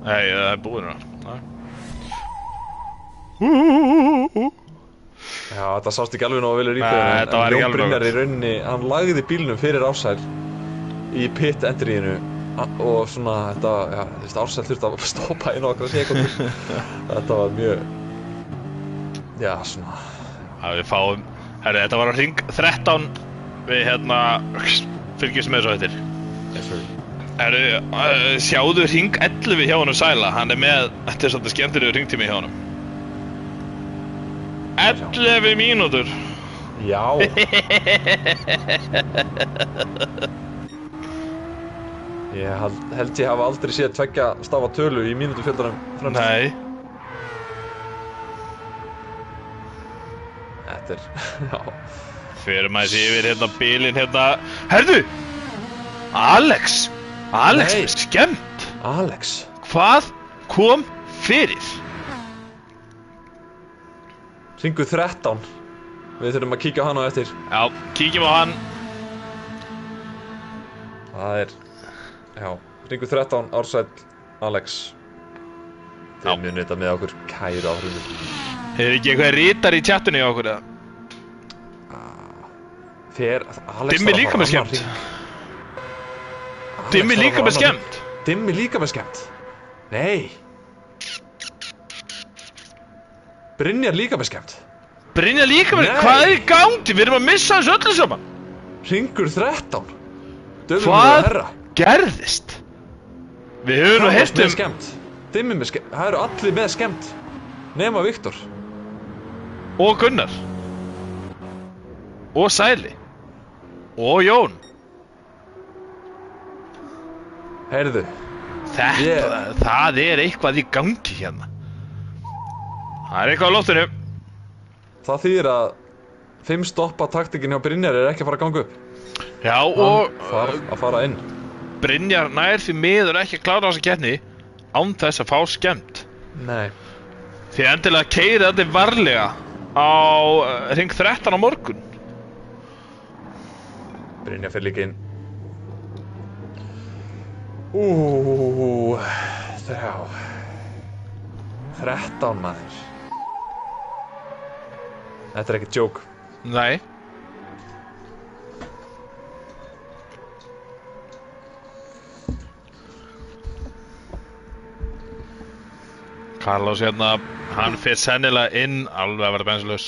Nei, það er búin núna. Já, þetta sást ekki alveg nógu vel í replayinu. En Jón Brynjar í rauninni, hann lagði bílnum fyrir Ársæll í pit entryinu. Og svona, þetta, já, þú veist, Ársæll þurfti að stoppa í nokkra sekúndur. Þetta var mjög, já, svona. Já, við fáum, herri, þetta var á hring 13, við fylgjumst með svo eftir. Yes, sir. Herri, sjáðu hring 11 hjá honum Sæla, hann með, þetta er svolítið skemmtilegu hringtími hjá honum. 11 mínútur. Já. Ég held ég hafa aldrei séð 2 stafa tölu í mínútufjöldanum fremst. Nei. Þetta já. Förum aðeins yfir bílinn Herðu! Alex Nei. Skemmt. Alex. Hvað kom fyrir? Hringur 13. Við þurfum að kíkja á hann á eftir. Já, kíkjum á hann. Það já, hringur 13, Ársæll, Alex. Þeir munu þetta með okkur kæru áhrifinu. Hefur ekki eitthvað rítar í chatinu hjá okkur eða? Dimmi líka með skemmt. Dimmi líka með skemmt. Dimmi líka með skemmt? Nei. Brynjar líka með skemmt. Brynjar líka með skemmt? Hvað er í gangi? Við erum að missa þessu öllu saman. Hringur 13. Hvað gerðist? Við höfum nú heyrt Dimmi með skemmt. Það eru allir með skemmt nema Viktor. Og Gunnar. Og Sæli. Og Jón. Heyrðu. Það er eitthvað í gangi hérna. Það er eitthvað á loftinu. Það þýðir að 5 stoppa taktikin hjá Brynjar er ekki að fara að ganga upp. Já, og þarf að fara inn. Brynjar nær því miður ekki að klára þessa keppni án þess að fá skemmt. Nei. Því endilega keyrið þetta varlega á hring 13 á morgun. Brynjar fer líka inn. 13 maður. Þetta ekkert joke. Nei. Carlos hérna, hann fer sennilega inn alveg að vera benslaus.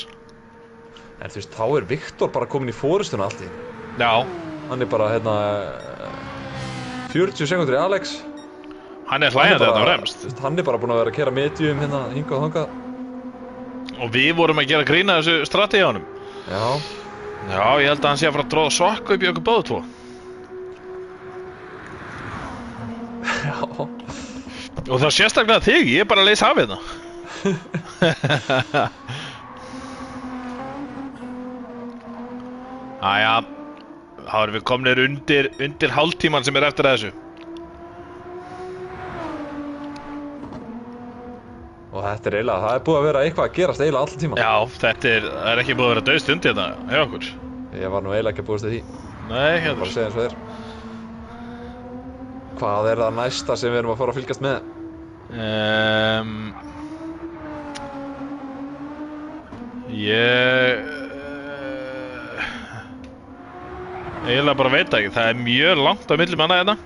En þú veist, þá Viktor bara komin í forystuna allt í. Já. Hann bara, 40 sekundur í Alex. Hann hlæjandi þetta fremst. Hann bara búinn að vera að keyra medium hingað og þangað. Og við vorum að gera grína þessu strategi á honum. Já. Já, ég held að hann sé að fara að dróða sokku upp í okkur báðu tvo. Já. Og það sérstaklega þig, ég er bara að leysa af hérna. Æja, þá erum við komnir undir hálftíman sem er eftir þessu. Og þetta eiginlega, það búið að vera eitthvað að gerast eiginlega allan tíman. Já, þetta er ekki búið að vera dauð stund hérna hjá okkur. Ég var nú eiginlega ekki að búast því. Nei, hérna. Bara að segja eins og þér. Hvað það næsta sem við erum að fara að fylgjast með? Eiginlega bara veit ekki, það er mjög langt á milli manna hérna.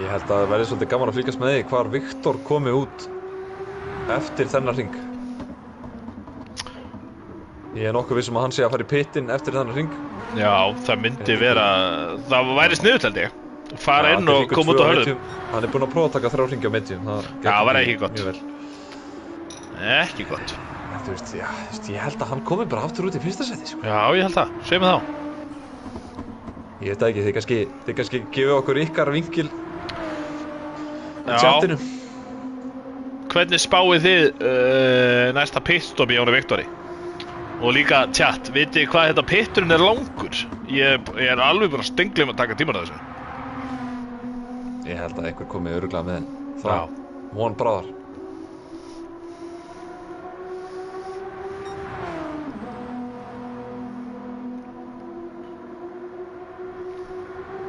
Ég held að það verði svolítið gaman að fylgjast með því hvar Viktor komi út eftir þennan hring. Ég er nokkuð vissum að hann sé að fara í pitinn eftir þennan hring. Já, það myndi vera, það væri sniðugt held ég. Fara inn og koma út á hörðum. Hann er búinn að prófa að taka 3 hringi á medium. Já, það var ekki gott. Ekki gott. Þú veist, ég held að hann komi bara aftur út í fyrsta seti, sko. Já, ég held það. Segð mér þá. Ég veit ekki, þið kannski gefið okkur ykkar vinkil á chatinu. Hvernig spáið þið næsta pitstop í Jóni Viktori? Og líka chat, vitið hvað þetta pitturinn er langur? Ég er alveg bara stenglim að taka tíman á þessu. Ég held að einhver komi örugglega með það. Von bráðar.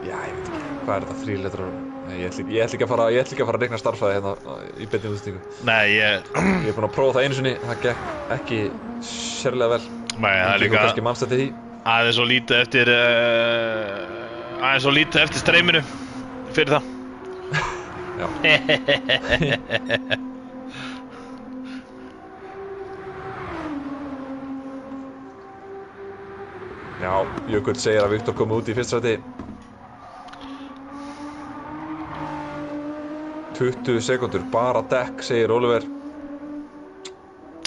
Já, ég veit ekki. Hvað þetta 3 letrar? Nei, ég ætla ekki að fara að reikna starffræði hérna í beinni útsendingu. Nei, ég er búinn að prófa það einu sinni, það gekk ekki sérlega vel. Nei, það er líka kannski mannst eftir því. Aðeins svo lítið eftir streyminu fyrir það. Já. Já, Jökull segir að Viktor komi út í fyrsta sæti. 20 sekundur, bara dekk, segir Oliver.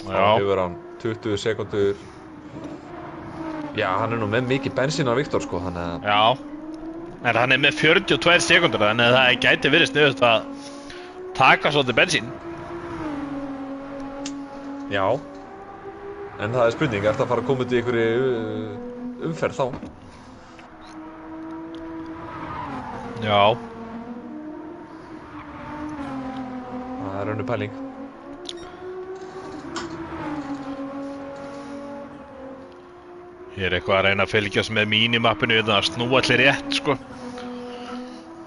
Já. Hefur hann 20 sekundur. Já, hann er nú með mikið bensín á Viktor, sko, þannig að... Já. En hann er með 42 sekundur, þannig að það gæti verið sniðugt að taka svolítið bensín. Já. En það er spurning, ertu að fara að koma út í einhverju umferð þá? Já. Það er önnur pæling. Ég er eitthvað að reyna að fylgjast með mínimappinu að snúa allir rétt, sko.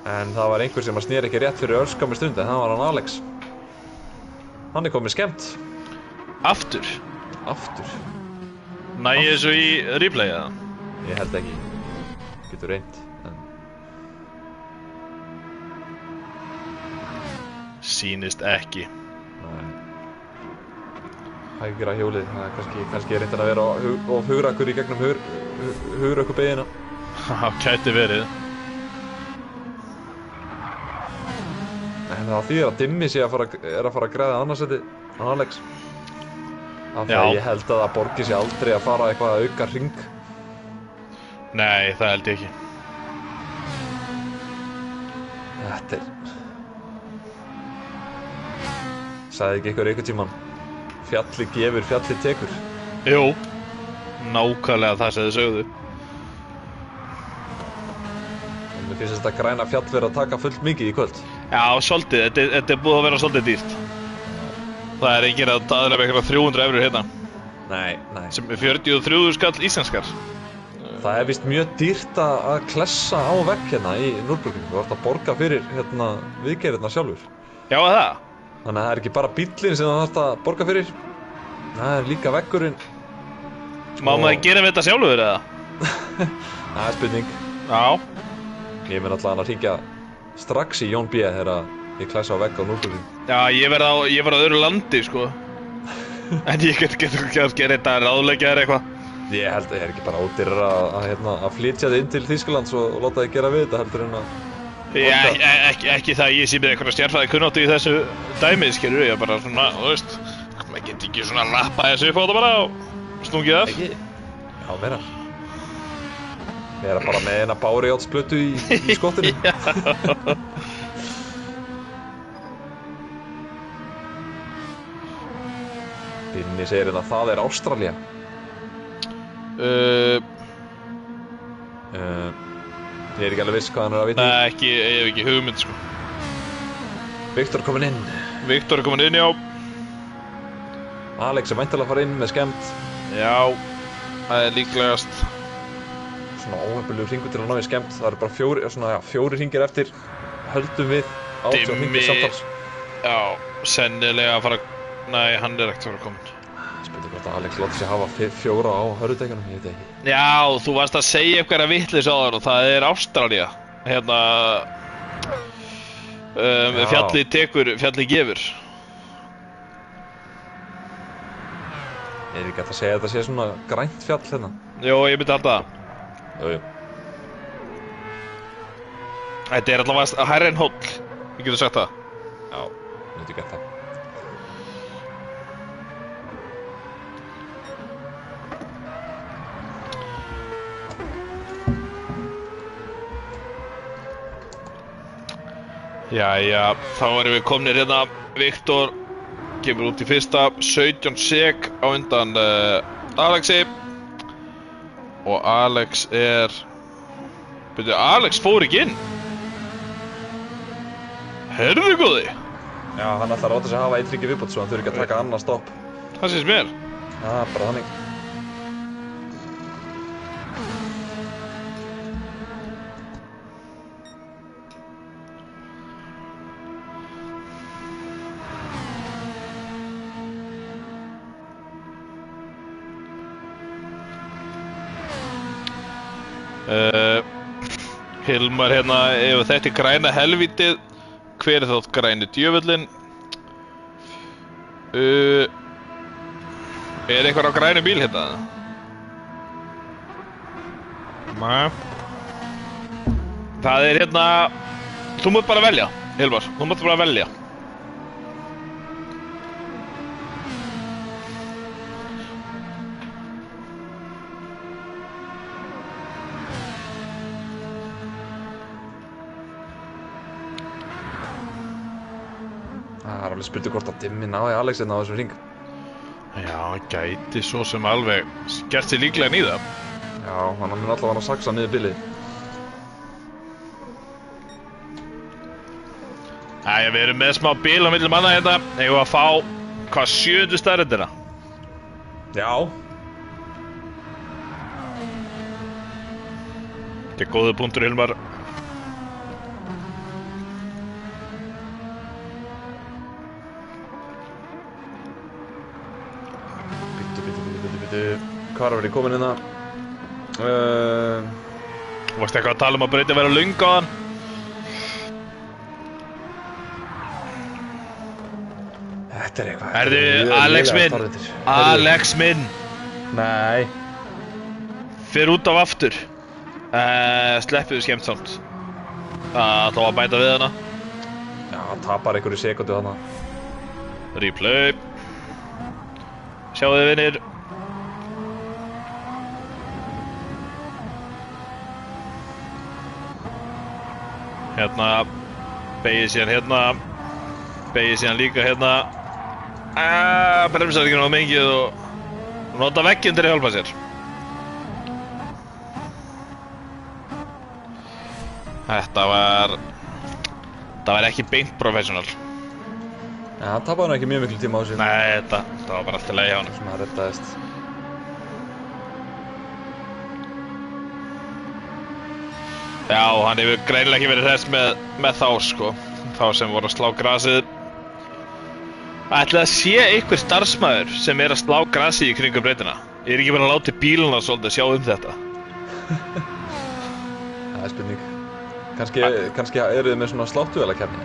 En það var einhver sem sneri ekki rétt fyrir örskammi stund, en það var hann Alex. Hann er komið skemmt. Aftur? Aftur. Næ ég þessu í replay eða? Ég held ekki. Getur reynt, en... Sýnist ekki. Nei. Hægra hjólið, það er kannski reynt að vera of hugrakur í gegnum hugrakur beygina. Það gæti verið. En það þýðir að Dimmi sé að fara að græða annarsæti á Alex. Af því að ég held að það borgi sig aldrei að fara eitthvað að auka hring. Nei, það held ég ekki. Þetta er... Sagði ekki einhver tímann, fjalli gefur, fjalli tekur. Jú, nákvæmlega það sem þið sögðu. En mér finnst þetta græna fjall verið að taka fullt mikið í kvöld. Já, svolítið, þetta er búið að vera svolítið dýrt. Það er enginn að aðra með eitthvað 300 eurur hérna. Nei. Sem er 43 skall íslenskar. Það víst mjög dýrt að klessa á vegg hérna í Nürburgring. Þú ert að borga fyrir viðgerðirnar sjálfur. Já, það? Þannig að það ekki bara bíllinn sem þú þarft að borga fyrir. Það líka veggurinn. Má maður gera við þetta sjálfur eða? Það spurning. Já. Ég mun alltaf að hringja strax í Jón B. þegar ég klessa á vegg á Nürburgring. Já, ég verð á öðru landi, sko. En ég get kannski reynda að ráðleggja þér eitthvað. Ég held að ég ekki bara ódýrar að flytja þig inn til Þýskalands og láta þig gera við þetta heldur en að... Ekki það ég sé með einhverja stjarfræði kunnáttu í þessu dæmið, skilur ég bara svona, þú veist, maður get ekki svona lappa þessu upp á þetta bara og stungið af. Ekki? Já, meira. Meira bara með eina bárujárnsplötu í skottinu. Binni segir að það er Ástralía. Ég er ekki alveg viss hvað hann er að vita. Nei, ég hef ekki hugmynd, sko. Viktor er komin inn. Viktor er komin inn, já. Alex er væntanlega að fara inn með skemmt. Já, það er líklegast. Svona óhefnilegur hringur til að ná í skemmt. Það eru bara fjórir hringir eftir. Höldum við 80 hringir samtals. Já, sennilega að fara... Nei, hann er ekkert að fara komin. Spurning hvort að Alex láti sig hafa 4 á hörðudekunum, ég veit ekki. Já, þú varst að segja eitthvað vitleis á þar og það er Ástralía. Fjallið gefur. Ég ekki að segja að þetta sé svona grænt fjall hérna. Jó, ég myndi halda það. Jú. Þetta er allavega hærri en Hóll, ég getur sagt það. Já, ég myndi geta það. Jæja, þá erum við komnir hérna. Viktor kemur út í fyrsta, 17 sek á undan Alexi. Og Alex er... Byrju, Alex fór ekki inn. Heyrðu góði? Já, hann ætlar að láta sig hafa eitt ringi viðbót svo hann þurfi ekki að taka annað stopp. Það sést mér. Já, bara þannig. Hilmar hérna, ef þetta er græna helvítið, hver er þátt græni djöfullin? Er eitthvað á grænu bíl hérna? Nei. Það er hérna, þú mátt bara velja, Hilmar, þú mátt bara velja. Það er alveg spurning hvort að Dimmi nái Alex hérna á þessum hring. Já, gæti svo sem alveg gert sér líklega í það. Já, hann mun alltaf að saksa niður bilið. Æja, við erum með smá bil á milli manna hérna. Eigum við að fá, hvað, 7. staðrendina? Já. Þetta er góður punktur, Hilmar. Hvar var ég komin hérna? Þú varst eitthvað að tala um að breyta að vera löng á hann? Þetta er eitthvað. Herðu, Alex minn. Alex minn. Nei. Fer út af aftur. Sleppiðu skemmt samt. Það var að bæta við hana. Já, hann tapar einhverju sekundu hana. Replay. Sjáu þið, vinir. Hérna, beigir síðan hérna, beigir síðan líka hérna. Bremsar ekki náðu mikið og nota vegginn til að hjálpa sér. Þetta var ekki beint professional. Já, hann tapaði hann ekki mjög miklu tíma á sig. Nei, þetta var bara alltaf leið hjá hann. Sem að reddaðist. Já, hann hefur greinilega ekki verið hress með þá, sko. Þá sem voru að slá grasið. Ætli það sé einhver starfsmaður sem að slá grasið í kringum breytina. Ég ekki bara að láta bíluna svolítið sjá þetta. Það spurning. Kannski eru þið með svona sláttuvélakeppni.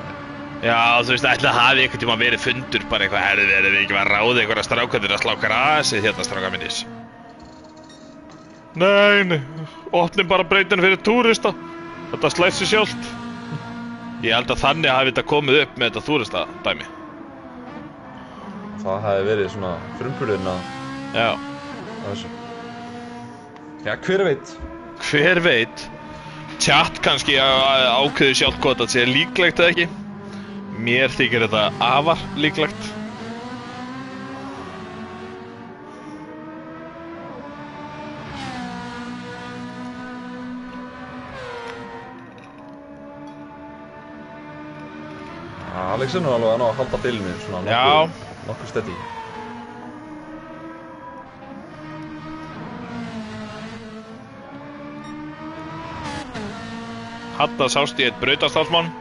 Já, þú veist, ætli það hafi einhvern tíma verið fundur, bara eitthvað herðið við ekki að ráða einhverja strákandir að slá grasið hérna, stráka minnis. Nei, opnum bara breytinu fyrir túrista. Þetta slæst sig sjálft. Ég held að þannig hafi þetta komið upp með þetta túrista dæmi. Það hafi verið svona frumburðin að... Já. Þessu. Já, hver veit? Hver veit? Chat kannski ákveður sjálf hvort þetta sé líklegt eða ekki. Mér þykir þetta afar líklegt. Alex er nú alveg að ná að halda bylnu svona nokkuð steady. Hadda sást í eitt brautastarfsmann.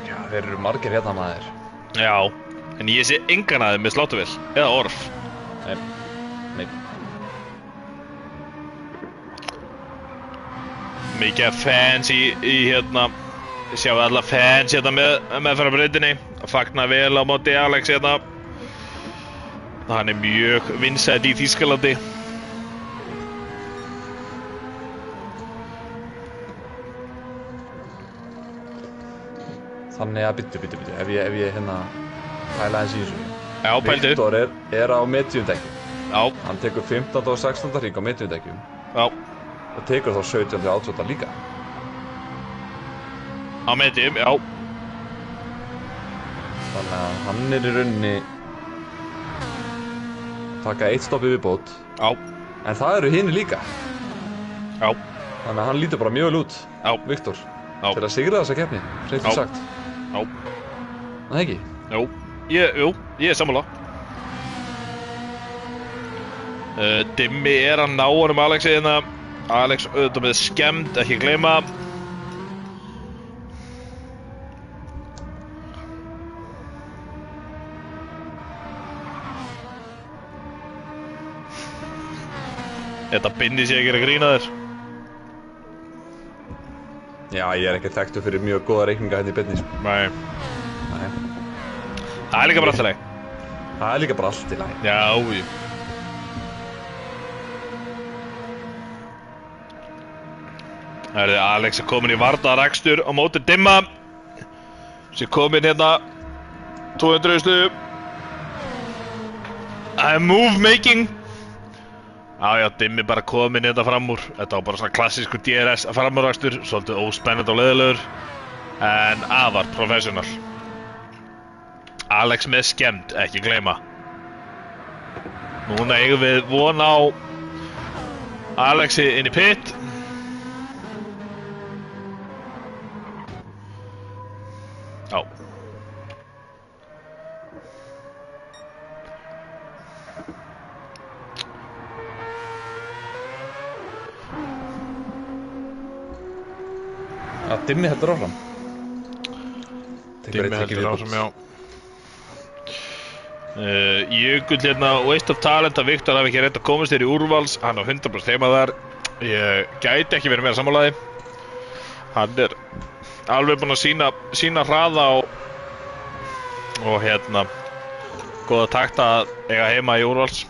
Já, þeir eru margir hérna maður. Já, en ég sé engan aðeins með sláttuvél eða orf. Nei. Mikið fans í hérna. Sjáum við alla fans hérna meðfram breytinni. Að fagna vel á móti Alex hérna. Hann mjög vinsæll í Þýskalandi. Þannig að byttu, ef ég hérna pæla aðeins í þessu. Já, pældu. Viktor er á mediumdekkjum. Já. Hann tekur 15. og 16. hring á mediumdekkjum. Já. Og tekur þá 17. og 18. líka. Á medium, já. Þannig að hann í rauninni taka eitt stopp í viðbót. Já. En það eru hinir líka. Já. Þannig að hann lítur bara mjög vel út. Já. Viktor. Já. Til að sigra þessa keppni, hreint út sagt. Já. Það ekki? Jú, ég er sammála. Dimmi er að ná honum Alexi hérna. Alex auðvitað með skemmt, ekki gleyma. Þetta binni sé ekki að grína þér. Já, ég er ekki þekktur fyrir mjög góða reikninga hérna í beinni, sko. Nei. Það er líka bara allt í lagi. Það er líka bara allt í lagi. Já. Alex er komin í varnarakstur á móti Dimma. Sér komin hérna 200 stuð. I'm move making. Já, Dimmi bara komin hérna fram úr. Þetta var bara svona klassískur DRS framúrakstur, svolítið óspennandi og leiðilegur, en afar professional. Alex með skemmt, ekki gleyma. Núna eigum við von á Alexi inn í pit. Já. Dimmi heldur áfram. Dimmi heldur áfram, já. Jökull hérna, waste of talent að Viktor hafi ekki reynt að komast þér í úrvals. Hann á 100% heima þar. Ég gæti ekki verið meira sammálaði. Hann er alveg búinn að sína hraða og hérna góða takta að eiga heima í úrvals.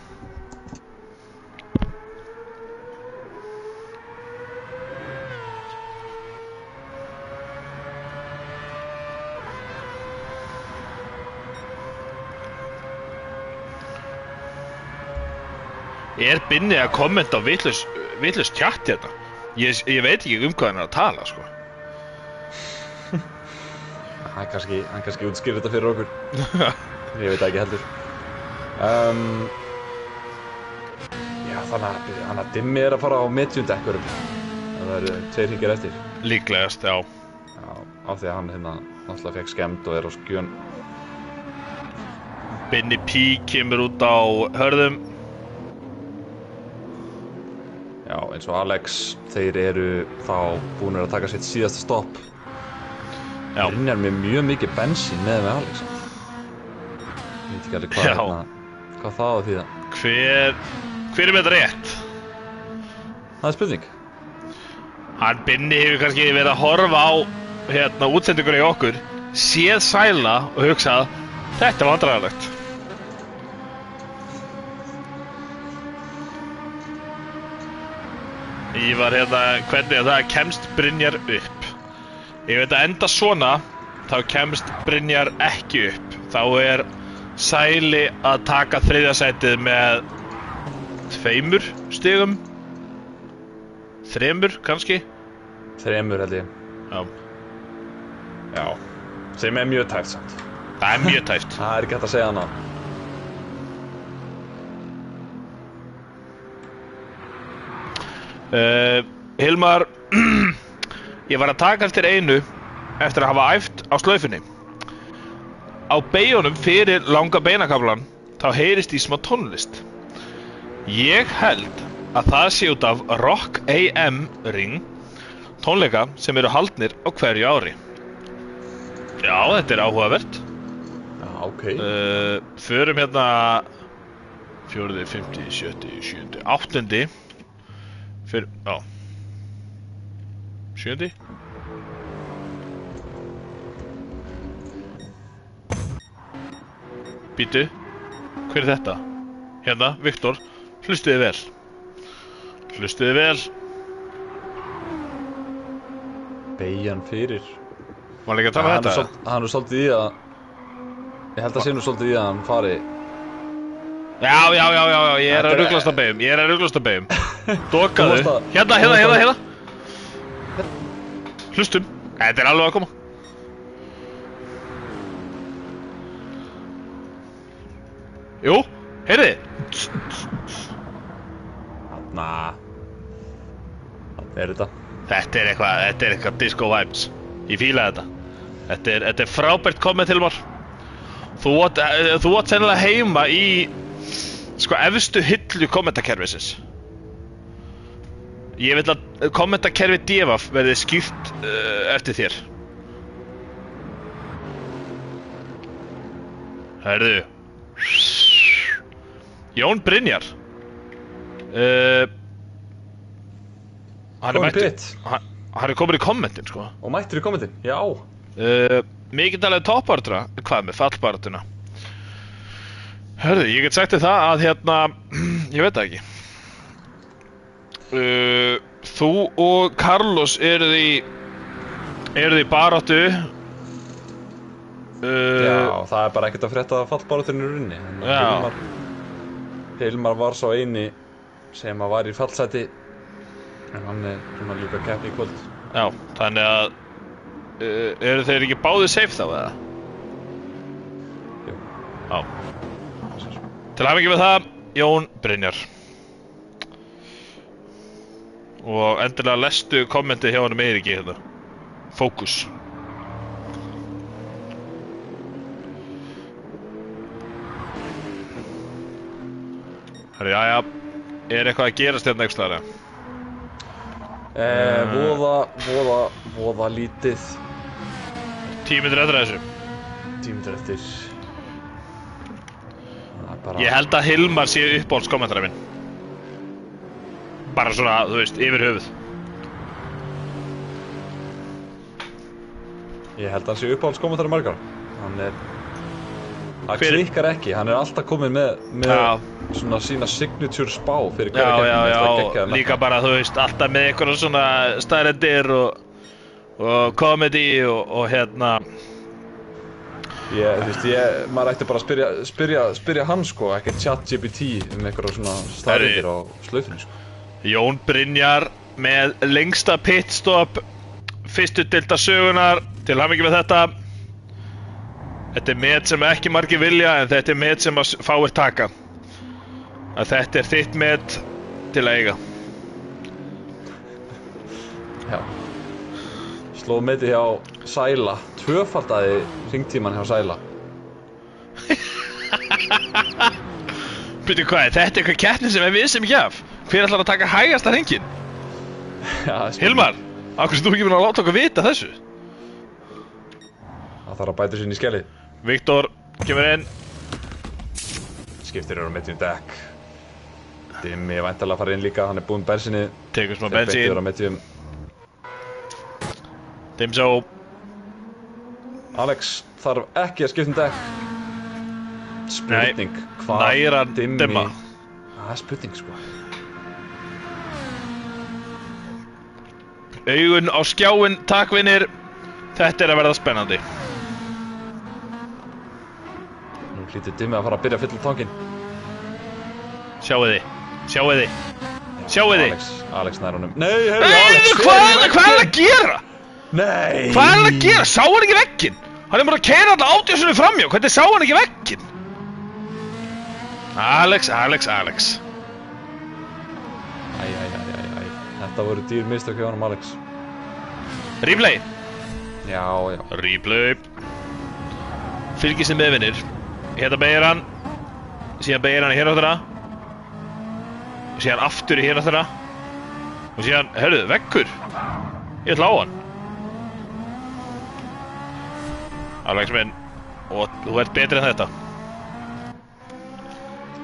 Er Binni að kommenta á vitlaust chat hérna? Ég veit ekki hvað hann er að tala, sko. Hann kannski útskýrir þetta fyrir okkur. Ég veit ekki heldur. Já, þannig að Dimmi er að fara á mediumdekkurum. Það eru 2 hringir eftir. Líklegast, já. Já, af því að hann hérna náttúrulega fekk skemmt og er á skjön. Binni P kemur út á hörðum. Já, eins og Alex, þeir eru þá búinir að taka sitt síðasta stopp. Já. Brynjar með mjög mikið bensín með Alex. Ég veit ekki alveg hvað það á því það. Hver er með þetta rétt? Það er spurning. Hann Binni hefur kannski verið að horfa á útsendingur í okkur, séð Sæla og hugsað, þetta er vandræðalegt. Ég var hvernig það kemst Brynjar upp. Ef þetta enda svona, þá kemst Brynjar ekki upp. Þá er Sæli að taka 3. sætið með 2 stigum. 3 kannski? 3 held ég. Já, sem er mjög tæft samt. Það er mjög tæft. Það er ekki hægt að segja annað. Hilmar, ég var að taka eftir einu eftir að hafa æft á slaufunni. Á beyjunum fyrir langa beinakaflan þá heyrist í smá tónlist. Ég held að það sé út af Rock AM ring, tónleika sem eru haldnir á hverju ári. Já, þetta er áhugavert. Já, ok. Förum 4., 5., 7., 7., 8. Fyrir, 7. Býtu, hver er þetta? Viktor, hlustuði vel. Beygjan fyrir. Var líka að tala þetta? Hann er svolítið í að, ég held að sé nú svolítið í að hann fari. Já, ég er að ruglast að beyjum. Dokaðu. Hérna. Hlustum. Þetta er alveg að koma. Jú, heyrði. Þarna er þetta. Þetta er eitthvað disco vibes. Ég fíla þetta. Þetta er frábært komment, Hilmar. Þú átt sennilega heima í efstu hillu kommentakerfisins. Ég vil að kommentakerfi Devaf verði skýrt eftir þér. Herðu. Jón Brynjar. Hann er komin í kommentin, sko. Og mættur í kommentin, já. Mikið talað toppbarátuna. Hvað með fallbarátuna? Hörðu, ég get sagt þér það að ég veit það ekki. Þú og Carlos eruð í baráttu. Já, það er bara ekkert að frétta fallbaráttunni í rauninni. Hilmar var sá eini sem var í fallsæti, en hann er svona líka keppni í kvöld. Já, þannig að eru þeir ekki báðir safe þá, eða? Jú. Já. Til hamingju með það, Jón Brynjar. Og endilega lestu kommentið hjá honum Eiríki hérna. Fókus. Herri, jæja, er eitthvað að gerast hérna einhvers staðar? Voða lítið. 10 mínútur eftir þessu. 10 mínútur eftir. Ég held að Hilmar sé uppáhaldskommentarinn minn. Bara svona, þú veist, yfir höfuð. Ég held að hann sé uppáhaldskommentarinn margar. Það klikkar ekki, hann er alltaf komið með svona sína signature spá fyrir hverja keppni. Já, líka bara, þú veist, alltaf með einhverja svona staðreyndir og comedy og hérna. Þú veist, maður ætti bara að spyrja hann, sko, ekki ChatGPT einhverja svona staðreyndir á slaufunni, sko. Jón Brynjar með lengsta pitstop fyrstu deildar sögunar. Til hamingju með þetta. Þetta er met sem ekki margir vilja, en þetta er met sem fáir taka. Að þetta er þitt met til að eiga. Já. Sló metið hjá Sæla. Tvöfaldaði hringtíman hjá Sæla. Byrju, hvað er þetta eitthvað keppni sem við vissum ekki af? hver ætlar að taka hægasta hringinn? Hilmar, af hverju þú ekki búin að láta okkur vita þessu? Það þarf að bæta sér inn í skellið. Viktor, kemur inn. Skiptir eru á medium deck. Dimmi er væntanlega að fara inn líka, hann er búinn bensinni. Tekur smá bensín. Dimsó. Alex þarf ekki að skipta deck. Spurning, hvað næra dimma? Það er spurning, sko. Augun á skjáin, takk vinir. Þetta er að verða spennandi. Nú hlýtur Dimmi að fara að byrja að fylla tankinn. Sjáu þið. Alex nær honum. Nei, Alex. Hvað er það að gera? Nei. Hvað er það að gera? Sá hann ekki vegginn? Hann er bara að keyra alla 80 sinni framhjá. Hvernig sá hann ekki vegginn? Alex. Æ. Þetta voru dýr mistök hjá honum, Alex. Replay. Já. Replay. Fylgist þið með vinir. Hérna beygir hann. Síðan beygir hann í hérna þeirra. Síðan aftur í hérna þeirra. Og síðan, hörruðu, veggur. Ég ætla á hann. Alex minn. Og þú ert betri en þetta.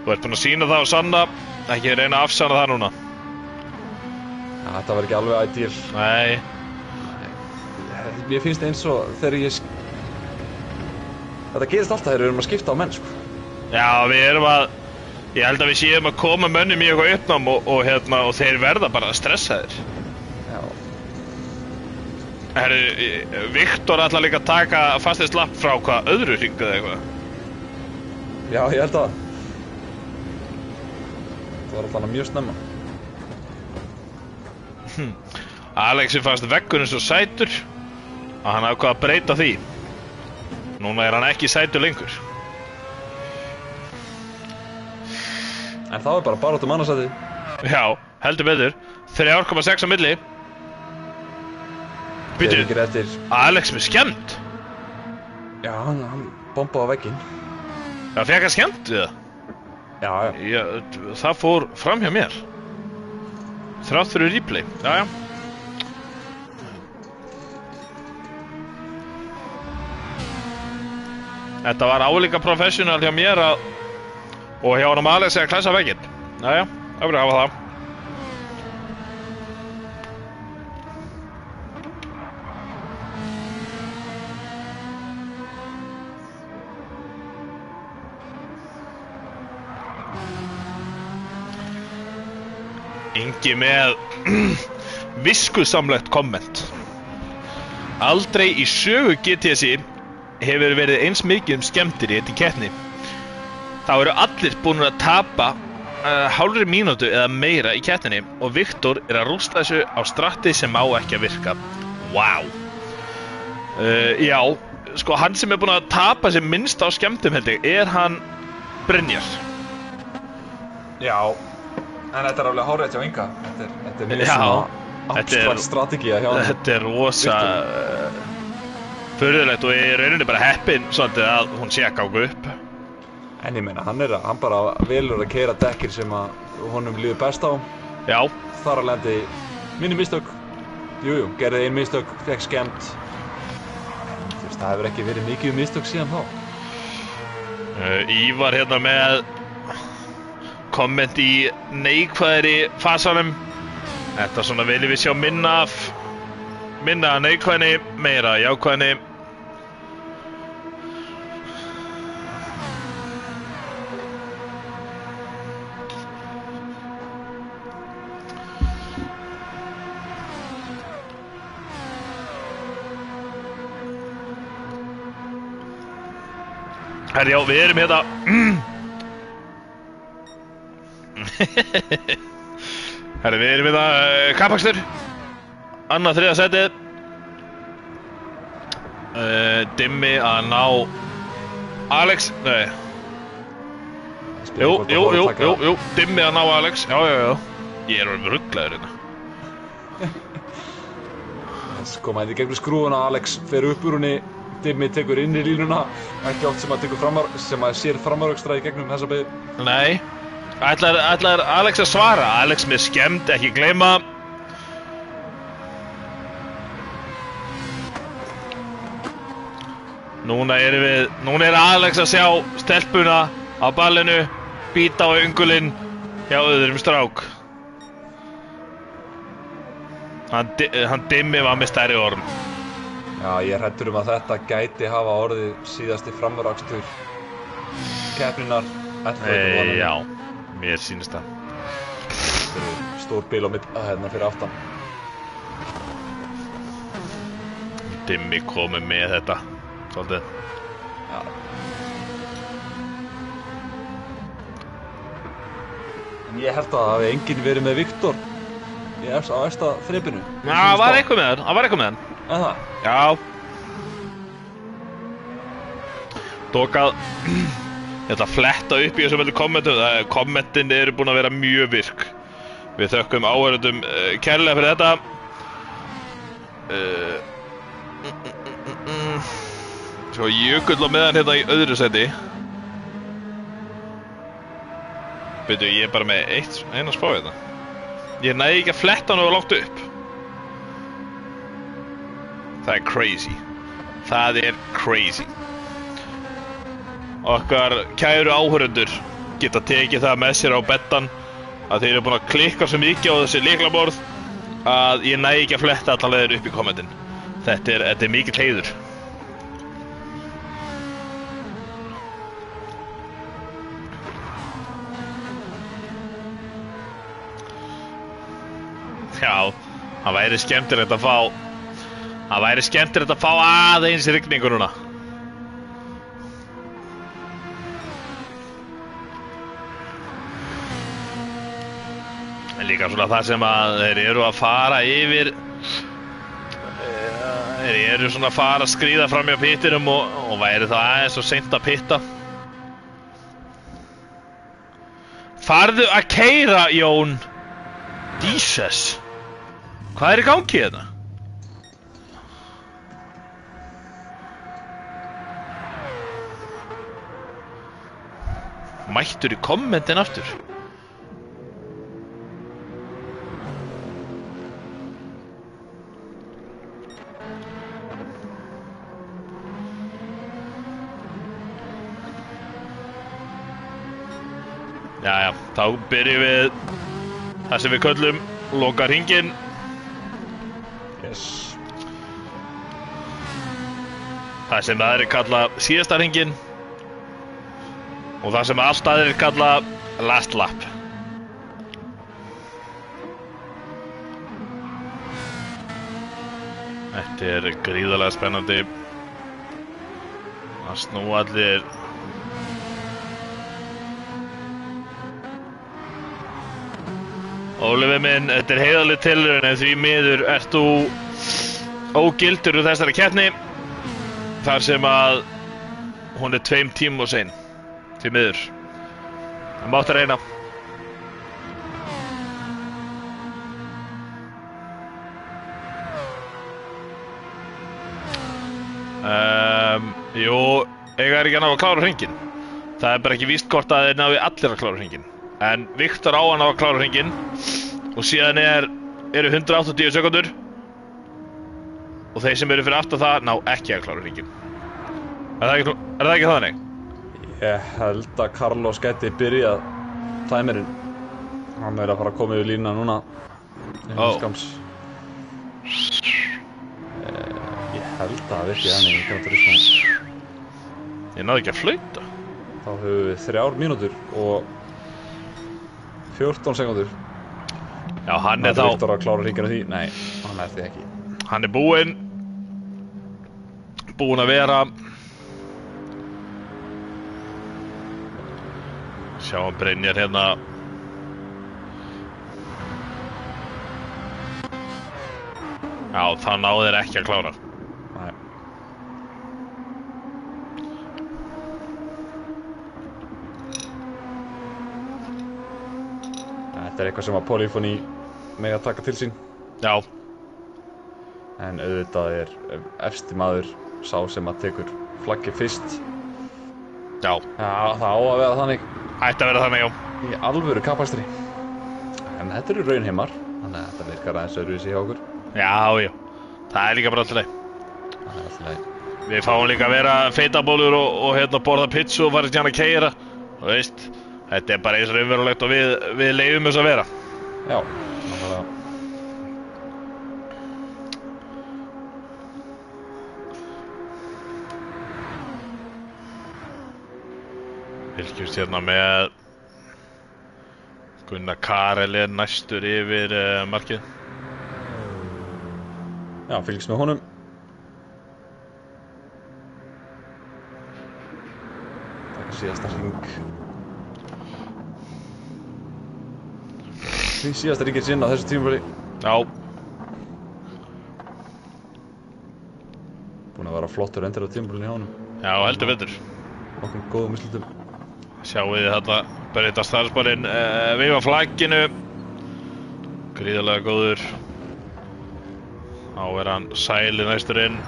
Þú ert búinn að sýna það og sanna. Ekki reyna að afsanna það núna. Þetta var ekki alveg ideal. Nei. Mér finnst eins og þegar þetta gerist alltaf þegar við erum að skipta á menn, sko. Já, við erum að... Ég held að við séum að koma mönnum í eitthvað uppnám og þeir verða bara stressaðir. Já. Herru, Viktor ætlar líka að taka fastið slapp frá hvað öðru hring eða eitthvað. Já, ég held að. Það var alltaf mjög snemma. Alexi fannst veggurinn svo sætur að hann ákvað að breyta því. Núna er hann ekki sætur lengur. En það var bara baráttu mannarsæti. Já, heldur betur. 3,6 á milli. Býtu, Alex með skemmt? Já, hann bombaði á vegginn. Já, fekk hann skemmt við það? Já. Það fór fram hjá mér. Þrátt fyrir replay. Já. Þetta var álíka professional hjá mér og hjá hann Alex að klessa vegginn. Já, það verður að hafa það. Ingi með viskusamlegt komment. Aldrei í sögu GTS-i hefur verið eins mikið skemmtir í etikettni. Þá eru allir búin að tapa hálfri mínútu eða meira í keppninni og Viktor er að rústa þessu á stratti sem á ekki að virka. Vá. Já, sko hann sem er búin að tapa sem minnst á skemmtum held ég, er hann Brynjar. Já, en þetta er alveg hárrétt hjá Inga. Þetta er mjög svona abstrakt strategía hjá hann. Þetta er rosa furðulegt og í rauninni bara heppin svolítið að hún sé að ganga upp. En ég meina, hann bara velur að keyra dekkir sem að honum líður best á. Já. Þar að lendi minni mistök. Jú, gerði ein mistök, fekk skemmt. Þú veist, það hefur ekki verið mikið mistök síðan þá. Ívar hérna með komment í neikvæðri fasanum. Þetta svona viljum við sjá minna neikvæðni, meira jákvæðni. Herjá, við erum hérna. Herri, við erum hérna kappakstur. Annað þriða setið. Dimmi að ná Alex, nei. Jú, Dimmi að ná Alex. Já. Ég er orðinn ruglaður hérna. Sko, maður í gegnum skrúfuna, Alex fer upp úr henni. Dimmi tekur inn í línuna, ekki oft sem að tekur framar, sem að sér framaraukstra í gegnum þessa beygju. Nei, Ætlar Alex að svara? Alex með skemmt, ekki gleyma. Núna er Alex að sjá stelpuna á ballinu, býta á öngulinn hjá öðrum strák. Hann Dimmi var með stærri orm. Já, ég er hræddur að þetta gæti hafa orðið síðasti framúrakstur keppninnar. Já, mér sýnist það. Þetta er stór bíl á hérna fyrir aftan. Dimmi komið með þetta, svolítið. Já. En ég held að það hafi enginn verið með Viktor á efsta þrepinu. Já, það var eitthvað með hann. Aha. Já. Tókað. Ég ætla að fletta upp í þessum öllu kommentum. Kommentin eru búin að vera mjög virk. Við þökkum áhörðum kærlega fyrir þetta. Svo Jökull á meðan hérna í öðru seti. Byrju, ég er bara með eina spá hérna. Ég næði ekki að fletta hann og láta upp. Það er crazy. Það er crazy. Okkar kæru áhörundur geta tekið það með sér á bettan að þeir eru búin að klikka svo mikið á þessi lyklaborð að ég næði ekki að fletta allar leiðir upp í kommentin. Þetta er mikill heiður. Já, það væri skemmtilegt að fá aðeins rigningu núna. En líka svona það sem að þeir eru að fara yfir. Þeir eru svona að fara að skríða fram hjá pittinum og væri það aðeins og seint að pitta. Farðu að keyra, Jón. Jesus. Hvað er í gangi hérna? Mættur í kommentin aftur. Jæja, þá byrjum við það sem við köllum loka hringinn. Yes. Það sem aðrir kalla síðasta hringinn og það sem allt aðrir kalla last lap. Þetta er gríðarlega spennandi. Það snúa allir. Ólafur minn, þetta er heiðarleg tilraun en því miður ert þú ógildur úr þessari keppni þar sem að hún er 2 tímum og sein. Því miður. Það mátt að reyna. Jú, eiga er ekki að ná að klára hringinn. Það er bara ekki víst hvort að þeir náðu allir að klára hringinn. En Viktor á hann á að klára hringinn og síðan eru 180 sekundur og þeir sem eru fyrir aftan það ná ekki að klára hringinn. Er það ekki þannig? Ég held að Carlos gæti byrjað tæmirinn. Hann er að fara að koma yfir línuna núna. Skams. Ég held að það virki þannig. Ég náði ekki að flauta. Þá höfum við 3 mínútur og 14 sekundur. Já, hann er þá... Það er Viktor að klára hringina því? Nei, hann er því ekki. Hann er búinn að vera. Sjáum Brynjar hérna. Já, það náðu þeir ekki að klára. Nei. Þetta er eitthvað sem að Polyphony megi að taka til sín. Já. En auðvitað er efsti maður sá sem að tekur flaggið fyrst. Já. Já, það á að vera þannig. Ætti að vera þannig, já. í alvöru kapastri. En þetta eru raunheimar, þannig að þetta virkar aðeins öðruvísi hjá okkur. Já, það er líka bara alltaf leið. Það er alltaf leið. Við fáum líka að vera feitabólur og hérna borða pizzu og fara hérna að keyra. Þú veist, þetta er bara eins og raunverulegt og við leyfum þess að vera. Já, náttúrulega. Fylgjumst hérna með Gunnar Karel er næstur yfir markið. Já, fylgjumst með honum. Taka síðasta hring. Síðasta hringin sinn á þessu tímabili. Já. Búinn að vera flottur endur á tímabilinu hjá honum. Já, heldur betur. Okkur góðum úrslitum. Sjáum við þetta Berita Starsbarinn veifa flagginu. Gríðarlega góður. Þá er hann Sæli næstur inn.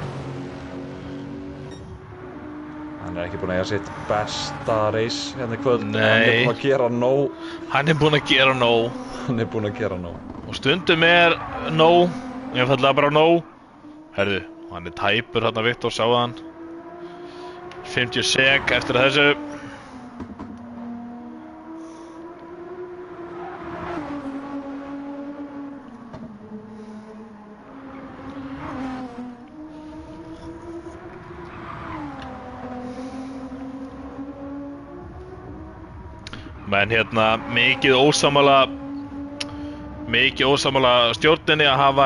Hann er ekki búinn að eiga sitt besta race hérna í kvöld. Nei. Hann er búinn að gera nóg. Hann er búinn að gera nóg. Hann er búinn að gera nóg. Og stundum er nóg. Einfaldlega bara nóg. Herðu, hann er tæpur hérna Viktor, sáðu hann. 50 sek eftir þessu. Men hérna mikið ósammála stjórninni að hafa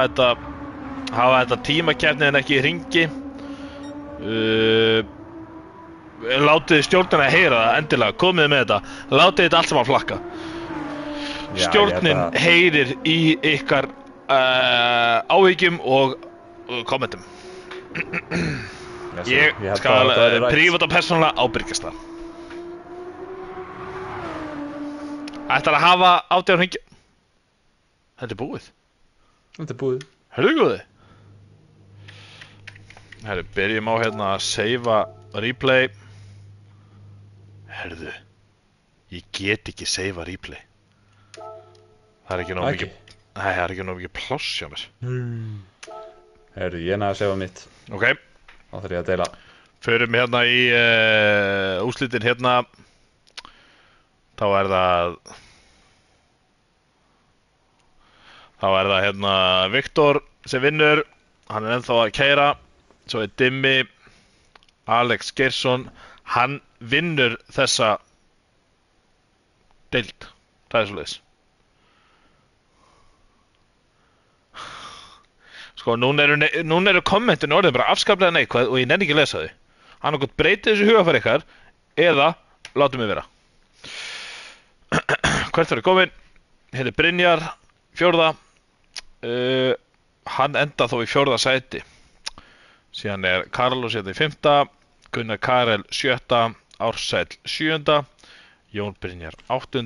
þetta tímakeppni en ekki í hringi. Látið stjórnina heyra það endilega, komið með þetta, látið þetta allt saman flakka. Já, Stjórnin heyrir í ykkar áhyggjum og kommentum. Ég skal prívat og persónulega ábyrgjast það. Ætlar að hafa 18 hringi. Þetta er búið. Þetta er búið. Herðu góði. Herðu, byrjum á hérna að seifa replay. Herðu, ég get ekki seifa replay. Það er ekki nóg mikið. Nei, það er ekki nóg mikið pláss hjá mér. Herðu, ég næði að seifa mitt. Ok. Þá þarf ég að deila. Förum hérna í úrslitin hérna. Þá er það hérna Viktor sem vinnur, hann er ennþá að keyra, svo er Dimmi, Alex Geirsson, hann vinnur þessa deild, það er svoleiðis. Sko, núna eru kommentin orðin bara afskaplega neikvæð og ég nenni ekki að lesa þau. Hann har gott breytið þessu hugafæri ykkar, eða látum við vera. Hvert var komin? Hérna er Brynjar, 4. Hann enda þó í 4. sæti. Síðan er Carlos hérna í 5. Gunnar Karel 7. Ársæll 7. Jón Brynjar 8.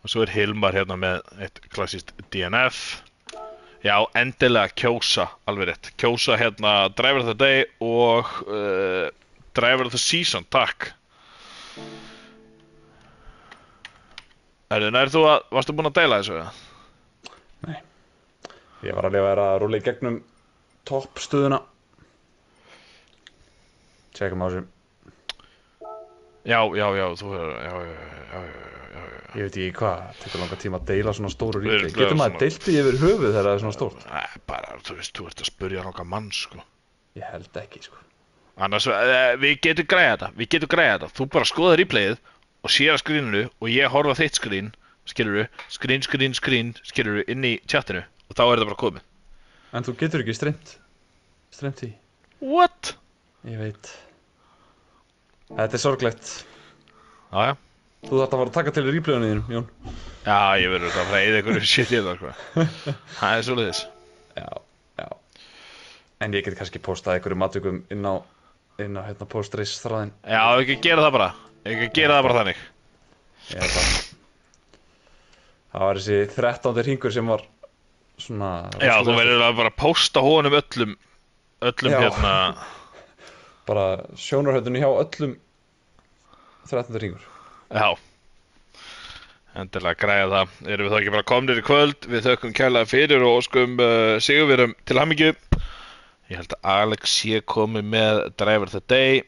Og svo er Hilmar hérna með eitt klassískt DNF. Já, endilega kjósa, alveg rétt. Kjósa hérna Driver of the Day og Driver of the Season, takk. Varstu búinn að deila þessu? Nei. Ég var alveg að vera að rúlla í gegnum toppstöðuna. Tjekkum á þessu. Já. Ég veit ekki hvað, tekur langa tíma að deila svona stóru ríki. Getur maður deilt í yfir höfuð þegar það er svona stórt? Nei, bara, þú veist, þú ert að spurja nokkað mann, sko. Ég held ekki, sko. Annars, við getum græða þetta. Þú bara skoðar replayið og sér að skríninu og ég horfa þitt skrín, skilurðu, skrín, skilurðu, inn í chatinu og þá er það bara komið. En þú getur ekki streymt í. What? Ég veit. Þetta er sorglegt. Jájá. Þú þarft að fara að taka til í replayunum þínum, Jón. Já, ég verður að fara að eyða einhverju shit í það, sko. Það er svoleiðis. Já. En ég get kannski postað einhverju matvikum inn á hérna post-race þráðinn. Já, ekki gera það bara. Þannig. Ég held að það var þessi 13. hringur sem var svona... Já, þú verður að bara posta honum öllum hérna... Bara sjónarhöldunni hjá öllum 13. hringur. Já, endilega græja það. Erum við þá ekki bara komnir í kvöld? Við þökkum kærlega fyrir og óskum sigurvegarum til hamingju. Ég held að Alex sé komið með Driver of the Day.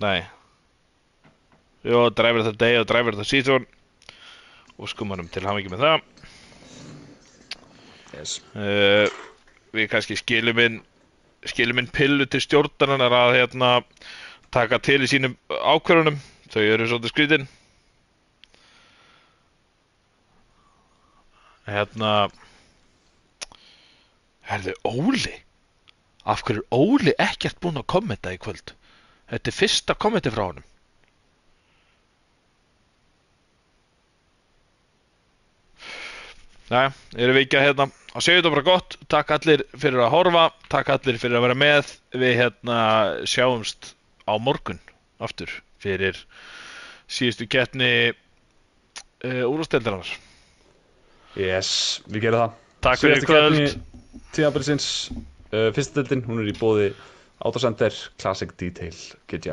Nei. Jó, Driver of the Day og Driver of the Season. Óskum honum til hamingju með það. Yes. Við kannski skilum inn pillu til stjórnarinnar að taka til í sínum ákvörðunum. Þau eru svolítið skrítin. Herðu, Óli. Af hverju er Óli ekkert búinn að kommenta í kvöld? Þetta er fyrsta kommenti frá honum. Jæja, erum við ekki að segja þetta bara gott. Takk allir fyrir að horfa. Takk allir fyrir að vera með. Við sjáumst á morgun aftur fyrir síðustu keppni úrvalsdeildarinnar. Yes, við gerum það. Takk fyrir kvöld. Tímabilsins, fyrsta deildin, hún í boði Autocenter, Classic Detail, GT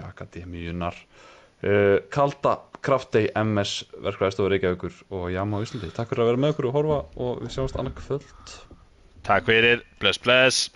Akademíunar, Kalda, Kraftey, MS, Verkfræðistofu Reykjavíkur og Yamaha Íslandi. Takk fyrir að vera með okkur og horfa og við sjáumst annað kvöld. Takk fyrir, bless. Bless.